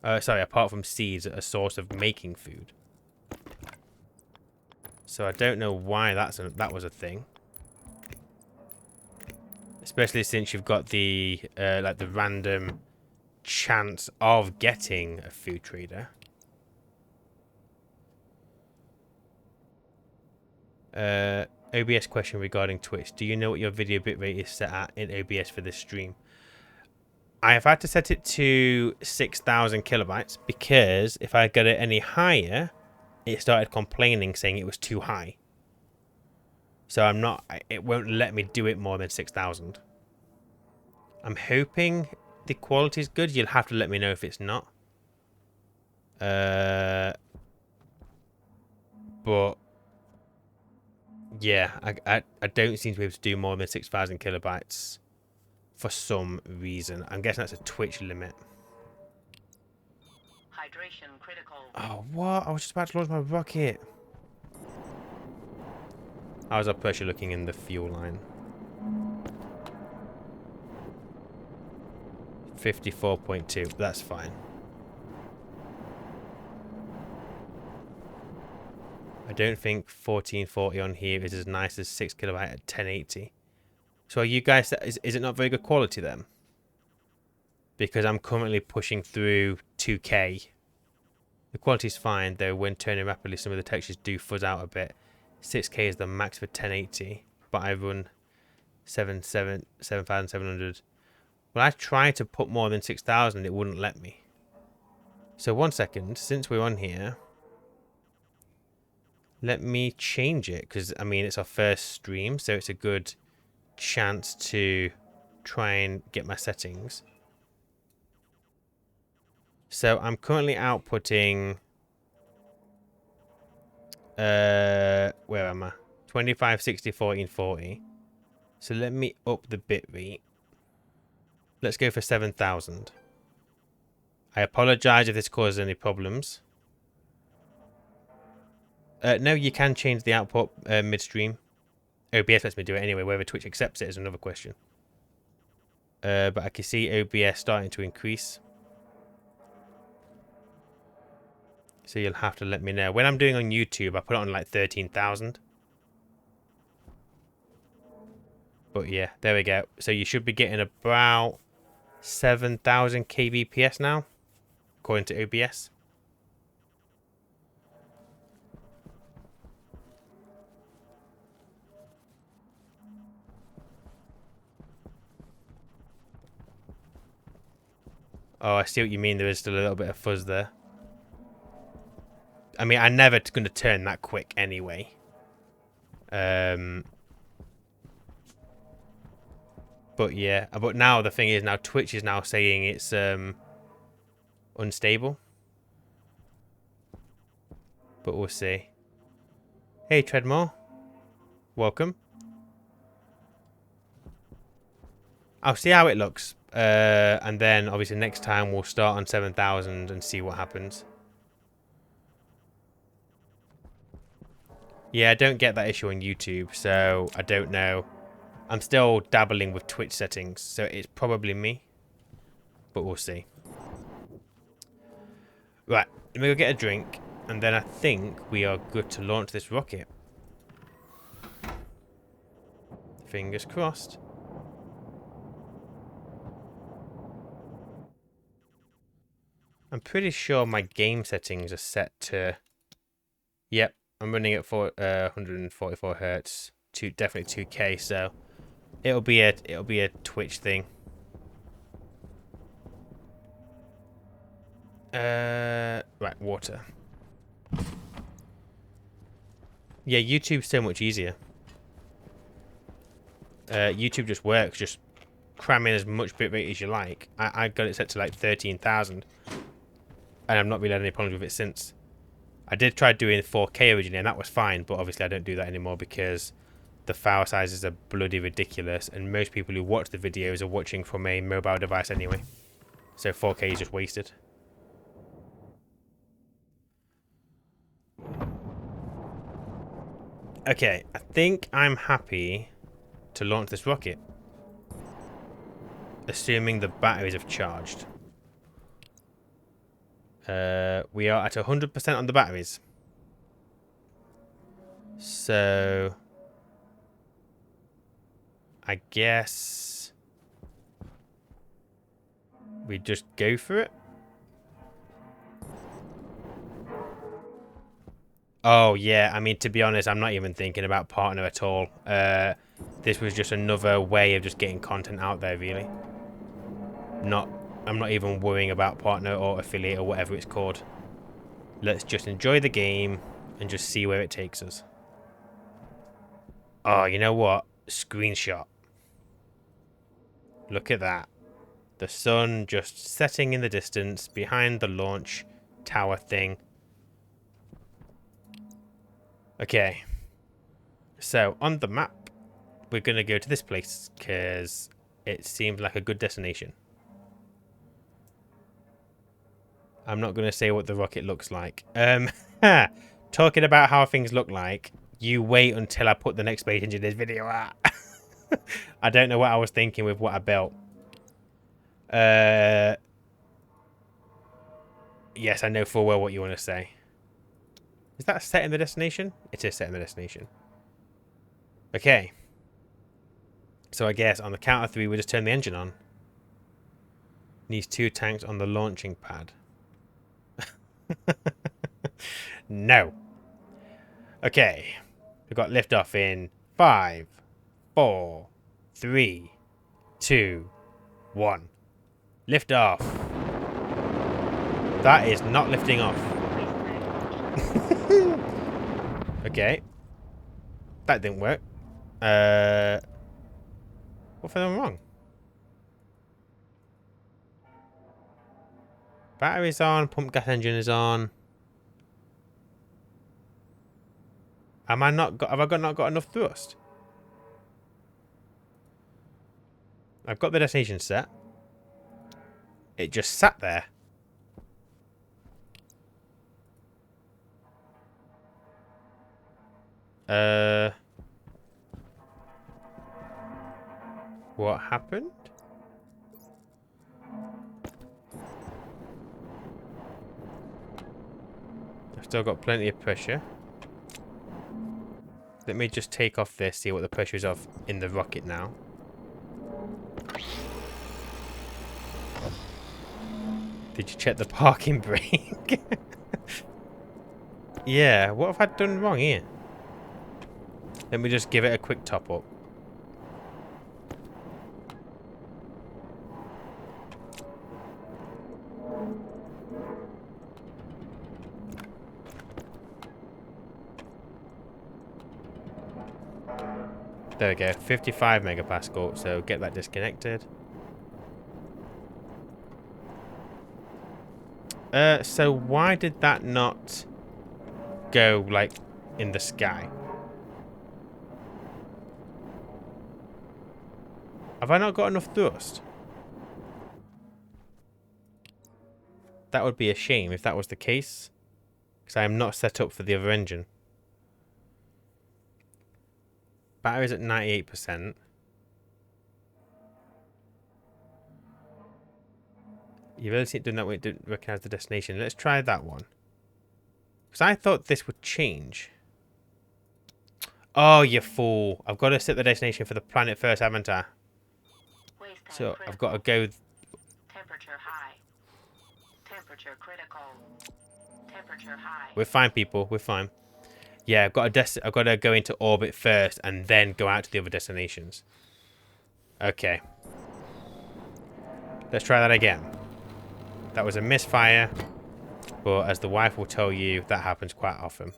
Apart from seeds, a source of making food. So I don't know why that was a thing. Especially since you've got the the random chance of getting a food trader. OBS question regarding Twitch. Do you know what your video bitrate is set at in OBS for this stream? I have had to set it to 6,000 kilobytes because if I got it any higher, it started complaining saying it was too high. So it won't let me do it more than 6,000. I'm hoping the quality is good. You'll have to let me know if it's not. But yeah, I don't seem to be able to do more than 6,000 kilobytes for some reason. I'm guessing that's a Twitch limit. Hydration critical. Oh, what? I was just about to launch my rocket. How's our pressure looking in the fuel line? 54.2. That's fine. I don't think 1440 on here is as nice as 6 kilobyte at 1080. So are you guys, is it not very good quality then? Because I'm currently pushing through 2K. The quality's fine, though when turning rapidly some of the textures do fuzz out a bit. 6K is the max for 1080, but I run 7,700. When I tried to put more than 6,000, it wouldn't let me. So 1 second, since we're on here, let me change it, because I mean it's our first stream, so it's a good chance to try and get my settings. So I'm currently outputting where am I? 25, 60, 14, 40. So let me up the bit rate. Let's go for 7,000. I apologise if this causes any problems. No, you can change the output midstream. OBS lets me do it anyway. Whether Twitch accepts it is another question. But I can see OBS starting to increase. So you'll have to let me know. When I'm doing on YouTube, I put it on like 13,000. But yeah, there we go. So you should be getting about 7,000 kbps now, according to OBS. Oh, I see what you mean. There is still a little bit of fuzz there. I mean, I'm never going to turn that quick anyway. But yeah, but now the thing is, now Twitch is now saying it's unstable. But we'll see. Hey, Treadmore. Welcome. I'll see how it looks. And then, obviously, next time we'll start on 7,000 and see what happens. Yeah, I don't get that issue on YouTube, so I don't know. I'm still dabbling with Twitch settings, so it's probably me. But we'll see. Right, let me go get a drink, and then I think we are good to launch this rocket. Fingers crossed. I'm pretty sure my game settings are set to... Yep, I'm running at 144 hertz, definitely 2K, so it'll be a Twitch thing. Right, water. Yeah, YouTube's so much easier. YouTube just works, just cram in as much bitrate as you like. I got it set to like 13,000, and I've not really had any problems with it since. I did try doing 4K originally, and that was fine, but obviously I don't do that anymore because the file sizes are bloody ridiculous, and most people who watch the videos are watching from a mobile device anyway. So 4K is just wasted. Okay, I think I'm happy to launch this rocket. Assuming the batteries have charged. We are at 100% on the batteries. So I guess we just go for it. Oh yeah, I mean, to be honest, I'm not even thinking about partner at all. This was just another way of just getting content out there, really. I'm not even worrying about partner or affiliate or whatever it's called. Let's just enjoy the game and just see where it takes us. Oh, you know what? Screenshot. Look at that. The sun just setting in the distance behind the launch tower thing. Okay. So, on the map, we're going to go to this place because it seemed like a good destination. I'm not going to say what the rocket looks like. Talking about how things look like, you wait until I put the next page into this video out. I don't know what I was thinking with what I built. Yes, I know full well what you want to say. Is that set in the destination? It is set in the destination. Okay. So I guess on the count of 3, we just turn the engine on. Needs 2 tanks on the launching pad. No. Okay. We've got liftoff in 5, 4, 3, 2, 1. Lift off. That is not lifting off. Waste tank caution. Okay. That didn't work. What have I done wrong? Battery's on, pump gas engine is on. Have I not got enough thrust? I've got the destination set. It just sat there. What happened? I've still got plenty of pressure. Let me just take off this, see what the pressure is of in the rocket now. Did you check the parking brake? Yeah, what have I done wrong here? Let me just give it a quick top up. There we go, 55 megapascal, so get that disconnected. So why did that not go, like, in the sky? Have I not got enough thrust? That would be a shame if that was the case, because I am not set up for the other engine. Battery's at 98%. You really see it doing that when it didn't recognize the destination. Let's try that one. Because I thought this would change. Oh, you fool. I've got to set the destination for the planet first, haven't I? Waste tank So critical. I've got to go... Temperature high. Temperature critical. Temperature high. We're fine, people. We're fine. Yeah, I've got to go into orbit first and then go out to the other destinations. Okay. Let's try that again. That was a misfire, but as the wife will tell you, that happens quite often.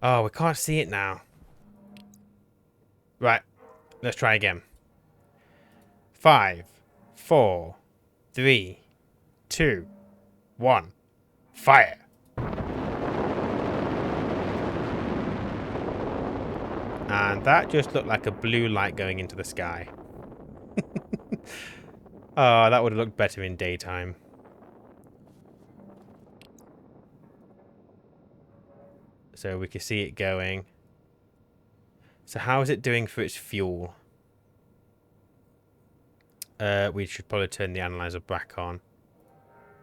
Oh, we can't see it now. Right. Let's try again. 5, 4, 3, 2, 1. Fire. And that just looked like a blue light going into the sky. Oh, that would have looked better in daytime. So we can see it going. So how is it doing for its fuel? We should probably turn the analyzer back on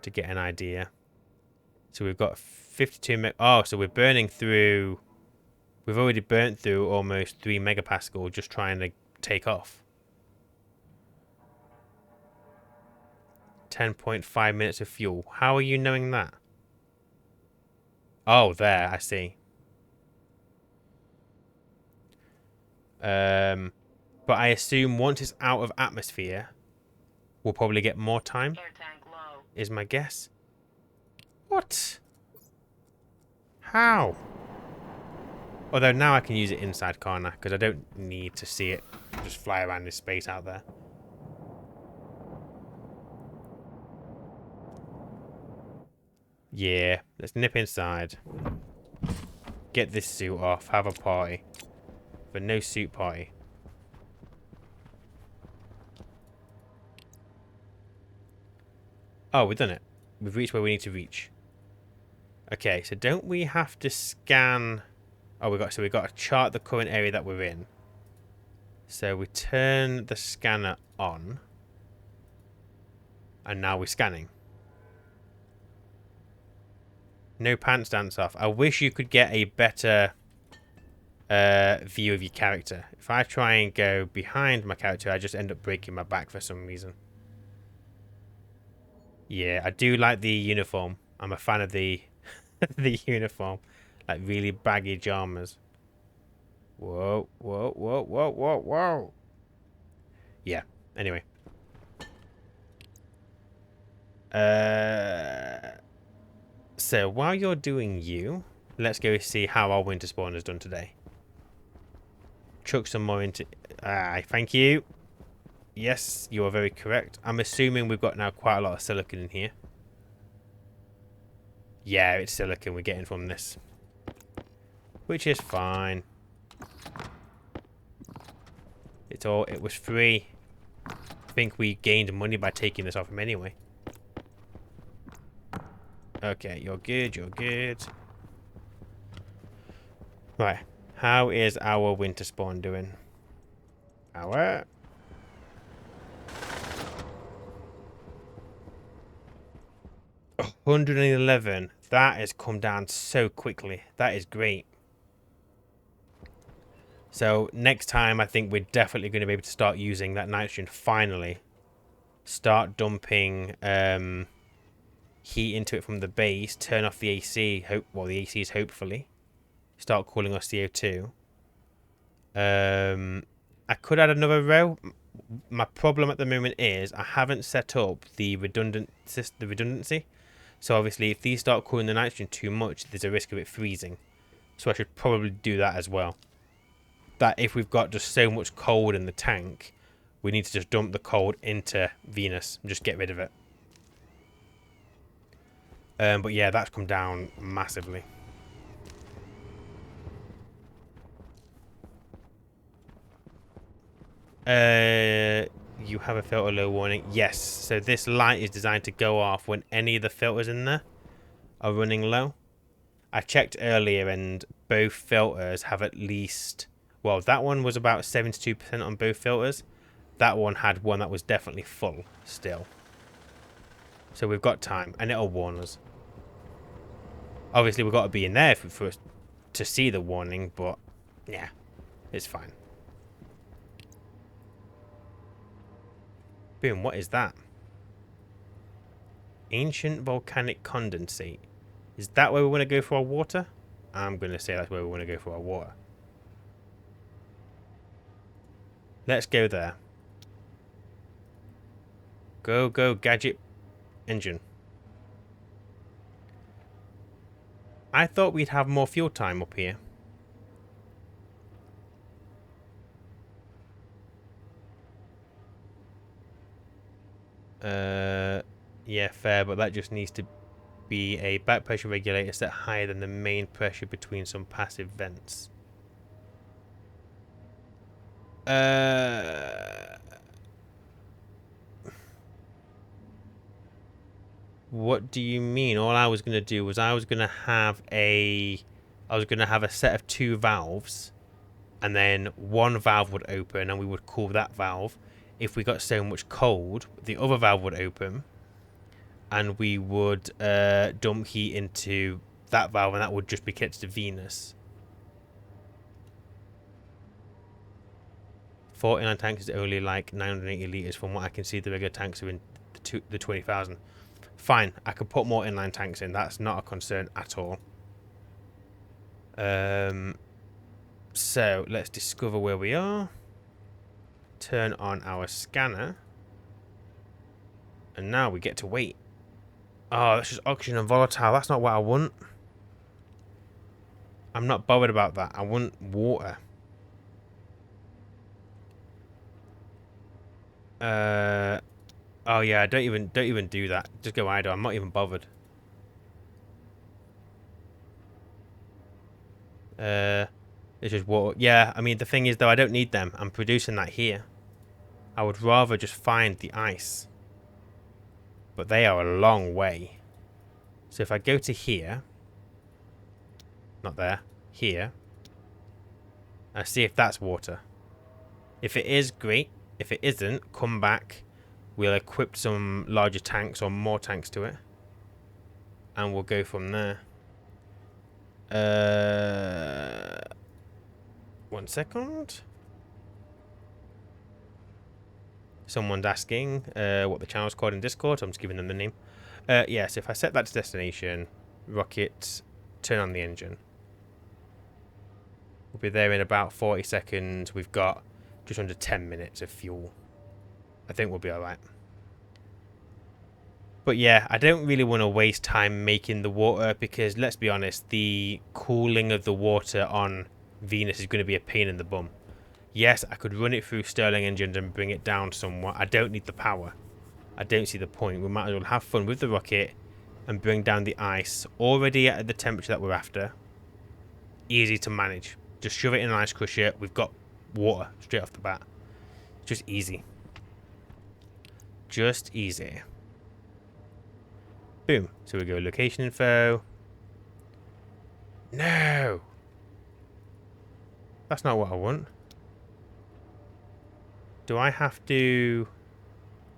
to get an idea. So we've got 52 oh, so we're burning through... We've already burnt through almost 3 megapascal just trying to take off. 10.5 minutes of fuel. How are you knowing that? Oh, there, I see. But I assume once it's out of atmosphere, we'll probably get more time, Air tank low. is my guess. What? How? Although now I can use it inside, can't I? Because I don't need to see it just fly around in space out there. Yeah, let's nip inside. Get this suit off, have a party. But no suit party. Oh, we've done it. We've reached where we need to reach. Okay, so don't we have to scan... Oh, we've got to chart the current area that we're in. So we turn the scanner on. And now we're scanning. No pants dance off. I wish you could get a better view of your character. If I try and go behind my character, I just end up breaking my back for some reason. Yeah, I do like the uniform. I'm a fan of the the uniform. Like really baggy jammers. Whoa, whoa, whoa, whoa, whoa, whoa. Yeah, anyway. So while you're doing you, let's go see how our winter spawn is done today. Chuck some more into... thank you. Yes, you are very correct. I'm assuming we've got now quite a lot of silicon in here. Yeah, it's silicon we're getting from this. Which is fine. It was free. I think we gained money by taking this off him anyway. Okay, you're good, you're good. Right, how is our winter spawn doing? Our... 111. That has come down so quickly. That is great. So next time I think we're definitely going to be able to start using that nitrogen finally. Start dumping heat into it from the base. Turn off the AC. The AC is hopefully. Start cooling off CO2. I could add another row. My problem at the moment is I haven't set up the redundancy. So obviously if these start cooling the nitrogen too much, there's a risk of it freezing. So I should probably do that as well. That if we've got just so much cold in the tank, we need to just dump the cold into Venus and just get rid of it. But yeah, that's come down massively. You have a filter low warning. Yes, so this light is designed to go off when any of the filters in there are running low. I checked earlier and both filters have at least... Well, that one was about 72% on both filters. That one had one that was definitely full still. So we've got time, and it'll warn us. Obviously, we've got to be in there for us to see the warning, but yeah, it's fine. Boom, what is that? Ancient volcanic condensate. Is that where we want to go for our water? I'm going to say that's where we want to go for our water. Let's go there. Go, go, gadget engine. I thought we'd have more fuel time up here. Yeah, fair, but that just needs to be a back pressure regulator set higher than the main pressure between some passive vents. What do you mean? All I was going to do was I was going to have a set of 2 valves, and then one valve would open and we would cool that valve. If we got so much cold, the other valve would open and we would dump heat into that valve, and that would just be kept to Venus. 49 tanks is only like 980 litres. From what I can see, the regular tanks are in the 20,000. Fine, I could put more inline tanks in. That's not a concern at all. So let's discover where we are. Turn on our scanner. And now we get to wait. Oh, that's just oxygen and volatile. That's not what I want. I'm not bothered about that. I want water. Oh yeah, don't even do that. Just go idle. I'm not even bothered. It's just water. Yeah, I mean the thing is though, I don't need them. I'm producing that here. I would rather just find the ice. But they are a long way. So if I go to here, not there, here, I see if that's water. If it is, great. If it isn't, come back. We'll equip some larger tanks or more tanks to it. And we'll go from there. 1 second. Someone's asking what the channel's called in Discord. I'm just giving them the name. Yes, if I set that to destination, rocket, turn on the engine. We'll be there in about 40 seconds. We've got just under 10 minutes of fuel. I think we'll be alright. But yeah, I don't really want to waste time making the water because, let's be honest, the cooling of the water on Venus is going to be a pain in the bum. Yes, I could run it through Stirling engines and bring it down somewhat. I don't need the power. I don't see the point. We might as well have fun with the rocket and bring down the ice already at the temperature that we're after. Easy to manage. Just shove it in an ice crusher. We've got water straight off the bat. Just easy. Just easy. Boom. So we go location info. No! That's not what I want. Do I have to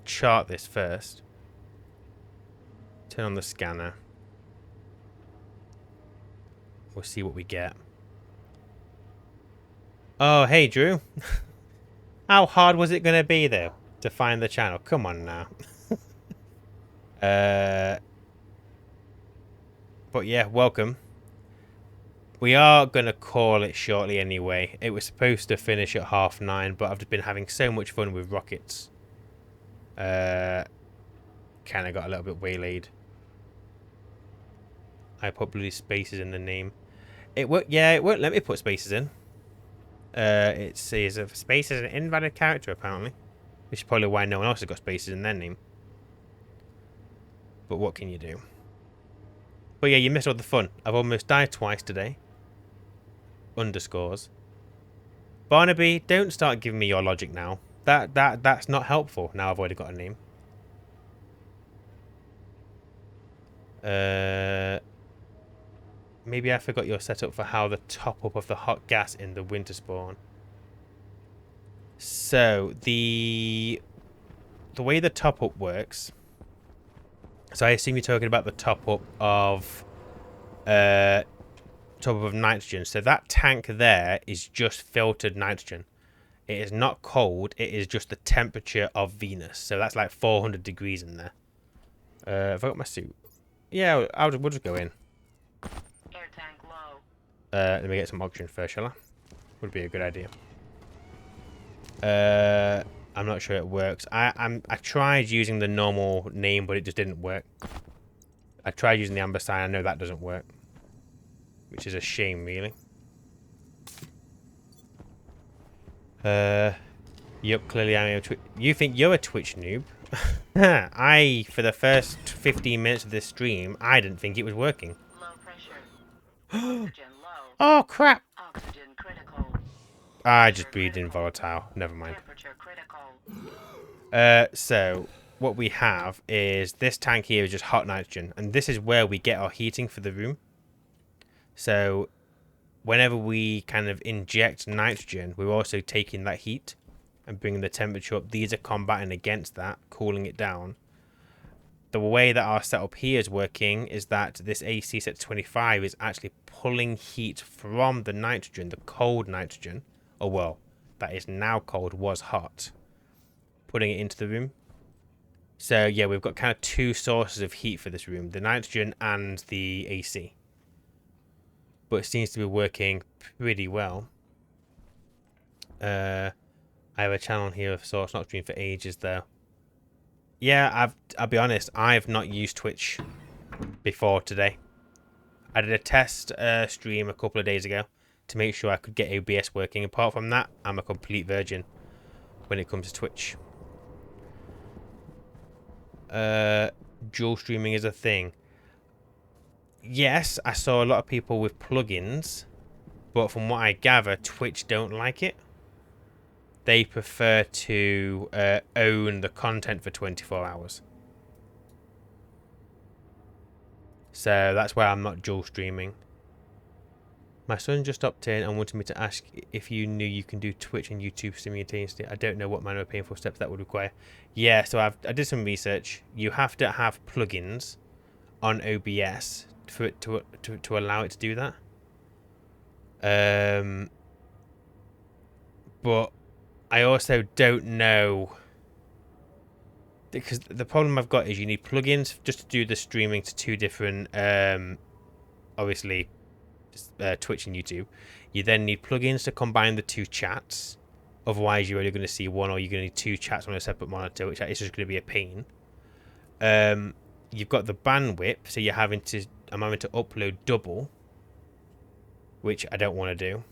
chart this first? Turn on the scanner. We'll see what we get. Oh, hey, Drew. How hard was it going to be, though, to find the channel? Come on now. But yeah, welcome. We are going to call it shortly anyway. It was supposed to finish at 9:30, but I've just been having so much fun with rockets. Kind of got a little bit waylaid. I put bloody spaces in the name. It won't let me put spaces in. It says if space is an invalid character, apparently. Which is probably why no one else has got spaces in their name. But what can you do? But yeah, you missed all the fun. I've almost died twice today. Underscores. Barnaby, don't start giving me your logic now. That's not helpful. Now I've already got a name. Maybe I forgot your setup for how the top up of the hot gas in the winter spawn. So the way the top up works. So I assume you're talking about the top up of nitrogen. So that tank there is just filtered nitrogen. It is not cold. It is just the temperature of Venus. So that's like 400 degrees in there. Have I got my suit? Yeah, we'll just go in. Air tank low. Let me get some oxygen first, shall I? Would be a good idea. I'm not sure it works. I tried using the normal name, but it just didn't work. I tried using the amber sign. I know that doesn't work, which is a shame, really. Yep, clearly I'm a Twitch. You think you're a Twitch noob? For the first 15 minutes of this stream, I didn't think it was working. Low pressure. Oxygen low. Oh, crap. Oxygen critical. I just breathed in volatile. Never mind. Temperature critical. So what we have is this tank here is just hot nitrogen, and this is where we get our heating for the room. So whenever we kind of inject nitrogen, we're also taking that heat and bringing the temperature up. These are combating against that, cooling it down. The way that our setup here is working is that this AC set to 25 is actually pulling heat from the nitrogen, the cold nitrogen. Oh, well, that is now cold, was hot. Putting it into the room. So, yeah, we've got kind of two sources of heat for this room. The nitrogen and the AC. But it seems to be working pretty well. I have a channel here of Source not streamed for ages, though. Yeah, I'll be honest, I've not used Twitch before today. I did a test stream a couple of days ago to make sure I could get OBS working. Apart from that, I'm a complete virgin when it comes to Twitch. Dual streaming is a thing. Yes, I saw a lot of people with plugins, but from what I gather, Twitch don't like it. They prefer to own the content for 24 hours. So that's why I'm not dual streaming. My son just opted in and wanted me to ask if you knew you can do Twitch and YouTube simultaneously. I don't know what manner of painful steps that would require. Yeah, so I did some research. You have to have plugins on OBS for it to allow it to do that. But I also don't know, because the problem I've got is you need plugins just to do the streaming to two different obviously Twitch and YouTube. You then need plugins to combine the two chats. Otherwise, you're only going to see one, or you're going to need two chats on a separate monitor, which is just going to be a pain. You've got the bandwidth, so I'm having to upload double, which I don't want to do.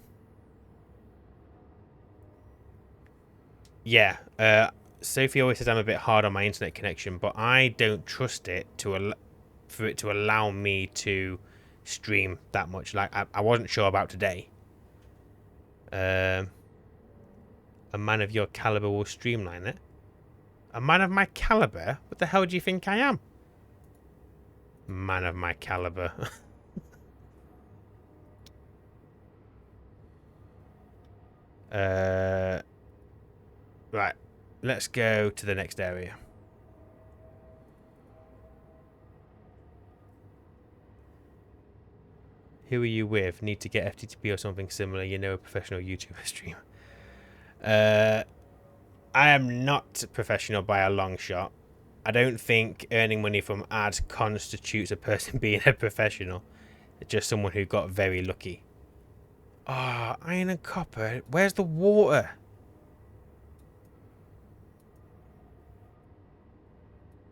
Yeah, Sophie always says I'm a bit hard on my internet connection, but I don't trust it for it to allow me to stream that much. Like, I wasn't sure about today. A man of your caliber will streamline it. A man of my caliber? What the hell do you think I am? Man of my caliber. Right. Let's go to the next area. Who are you with? Need to get FTTP or something similar. You know, a professional YouTuber streamer. I am not professional by a long shot. I don't think earning money from ads constitutes a person being a professional. It's just someone who got very lucky. Ah, oh, iron and copper. Where's the water?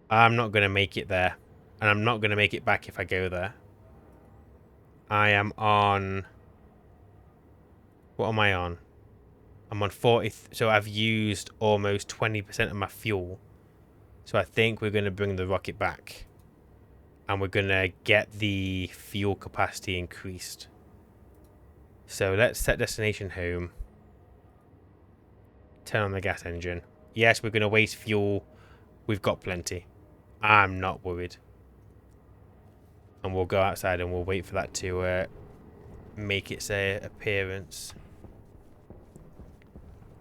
I'm not going to make it there. And I'm not going to make it back if I go there. I am on... What am I on? I'm on 40... So I've used almost 20% of my fuel. So I think we're going to bring the rocket back. And we're going to get the fuel capacity increased. So let's set destination home. Turn on the gas engine. Yes, we're going to waste fuel. We've got plenty. I'm not worried. And we'll go outside and we'll wait for that to make its appearance.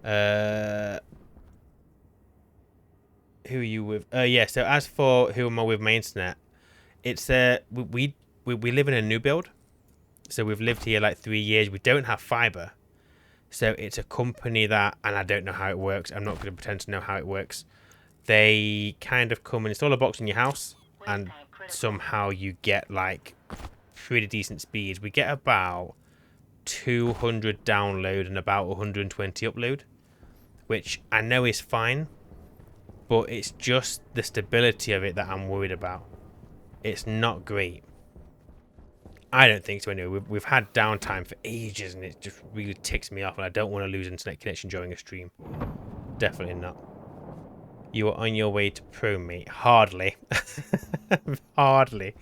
Who are you with? Yeah, so as for who am I with my internet, it's we live in a new build. So we've lived here like 3 years. We don't have fiber. So it's a company that, and I don't know how it works. I'm not going to pretend to know how it works. They kind of come and install a box in your house, and somehow you get like pretty decent speeds. We get about 200 download and about 120 upload, which I know is fine, but it's just the stability of it that I'm worried about. It's not great. I don't think so anyway. We've had downtime for ages and it just really ticks me off, and I don't want to lose internet connection during a stream. Definitely not. You are on your way to pro, mate. Hardly. Hardly.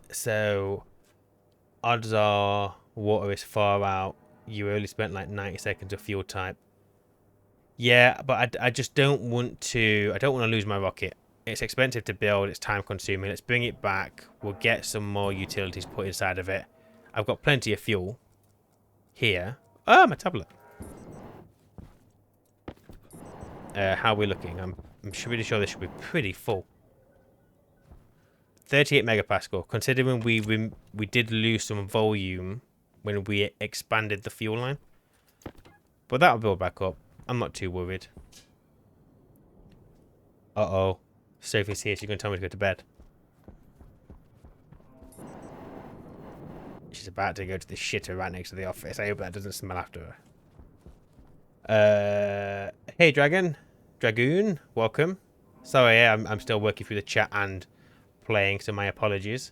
So, odds are water is far out. You only spent like 90 seconds of fuel type. Yeah, but I just don't want to... I don't want to lose my rocket. It's expensive to build. It's time consuming. Let's bring it back. We'll get some more utilities put inside of it. I've got plenty of fuel here. Oh, my tablet. How are we looking? I'm pretty sure this should be pretty full. 38 megapascal. Considering we did lose some volume when we expanded the fuel line. But that'll build back up. I'm not too worried. Uh-oh. Sophie's here. She's going to tell me to go to bed. She's about to go to the shitter right next to the office. I hope that doesn't smell after her. Hey, Dragoon. Welcome. Sorry, I'm still working through the chat and playing, so my apologies.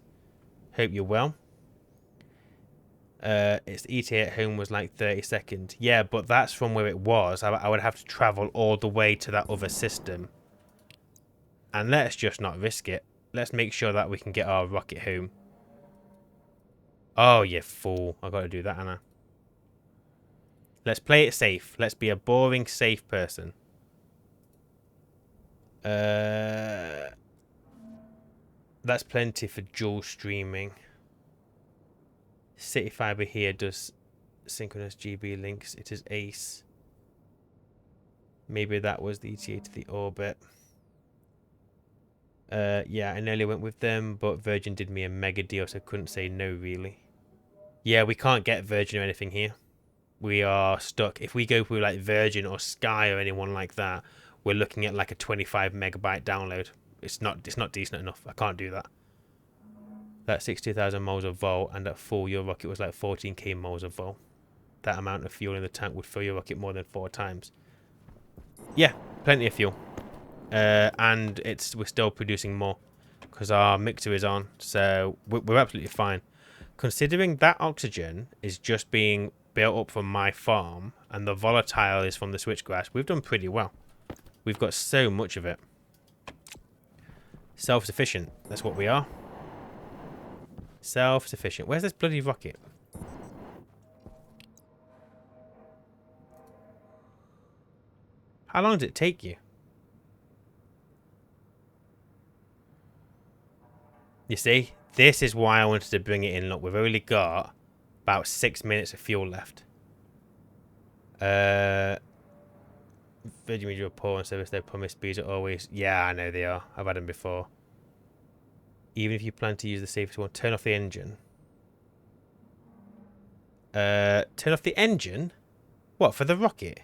Hope you're well. Its ETA at home was like 30 seconds. Yeah, but that's from where it was. I would have to travel all the way to that other system. And let's just not risk it. Let's make sure that we can get our rocket home. Oh, you fool. I've got to do that, Anna. Let's play it safe. Let's be a boring, safe person. That's plenty for dual streaming. City Fiber here does synchronous GB links. It is ace. Maybe that was the ETA to the orbit. Yeah, I nearly went with them, but Virgin did me a mega deal, so I couldn't say no, really. Yeah, we can't get Virgin or anything here. We are stuck. If we go through like Virgin or Sky or anyone like that, we're looking at like a 25 megabyte download. it's not decent enough. I can't do that. That's 60,000 moles of vol, and at full, your rocket was like 14k moles of vol. That amount of fuel in the tank would fill your rocket more than 4 times. Yeah, plenty of fuel. And we're still producing more because our mixer is on, so we're absolutely fine. Considering that oxygen is just being built up from my farm and the volatile is from the switchgrass, we've done pretty well. We've got so much of it. Self-sufficient, that's what we are. Self-sufficient. Where's this bloody rocket? How long did it take you? You see, this is why I wanted to bring it in. Look, we've only got about 6 minutes of fuel left. Virgin Media are poor on service. Their promised speeds are always... Yeah, I know they are. I've had them before. Even if you plan to use the safest one, turn off the engine. Turn off the engine? What, for the rocket?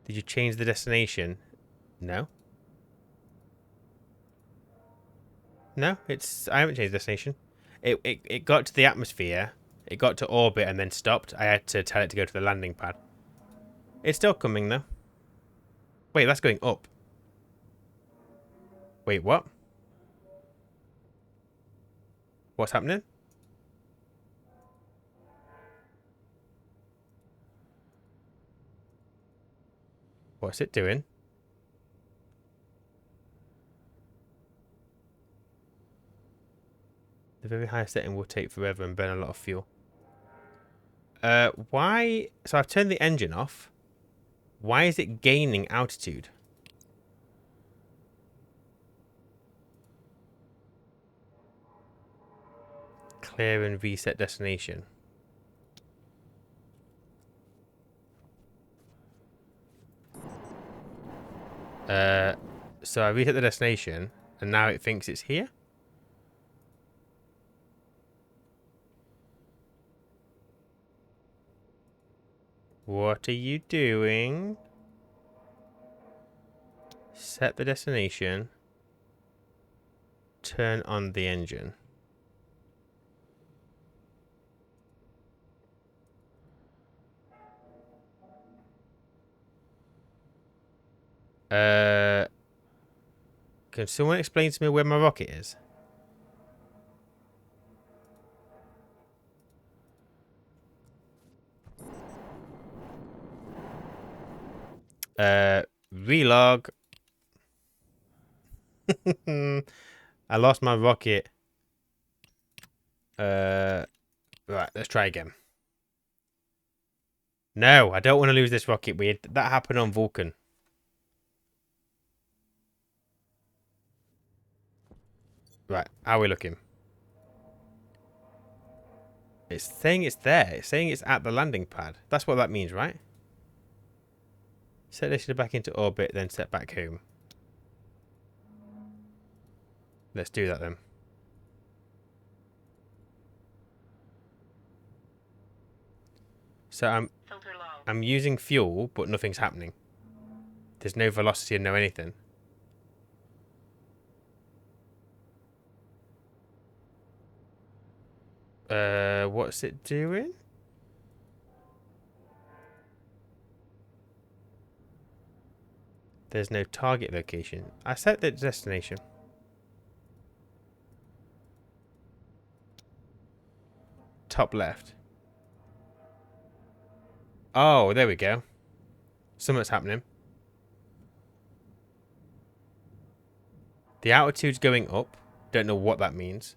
Did you change the destination? No. No, I haven't changed the destination. It got to the atmosphere, it got to orbit and then stopped. I had to tell it to go to the landing pad. It's still coming though. Wait, that's going up. Wait, what? What's happening? What's it doing? The very high setting will take forever and burn a lot of fuel. Why? So I've turned the engine off. Why is it gaining altitude? Clear and reset destination. So I reset the destination and now it thinks it's here? What are you doing? Set the destination. Turn on the engine. Can someone explain to me where my rocket is? Relog. I lost my rocket. Right, let's try again. No, I don't want to lose this rocket. That happened on Vulcan. Right, how are we looking? It's saying it's there. It's saying it's at the landing pad. That's what that means, right? Set this back into orbit, then set back home. Let's do that then. So I'm using fuel, but nothing's happening. There's no velocity and no anything. What's it doing? There's no target location. I set the destination. Top left. Oh, there we go. Something's happening. The altitude's going up. Don't know what that means.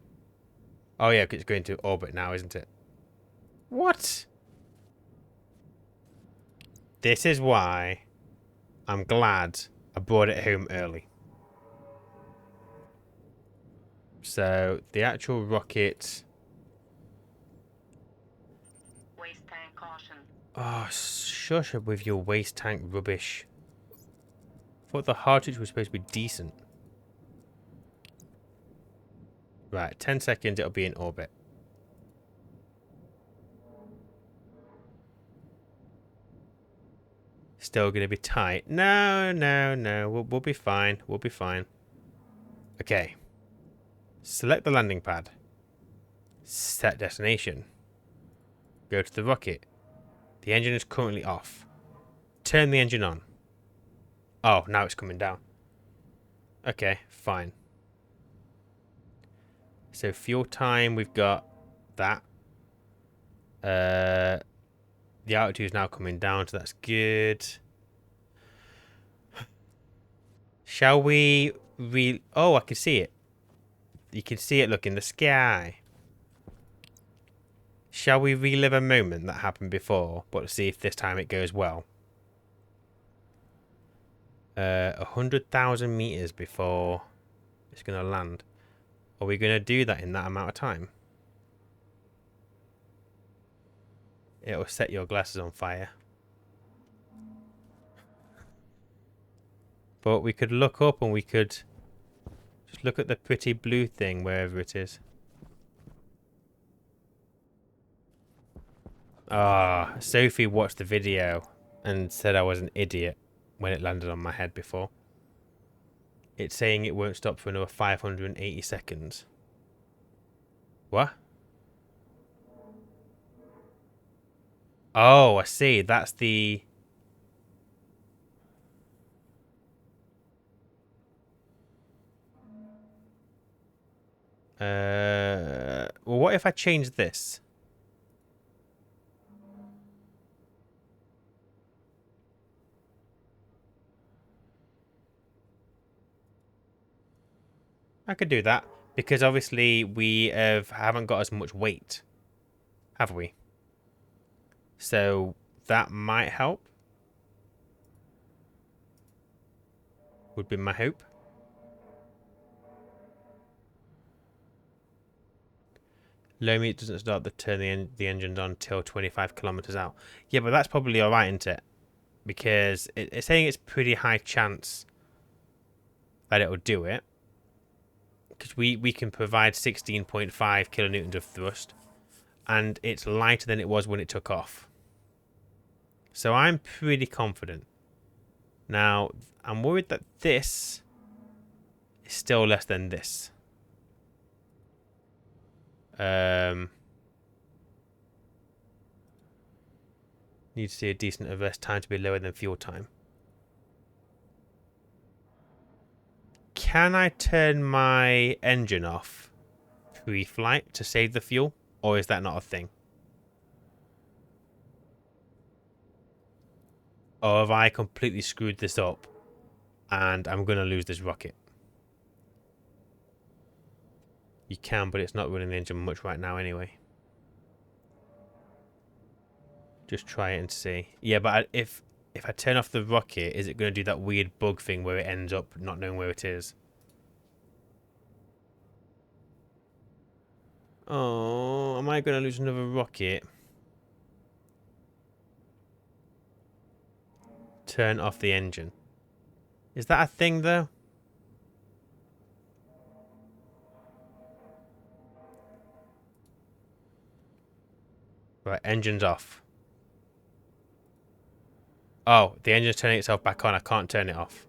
Oh yeah, it's going to orbit now, isn't it? What? This is why I'm glad I brought it home early. So, the actual rocket... Waste tank caution. Oh, shush up with your waste tank rubbish. I thought the cartridge was supposed to be decent. Right, 10 seconds, it'll be in orbit. Still going to be tight. No, no, no. We'll be fine. We'll be fine. Okay. Select the landing pad. Set destination. Go to the rocket. The engine is currently off. Turn the engine on. Oh, now it's coming down. Okay, fine. So fuel time, we've got that. The altitude is now coming down, so that's good. Shall we Oh, I can see it. You can see it, look, in the sky. Shall we relive a moment that happened before, but see if this time it goes well? 100,000 meters before it's going to land. Are we going to do that in that amount of time? It'll set your glasses on fire. But we could look up and we could just look at the pretty blue thing wherever it is. Ah, Sophie watched the video and said I was an idiot when it landed on my head before. It's saying it won't stop for another 580 seconds. What? Oh, I see. That's the... Well, what if I change this? I could do that. Because obviously we haven't got as much weight. Have we? So that might help. Would be my hope. Low meat doesn't start to turn the engines on until 25 kilometers out. Yeah, but that's probably alright, isn't it? Because it's saying it's pretty high chance that it'll do it. Because we can provide 16.5 kilonewtons of thrust. And it's lighter than it was when it took off. So I'm pretty confident. Now, I'm worried that this is still less than this. Need to see a decent arrest time to be lower than fuel time. Can I turn my engine off pre-flight to save the fuel? Or is that not a thing? Or have I completely screwed this up and I'm going to lose this rocket? You can, but it's not running the engine much right now anyway. Just try it and see. Yeah, but if I turn off the rocket, is it going to do that weird bug thing where it ends up not knowing where it is? Oh, am I going to lose another rocket? Turn off the engine. Is that a thing, though? Right, engine's off. Oh, the engine's turning itself back on. I can't turn it off.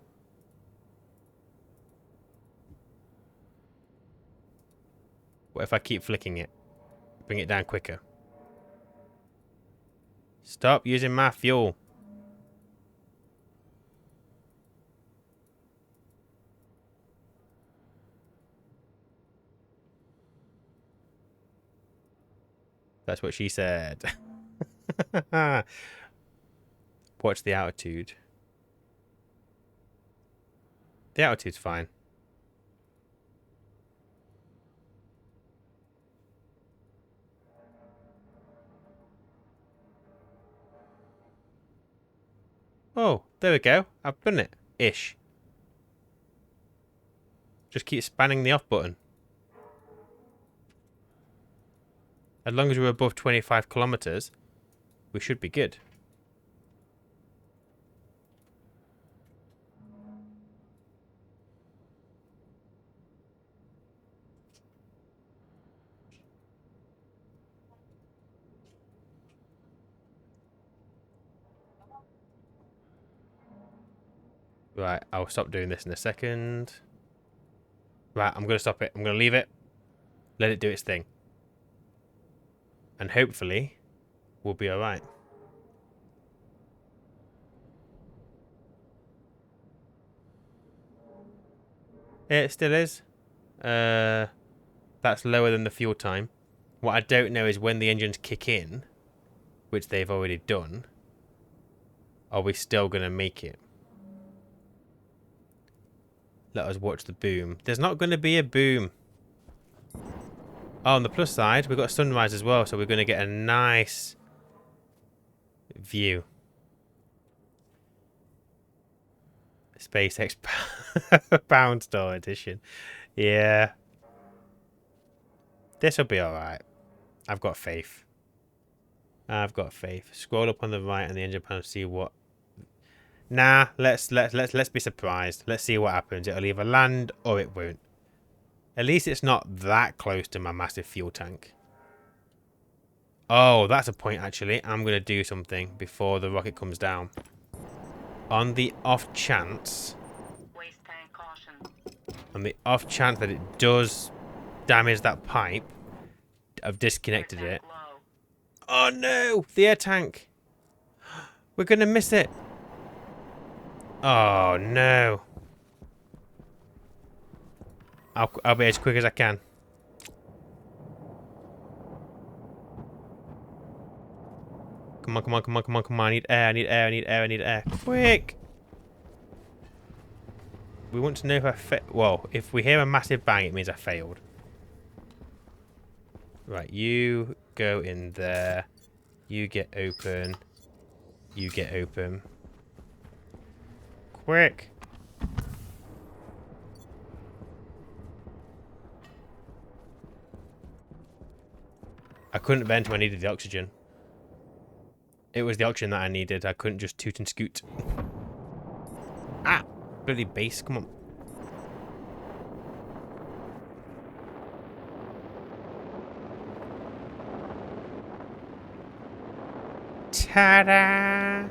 What if I keep flicking it? Bring it down quicker. Stop using my fuel. That's what she said. Watch the altitude. The altitude's fine. Oh, there we go. I've done it. Ish. Just keep spanning the off button. As long as we're above 25 kilometers, we should be good. Right, I'll stop doing this in a second. Right, I'm going to stop it. I'm going to leave it. Let it do its thing. And hopefully, we'll be alright. It still is. That's lower than the fuel time. What I don't know is when the engines kick in, which they've already done, are we still going to make it? Let us watch the boom. There's not going to be a boom. Oh, on the plus side, we've got a sunrise as well, so we're going to get a nice view. SpaceX Pound Store Edition. Yeah. This will be alright. I've got faith. I've got faith. Scroll up on the right and the engine panel to see what... Nah, let's be surprised. Let's see what happens. It'll either land or it won't. At least it's not that close to my massive fuel tank. Oh, that's a point actually. I'm going to do something before the rocket comes down. On the off chance... Waste tank caution. On the off chance that it does damage that pipe, I've disconnected Air it. tank low. Oh no! The air tank! We're going to miss it! Oh no! I'll be as quick as I can. Come on, come on, come on, come on, come on. I need air, I need air, I need air, I need air. Quick! We want to know if I well, if we hear a massive bang, it means I failed. Right, you go in there. You get open. You get open. Quick! I couldn't vent when I needed the oxygen. It was the oxygen that I needed. I couldn't just toot and scoot. Ah! Bloody base, come on. Ta-da!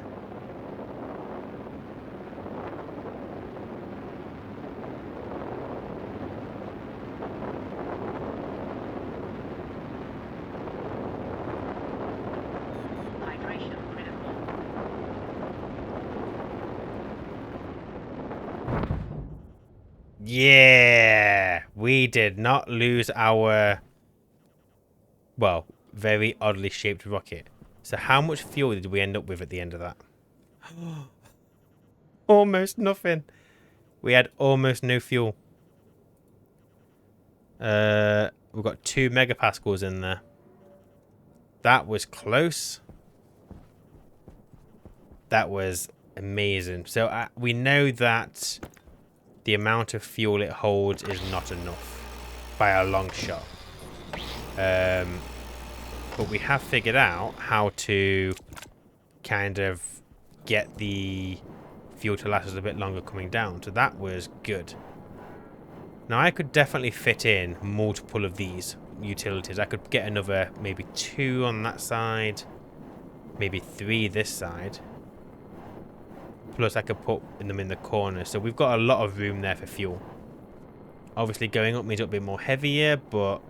Hydration critical. Yeah! We did not lose our, well, very oddly shaped rocket. So how much fuel did we end up with at the end of that? Almost nothing. We had almost no fuel. We've got 2 megapascals in there. That was close. That was amazing. So we know that the amount of fuel it holds is not enough by a long shot. But we have figured out how to kind of get the fuel to last us a bit longer coming down. So that was good. Now I could definitely fit in multiple of these utilities. I could get another maybe 2 on that side. Maybe 3 this side. Plus I could put them in the corner. So we've got a lot of room there for fuel. Obviously going up means it'll be more heavier, but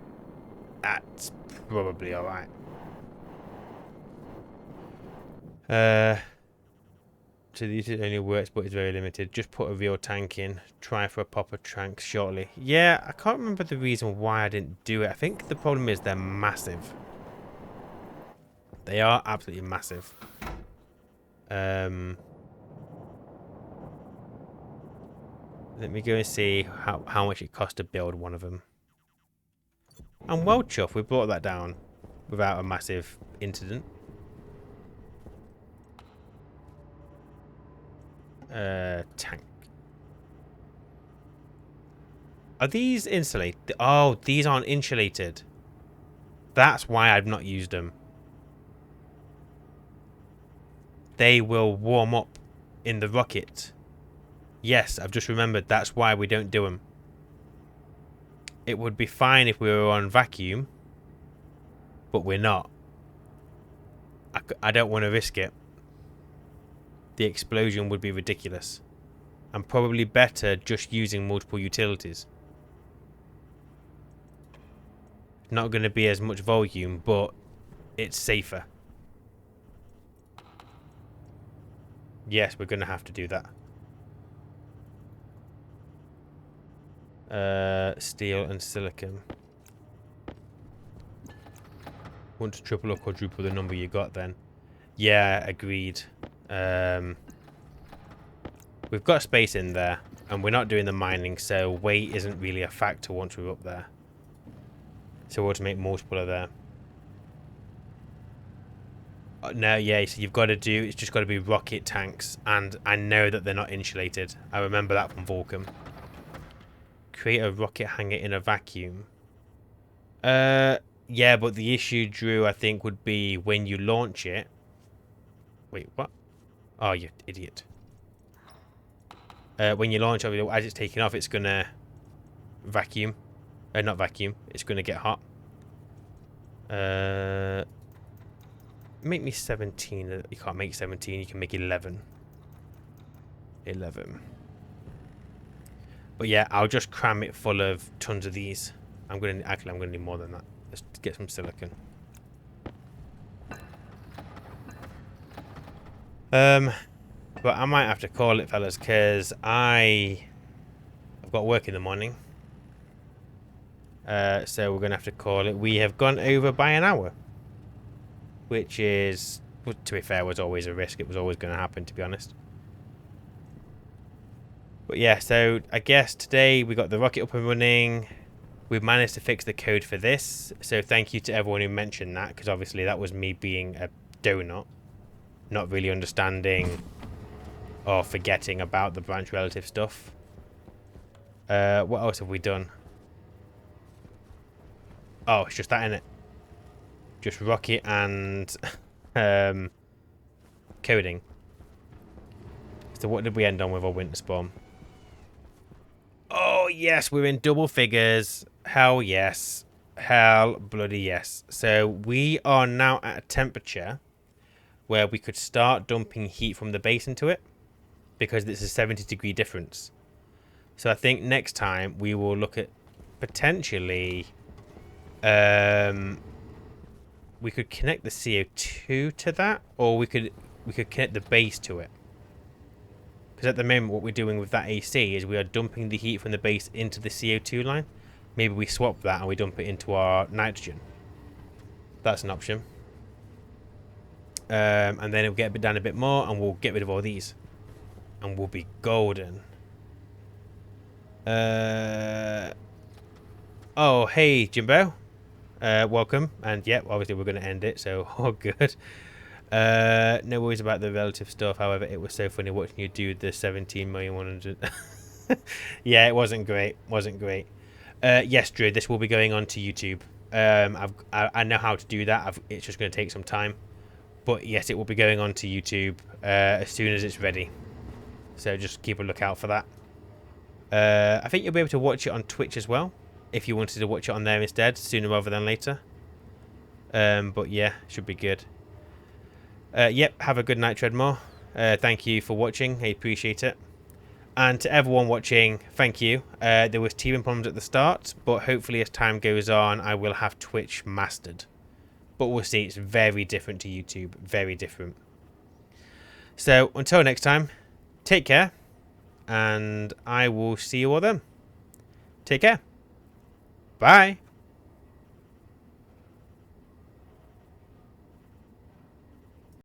that's probably alright. So the utility only works but is very limited. Just put a real tank in. Try for a proper tank shortly. Yeah, I can't remember the reason why I didn't do it. I think the problem is they're massive. They are absolutely massive. Let me go and see how much it cost to build one of them. I'm well chuffed we brought that down without a massive incident. Tank. Are these insulated? Oh, these aren't insulated. That's why I've not used them. They will warm up in the rocket. Yes, I've just remembered that's why we don't do them. It would be fine if we were on vacuum, but we're not. I don't want to risk it. The explosion would be ridiculous. and probably better just using multiple utilities. Not going to be as much volume, but it's safer. Yes, we're going to have to do that. Steel and silicon. Want to triple or quadruple the number you got then? Yeah, agreed. We've got space in there, and we're not doing the mining, so weight isn't really a factor once we're up there. So we'll to make multiple of there. No, yeah, so you've got to do, it's just got to be rocket tanks, and I know that they're not insulated. I remember that from Vulcan. Create a rocket hangar in a vacuum. Yeah, but the issue, Drew, I think would be when you launch it. Wait, what? Oh, you idiot. When you launch it, as it's taking off, it's going to vacuum. Not vacuum. It's going to get hot. Make me 17. You can't make 17. You can make 11. 11. But yeah, I'll just cram it full of tons of these. I'm going to need more than that. Let's get some silicon. But I might have to call it, fellas, because I've got work in the morning. So we're going to have to call it. We have gone over by an hour. Which is, well, to be fair, was always a risk. It was always going to happen, to be honest. But yeah, so I guess today we got the rocket up and running. We've managed to fix the code for this. So thank you to everyone who mentioned that, because obviously that was me being a donut. Not really understanding or forgetting about the branch relative stuff. What else have we done? Oh, it's just that, innit? Just rocket and coding. So what did we end on with our winter spawn? Oh, yes, we're in double figures. Hell yes. Hell bloody yes. So we are now at a temperature where we could start dumping heat from the base into it, because it's a 70-degree difference. So I think next time we will look at potentially we could connect the CO2 to that, or we could connect the base to it. Because at the moment what we're doing with that AC is we are dumping the heat from the base into the CO2 line. Maybe we swap that and we dump it into our nitrogen. That's an option. And then it'll get a bit down a bit more, and we'll get rid of all these, and we'll be golden. Oh, hey, Jimbo. Welcome. And yeah, obviously we're going to end it, so all good. No worries about the relative stuff. However, it was so funny watching you do the 17,100,000. Yeah, it wasn't great. Wasn't great. Yes, Drew, this will be going on to YouTube. I know how to do that. It's just going to take some time. But yes, it will be going on to YouTube as soon as it's ready. So just keep a lookout for that. I think you'll be able to watch it on Twitch as well, if you wanted to watch it on there instead, sooner rather than later. But yeah, should be good. Yep, have a good night, Treadmore. Thank you for watching. I appreciate it. And to everyone watching, thank you. There was teething problems at the start, but hopefully as time goes on, I will have Twitch mastered. But we'll see. It's very different to YouTube. Very different. So until next time, take care. And I will see you all then. Take care. Bye.